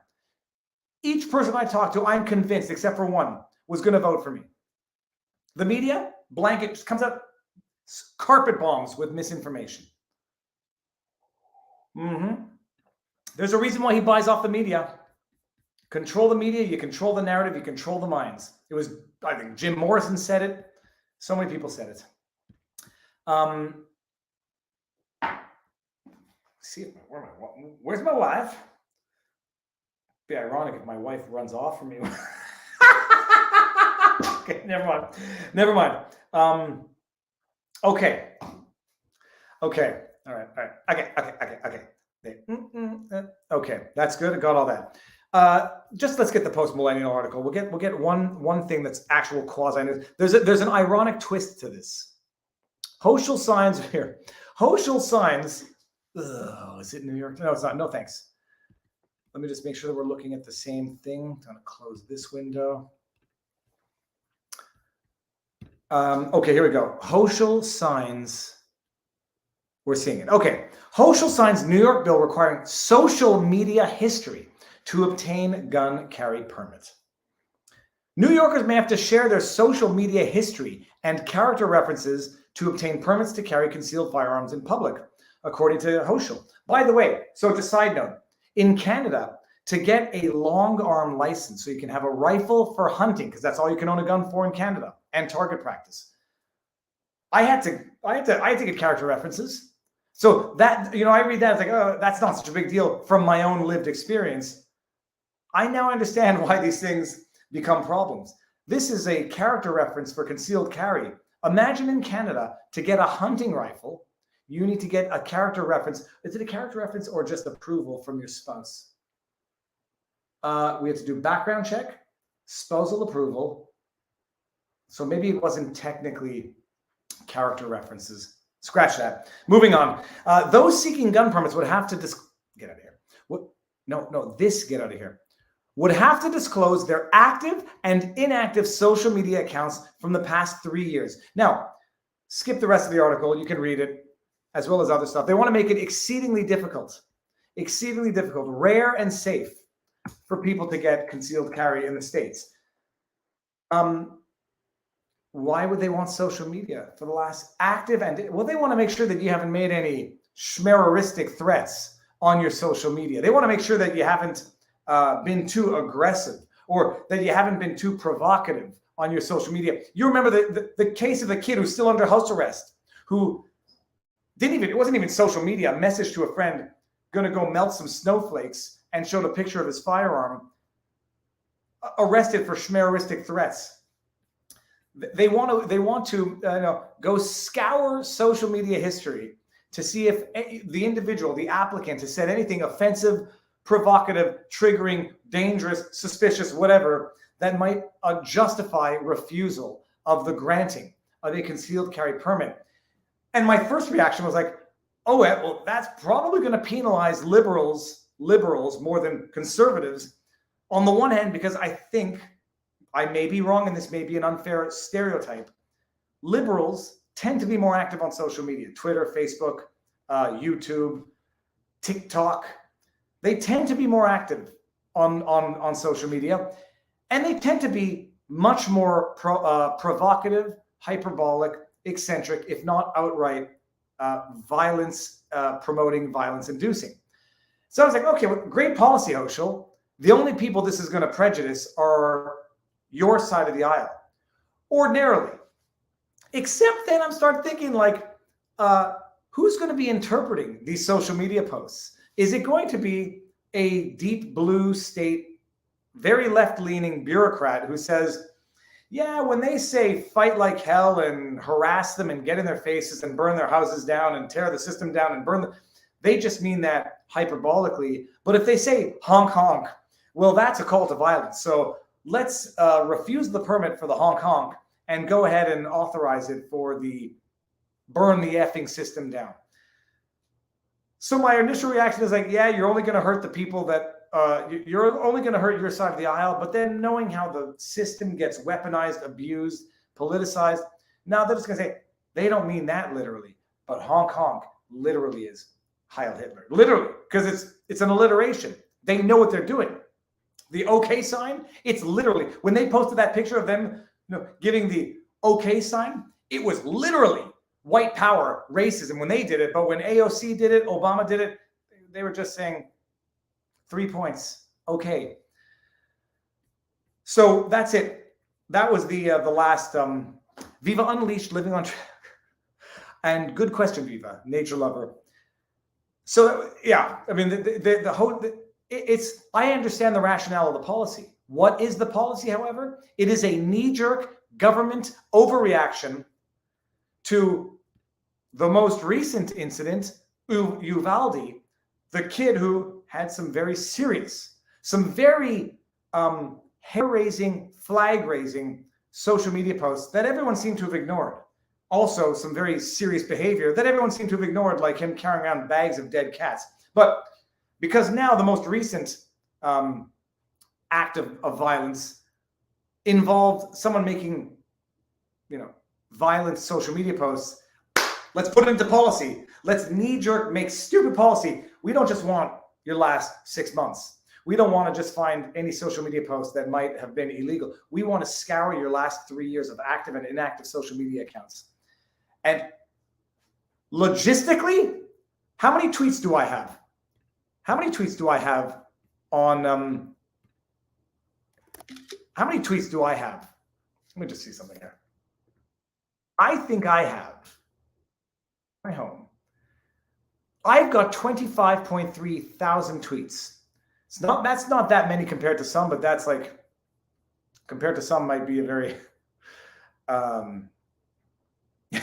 E: Each person I talked to, I'm convinced, except for one, was going to vote for me. The media, blanket, just comes out, carpet bombs with misinformation. There's a reason why he buys off the media. Control the media, you control the narrative, you control the minds. It was, I think, Jim Morrison said it. So many people said it. Where's my wife? Be ironic if my wife runs off from me. Okay, never mind. Okay. All right. Okay, that's good. I got all that. Just let's get the post-millennial article. We'll get one thing that's actual quasi news. There's an ironic twist to this. Hochul signs here. Hochul signs. Is it New York? No, it's not. No, thanks. Let me just make sure that we're looking at the same thing. I'm going to close this window. Okay, here we go. Hochul signs. We're seeing it. Okay. Hochul signs New York bill requiring social media history to obtain gun carry permit. New Yorkers may have to share their social media history and character references to obtain permits to carry concealed firearms in public, according to Hochul. By the way, so just a side note, in Canada, to get a long arm license, so you can have a rifle for hunting, because that's all you can own a gun for in Canada, and target practice, I had to get character references. So that, I read that, it's like, oh, that's not such a big deal from my own lived experience. I now understand why these things become problems. This is a character reference for concealed carry. Imagine in Canada, to get a hunting rifle, you need to get a character reference. Is it a character reference or just approval from your spouse? We have to do background check, spousal approval. So maybe it wasn't technically character references. Scratch that. Moving on. Those seeking gun permits would have to get out of here. Get out of here. Would have to disclose their active and inactive social media accounts from the past 3 years. Now, skip the rest of the article. You can read it, as well as other stuff. They want to make it exceedingly difficult, rare and safe for people to get concealed carry in the States. Why would they want social media for the last active and, well, they want to make sure that you haven't made any schmeristic threats on your social media. They want to make sure that you haven't been too aggressive or that you haven't been too provocative on your social media. You remember the case of the kid who's still under house arrest, who it wasn't even social media, a message to a friend, gonna go melt some snowflakes, and showed a picture of his firearm, arrested for schmeristic threats. They want to go scour social media history to see if the individual, the applicant, has said anything offensive, provocative, triggering, dangerous, suspicious, whatever, that might justify refusal of the granting of a concealed carry permit. And my first reaction was like, oh, well, that's probably going to penalize liberals more than conservatives. On the one hand, because I think, I may be wrong, and this may be an unfair stereotype, liberals tend to be more active on social media, Twitter, Facebook, YouTube, TikTok. They tend to be more active on social media, and they tend to be much more provocative, hyperbolic, eccentric, if not outright violence promoting, violence inducing. So I was like, okay, well, great policy, Hochul. The only people this is going to prejudice are your side of the aisle, ordinarily. Except then I'm starting thinking, like, who's going to be interpreting these social media posts? Is it going to be a deep blue state, very left-leaning bureaucrat who says, yeah, when they say fight like hell and harass them and get in their faces and burn their houses down and tear the system down and burn them, they just mean that hyperbolically. But if they say honk honk, well, that's a call to violence. So let's refuse the permit for the honk honk and go ahead and authorize it for the burn the effing system down. So my initial reaction is like, yeah, you're only going to hurt the people that you're only going to hurt your side of the aisle. But then knowing how the system gets weaponized, abused, politicized, now they're just going to say, they don't mean that literally, but honk honk literally is Heil Hitler, literally, because it's an alliteration. They know what they're doing. The okay sign, it's literally, when they posted that picture of them giving the okay sign, it was literally white power, racism when they did it. But when AOC did it, Obama did it, they were just saying 3 points. Okay. So that's it. That was the last Viva Unleashed, living on track. And good question, Viva, nature lover. So yeah, I mean, the whole, I understand the rationale of the policy. What is the policy, however? It is a knee-jerk government overreaction to the most recent incident, Uvalde, the kid who had some very serious, some very hair-raising, flag-raising social media posts that everyone seemed to have ignored. Also, some very serious behavior that everyone seemed to have ignored, like him carrying around bags of dead cats. But because now the most recent act of violence involved someone making, violent social media posts, let's put it into policy. Let's knee-jerk make stupid policy. We don't just want your last 6 months. We don't want to just find any social media post that might have been illegal. We want to scour your last 3 years of active and inactive social media accounts. And logistically, how many tweets do I have? How many tweets do I have on, how many tweets do I have? Let me just see something here. I think I have, my home, I've got 25.3 thousand tweets. That's not that many compared to some, but that's like compared to some might be a very there's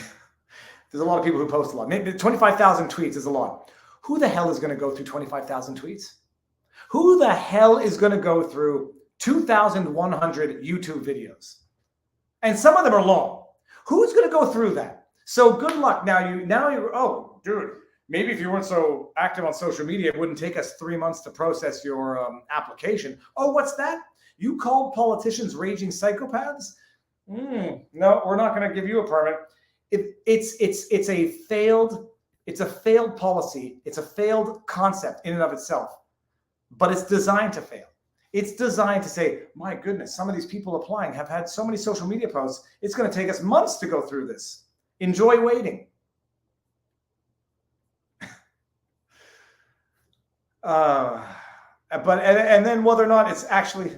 E: a lot of people who post a lot. Maybe 25,000 tweets is a lot. Who the hell is going to go through 25,000 tweets? Who the hell is going to go through 2,100 YouTube videos? And some of them are long. Who's going to go through that? So good luck. Now you're, oh, dude, maybe if you weren't so active on social media, it wouldn't take us 3 months to process your application. Oh, what's that? You called politicians raging psychopaths? No, we're not going to give you a permit. It's a failed policy. It's a failed concept in and of itself, but it's designed to fail. It's designed to say, my goodness, some of these people applying have had so many social media posts. It's going to take us months to go through this. Enjoy waiting. And then whether or not it's actually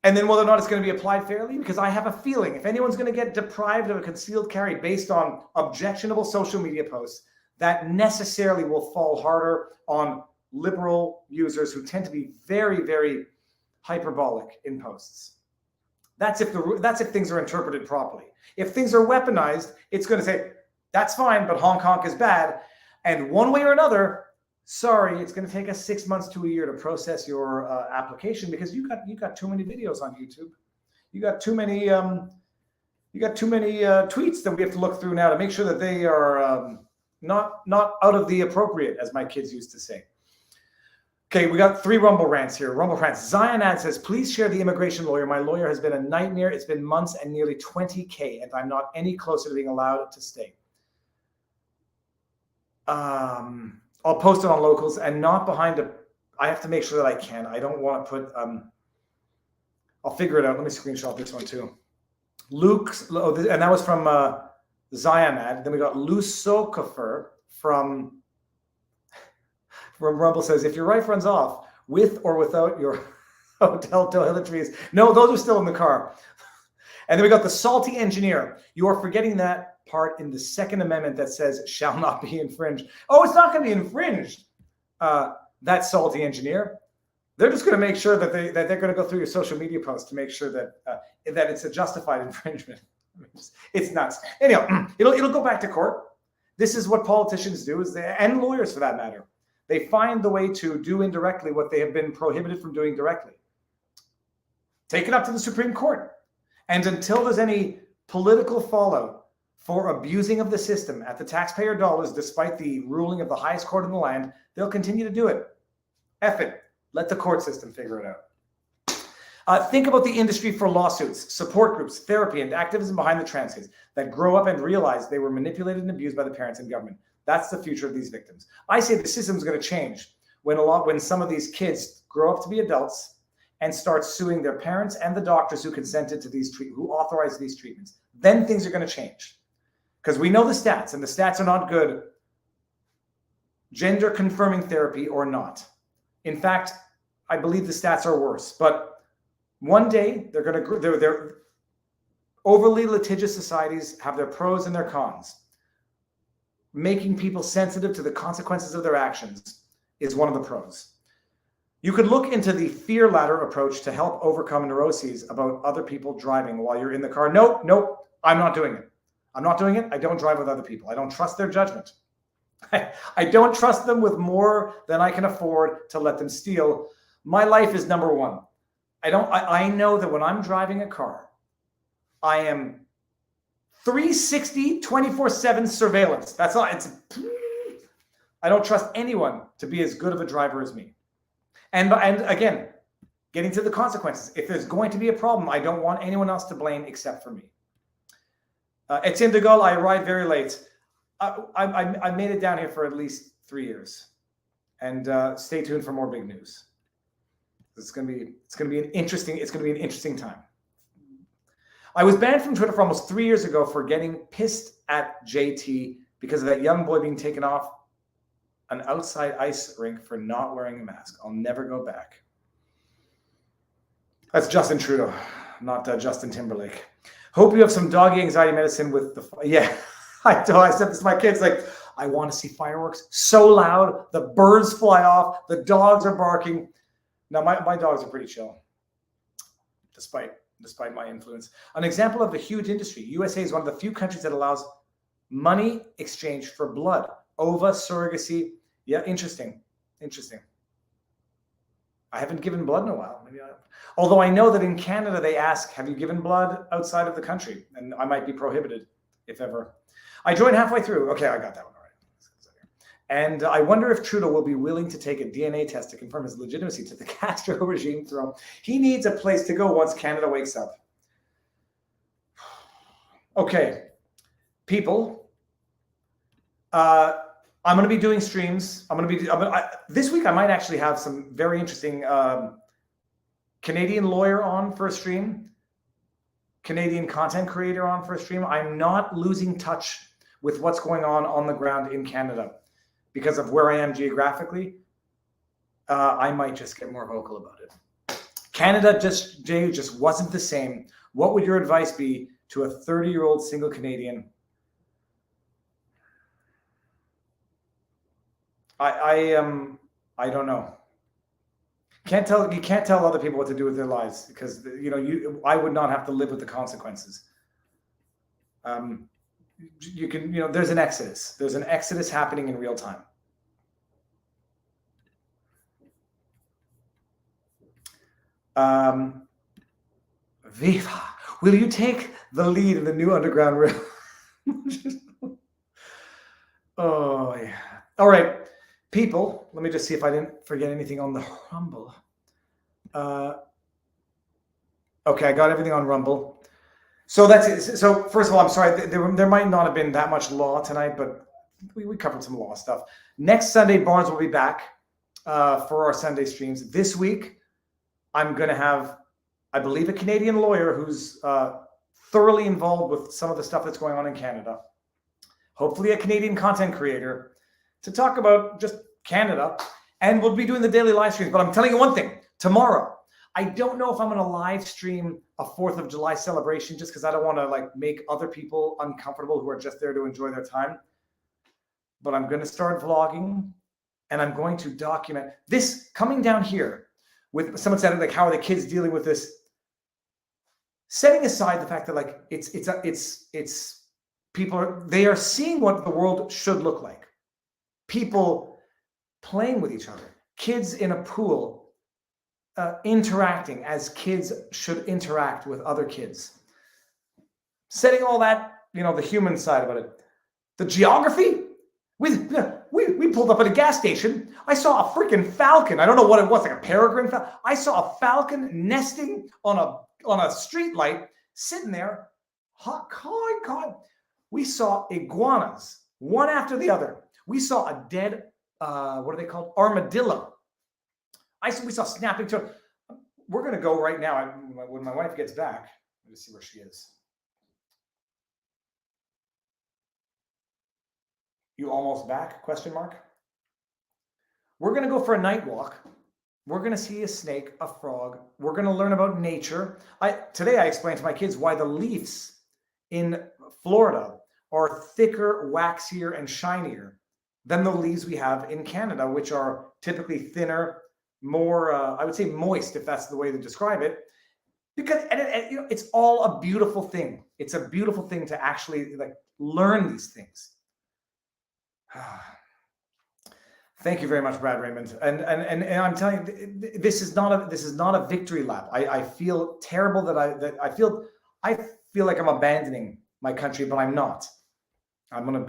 E: and then whether or not it's going to be applied fairly, because I have a feeling if anyone's going to get deprived of a concealed carry based on objectionable social media posts, that necessarily will fall harder on liberal users who tend to be very, very hyperbolic in posts. That's if things are interpreted properly. If things are weaponized, it's going to say, that's fine, but Hong Kong is bad. And one way or another, sorry, it's going to take us 6 months to a year to process your application because you got too many videos on YouTube. You got too many tweets that we have to look through now to make sure that they are not out of the appropriate, as my kids used to say. Okay, we got 3 Rumble rants here. Rumble rants. Zionad says, please share the immigration lawyer. My lawyer has been a nightmare. It's been months and nearly 20K, and I'm not any closer to being allowed to stay. I'll post it on Locals and not behind I have to make sure that I can. I don't want to put, I'll figure it out. Let me screenshot this one too. And that was from Zionad. Then we got Lusokofer from Rumble says, if your wife runs off with or without your hotel toiletries. No, those are still in the car. And then we got the salty engineer. You are forgetting that part in the Second Amendment that says shall not be infringed. Oh, it's not going to be infringed. That salty engineer. They're just going to make sure that they're going to go through your social media posts to make sure that it's a justified infringement. It's nuts. Anyhow, it'll go back to court. This is what politicians do, and lawyers for that matter. They find the way to do indirectly what they have been prohibited from doing directly. Take it up to the Supreme Court. And until there's any political fallout for abusing of the system at the taxpayer dollars, despite the ruling of the highest court in the land, they'll continue to do it. F it. Let the court system figure it out. Think about the industry for lawsuits, support groups, therapy, and activism behind the trans kids that grow up and realize they were manipulated and abused by the parents and government. That's the future of these victims. I say the system is going to change when some of these kids grow up to be adults and start suing their parents and the doctors who consented to who authorized these treatments. Then things are going to change. Because we know the stats, and the stats are not good. Gender confirming therapy or not. In fact, I believe the stats are worse. But one day they're overly litigious societies have their pros and their cons. Making people sensitive to the consequences of their actions is one of the pros. You could look into the fear ladder approach to help overcome neuroses about other people driving while you're in the car. Nope, I'm not doing it. I'm not doing it. I don't drive with other people. I don't trust their judgment. I don't trust them with more than I can afford to let them steal. My life is number one. I know that when I'm driving a car, I am 360, 24/7 surveillance. That's all. I don't trust anyone to be as good of a driver as me. And again, getting to the consequences. If there's going to be a problem, I don't want anyone else to blame except for me. Etienne de Gaulle, I ride very late. I made it down here for at least 3 years, and stay tuned for more big news. It's going to be an interesting time. I was banned from Twitter for almost 3 years ago for getting pissed at JT because of that young boy being taken off an outside ice rink for not wearing a mask. I'll never go back. That's Justin Trudeau, not Justin Timberlake. Hope you have some doggy anxiety medicine with the... Yeah, I said this to my kids, like, I want to see fireworks so loud. The birds fly off. The dogs are barking. Now, my dogs are pretty chill, despite my influence. An example of the huge industry. USA is one of the few countries that allows money exchange for blood. Ova, surrogacy. Yeah, interesting. I haven't given blood in a while. Although I know that in Canada, they ask, have you given blood outside of the country? And I might be prohibited, if ever. I joined halfway through. Okay, I got that one. All right. And I wonder if Trudeau will be willing to take a DNA test to confirm his legitimacy to the Castro regime throne. He needs a place to go once Canada wakes up. Okay, people. I'm going to be doing streams. This week I might actually have some very interesting Canadian lawyer on for a stream, Canadian content creator on for a stream. I'm not losing touch with what's going on the ground in Canada because of where I am geographically. I might just get more vocal about it. Canada just wasn't the same. What would your advice be to a 30-year-old single Canadian? I don't know. You can't tell other people what to do with their lives because I would not have to live with the consequences. There's an exodus. There's an exodus happening in real time. Viva, will you take the lead in the new underground rail? Oh yeah. All right. People, let me just see if I didn't forget anything on the Rumble. Okay, I got everything on Rumble. So that's it. So first of all, I'm sorry. There might not have been that much law tonight, but we covered some law stuff. Next Sunday, Barnes will be back for our Sunday streams. This week, I'm going to have, I believe, a Canadian lawyer who's thoroughly involved with some of the stuff that's going on in Canada. Hopefully a Canadian content creator to talk about just Canada, and we'll be doing the daily live streams. But I'm telling you one thing, tomorrow, I don't know if I'm going to live stream a 4th of July celebration just because I don't want to make other people uncomfortable who are just there to enjoy their time. But I'm going to start vlogging and I'm going to document this coming down here with someone said, how are the kids dealing with this? Setting aside the fact that it's people they are seeing what the world should look like. People playing with each other, kids in a pool, interacting as kids should interact with other kids. Setting all that, the human side about it. The geography, we pulled up at a gas station. I saw a freaking falcon. I don't know what it was, like a peregrine falcon. I saw a falcon nesting on a street light, sitting there. We saw iguanas, one after the other. We saw a dead, what are they called? Armadillo. We saw snapping turtle. We're going to go right now. When my wife gets back, let's see where she is. You almost back? Question mark. We're going to go for a night walk. We're going to see a snake, a frog. We're going to learn about nature. Today I explained to my kids why the leaves in Florida are thicker, waxier, and shinier than the leaves we have in Canada, which are typically thinner, more, I would say moist, if that's the way to describe it. Because it's all a beautiful thing. It's a beautiful thing to actually learn these things. Thank you very much, Brad Raymond. And I'm telling you, this is not a victory lap. I feel terrible that I feel like I'm abandoning my country, but I'm not. I'm gonna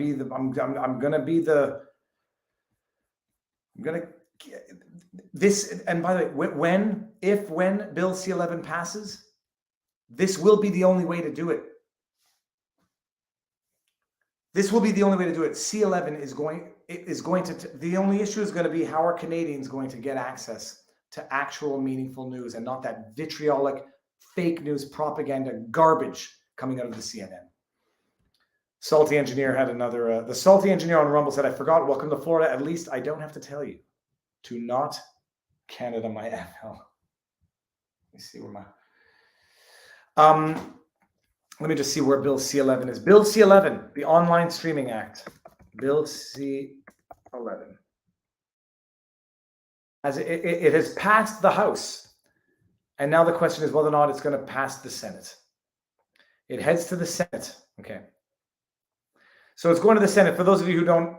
E: this. And by the way, when Bill C-11 passes, this will be the only way to do it. This will be the only way to do it. C-11 is going to. The only issue is going to be how are Canadians going to get access to actual meaningful news and not that vitriolic fake news propaganda garbage coming out of the CNN. Salty Engineer had another. The Salty Engineer on Rumble said, "I forgot. Welcome to Florida. At least I don't have to tell you to not Canada my FL." Let me see where my. Let me just see where Bill C-11 is. Bill C-11, the Online Streaming Act. Bill C-11. As it has passed the House, and now the question is whether or not it's going to pass the Senate. It heads to the Senate. Okay. So it's going to the Senate. For those of you who don't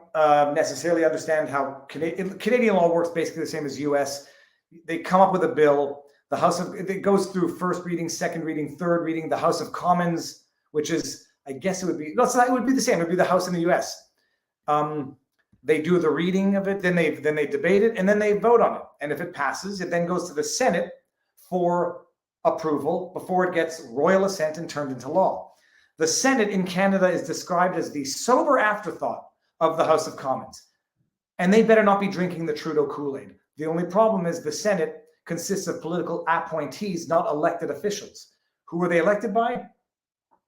E: necessarily understand how Canadian law works, basically the same as US, they come up with a bill. The House of it goes through first reading, second reading, third reading. The House of Commons, which is, I guess it would be, no, it would be the same. It would be the House in the US. They do the reading of it, then they debate it, and then they vote on it. And if it passes, it then goes to the Senate for approval before it gets royal assent and turned into law. The Senate in Canada is described as the sober afterthought of the House of Commons. And they better not be drinking the Trudeau Kool-Aid. The only problem is the Senate consists of political appointees, not elected officials. Who were they elected by?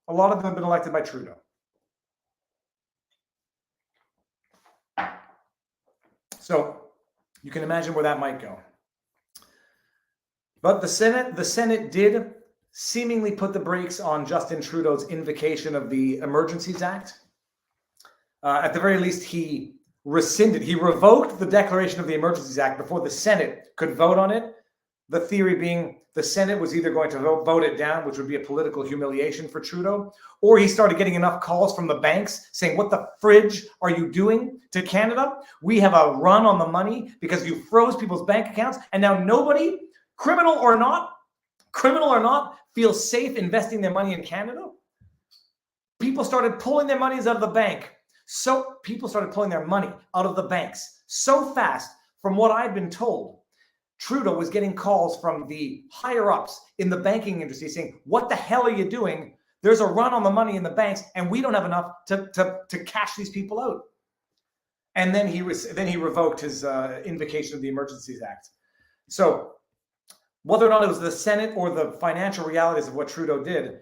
E: A lot of them have been elected by Trudeau. So you can imagine where that might go. But the Senate did seemingly put the brakes on Justin Trudeau's invocation of the Emergencies Act. At the very least, he revoked the declaration of the Emergencies Act before the Senate could vote on it. The theory being the Senate was either going to vote it down, which would be a political humiliation for Trudeau, or he started getting enough calls from the banks saying, what the fridge are you doing to Canada? We have a run on the money because you froze people's bank accounts, and now nobody, criminal or not, feels safe investing their money in Canada. People started pulling their monies out of the bank. So people started pulling their money out of the banks so fast, from what I've been told, Trudeau was getting calls from the higher ups in the banking industry saying, what the hell are you doing? There's a run on the money in the banks and we don't have enough to cash these people out. And then he revoked his invocation of the Emergencies Act. So whether or not it was the Senate or the financial realities of what Trudeau did,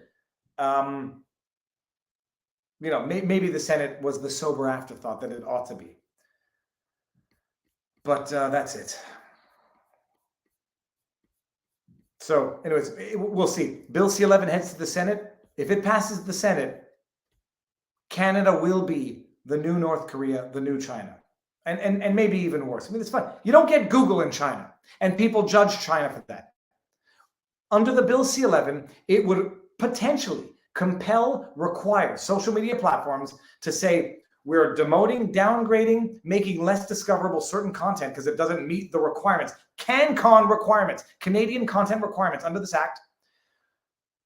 E: maybe the Senate was the sober afterthought that it ought to be. But that's it. So anyways, we'll see. Bill C-11 heads to the Senate. If it passes the Senate, Canada will be the new North Korea, the new China, and maybe even worse. I mean, it's fun. You don't get Google in China, and people judge China for that. Under the Bill C-11, it would potentially require social media platforms to say, we're demoting, downgrading, making less discoverable certain content because it doesn't meet the requirements. CanCon requirements, Canadian content requirements under this act.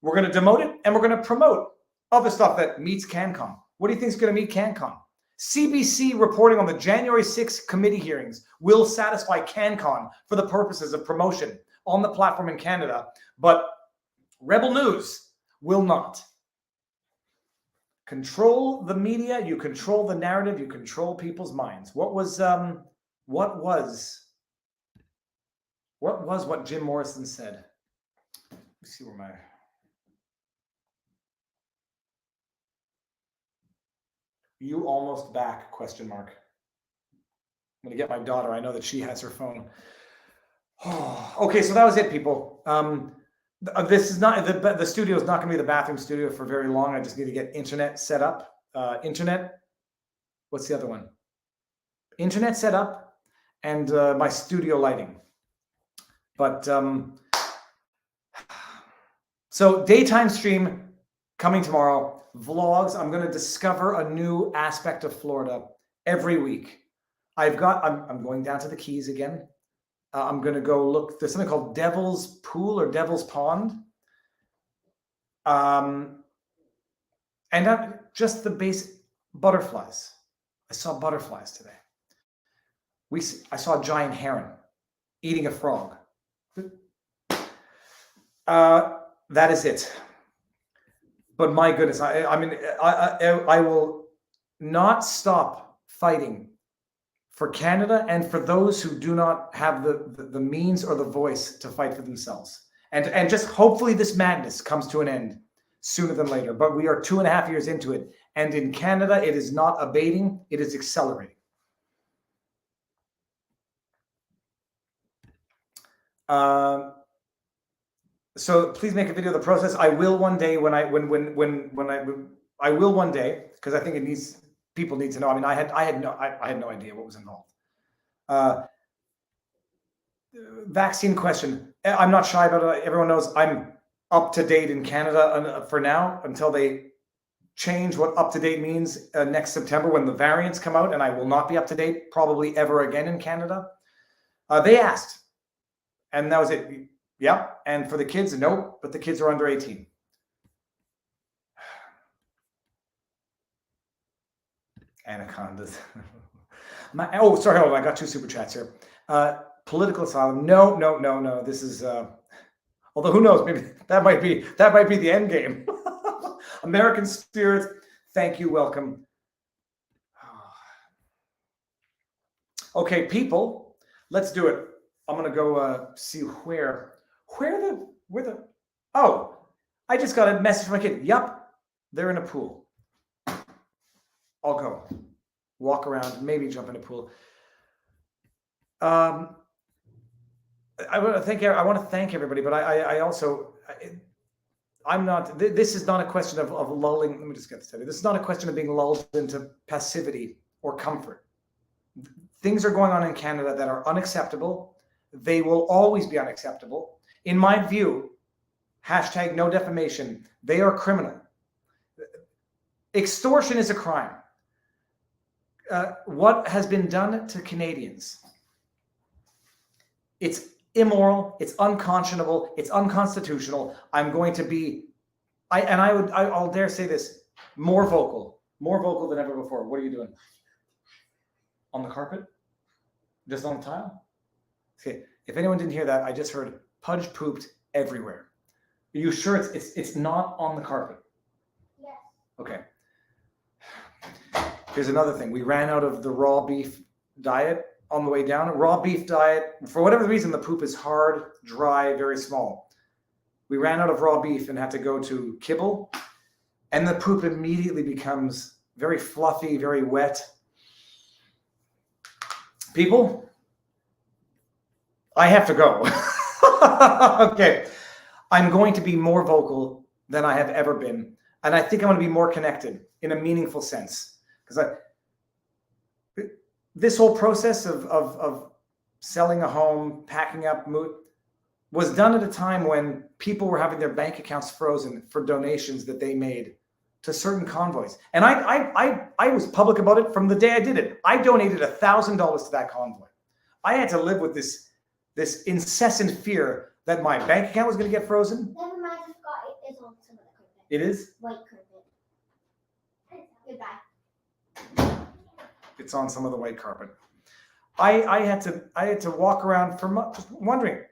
E: We're going to demote it and we're going to promote other stuff that meets CanCon. What do you think is going to meet CanCon? CBC reporting on the January 6th committee hearings will satisfy CanCon for the purposes of promotion on the platform in Canada, but Rebel News will not. Control the media, you control the narrative, you control people's minds. What was what Jim Morrison said? Let me see where my you almost back question mark. I'm gonna get my daughter. I know that she has her phone. Oh, okay, so that was it, people. This is not the studio is not going to be the bathroom studio for very long. I just need to get internet set up. What's the other one? Internet set up and my studio lighting. But so daytime stream coming tomorrow. Vlogs. I'm going to discover a new aspect of Florida every week. I'm going down to the Keys again. I'm going to go look. There's something called Devil's Pool or Devil's Pond. And just the basic butterflies. I saw butterflies today. I saw a giant heron eating a frog. That is it. But my goodness, I will not stop fighting for Canada and for those who do not have the means or the voice to fight for themselves. And just hopefully this madness comes to an end sooner than later. But we are 2.5 years into it. And in Canada, it is not abating, it is accelerating. So please make a video of the process. I will one day I will one day, because I think it needs people need to know. I mean, I had no idea what was involved. Vaccine question. I'm not shy about it. Everyone knows I'm up to date in Canada for now until they change what up to date means next September when the variants come out, and I will not be up to date probably ever again in Canada. They asked, and that was it. Yeah, and for the kids, no, but the kids are under 18. Anacondas. Oh, sorry, hold on. I got 2 super chats here. Political asylum. No. This is although who knows, maybe that might be the end game. American spirit. Thank you. Welcome. Okay, people, let's do it. I'm gonna go see where the oh, I just got a message from my kid. Yup, they're in a pool. I'll go walk around, maybe jump in a pool. I want to thank everybody, but I also I'm not. This is not a question of lulling. Let me just get this out. This is not a question of being lulled into passivity or comfort. Things are going on in Canada that are unacceptable. They will always be unacceptable. In my view, hashtag no defamation. They are criminal. Extortion is a crime. What has been done to Canadians? It's immoral. It's unconscionable. It's unconstitutional. I'm going to be, I'll dare say this, more vocal than ever before. What are you doing? On the carpet? Just on the tile? Okay. If anyone didn't hear that, I just heard Pudge pooped everywhere. Are you sure it's not on the carpet?
B: Yes.
E: Okay. Here's another thing. We ran out of the raw beef diet on the way down. A raw beef diet, for whatever reason, the poop is hard, dry, very small. We ran out of raw beef and had to go to kibble, and the poop immediately becomes very fluffy, very wet. People, I have to go. Okay. I'm going to be more vocal than I have ever been. And I think I'm going to be more connected in a meaningful sense. Because this whole process of selling a home, packing up, was done at a time when people were having their bank accounts frozen for donations that they made to certain convoys. And I was public about it from the day I did it. I donated $1,000 to that convoy. I had to live with this incessant fear that my bank account was going to get frozen.
B: Never mind, I forgot it is on some of the carpet.
E: It is?
B: White carpet. Goodbye.
E: It's on some of the white carpet. I had to walk around for just wondering.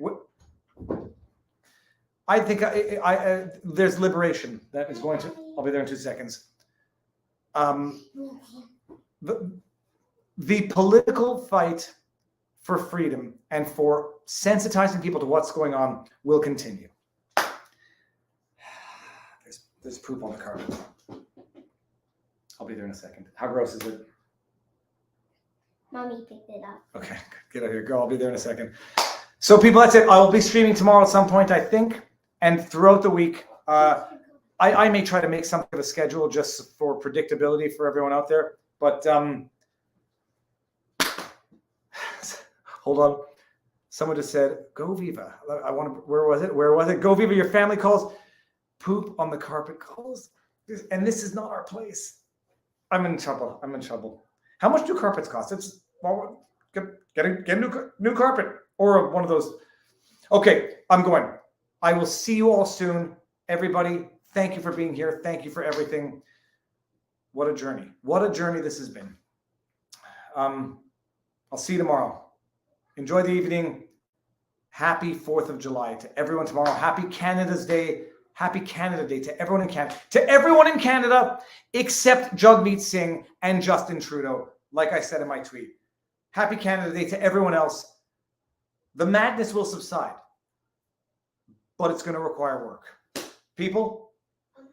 E: I think there's liberation that is going to. I'll be there in 2 seconds. The political fight for freedom and for sensitizing people to what's going on will continue. There's poop on the carpet. I'll be there in a second. How gross is it?
B: Mommy picked it up.
E: Okay, get out of here, girl. I'll be there in a second. So people, that's it. I will be streaming tomorrow at some point, I think, and throughout the week. I may try to make something of a schedule just for predictability for everyone out there. But hold on. Someone just said, "Go Viva." I want to. Where was it? Where was it? Go Viva. Your family calls. Poop on the carpet calls. And this is not our place. I'm in trouble. I'm in trouble. How much do carpets cost? It's well, get a new carpet or one of those. Okay, I'm going. I will see you all soon, everybody. Thank you for being here. Thank you for everything. What a journey. What a journey this has been. I'll see you tomorrow. Enjoy the evening. Happy 4th of July to everyone tomorrow. Happy Canada's Day. Happy Canada Day to everyone in Canada. To everyone in Canada except Jagmeet Singh and Justin Trudeau, like I said in my tweet. Happy Canada Day to everyone else. The madness will subside, but it's going to require work. People?
B: I might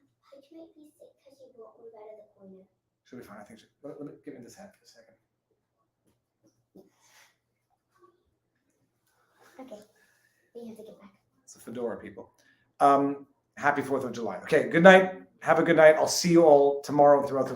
B: be sick because you brought me out of the corner.
E: Should be fine. I think. Let me give me this hat for a second.
B: Okay. We have to get back.
E: It's a fedora, people. Happy 4th of July. Okay, good night. Have a good night. I'll see you all tomorrow throughout the week.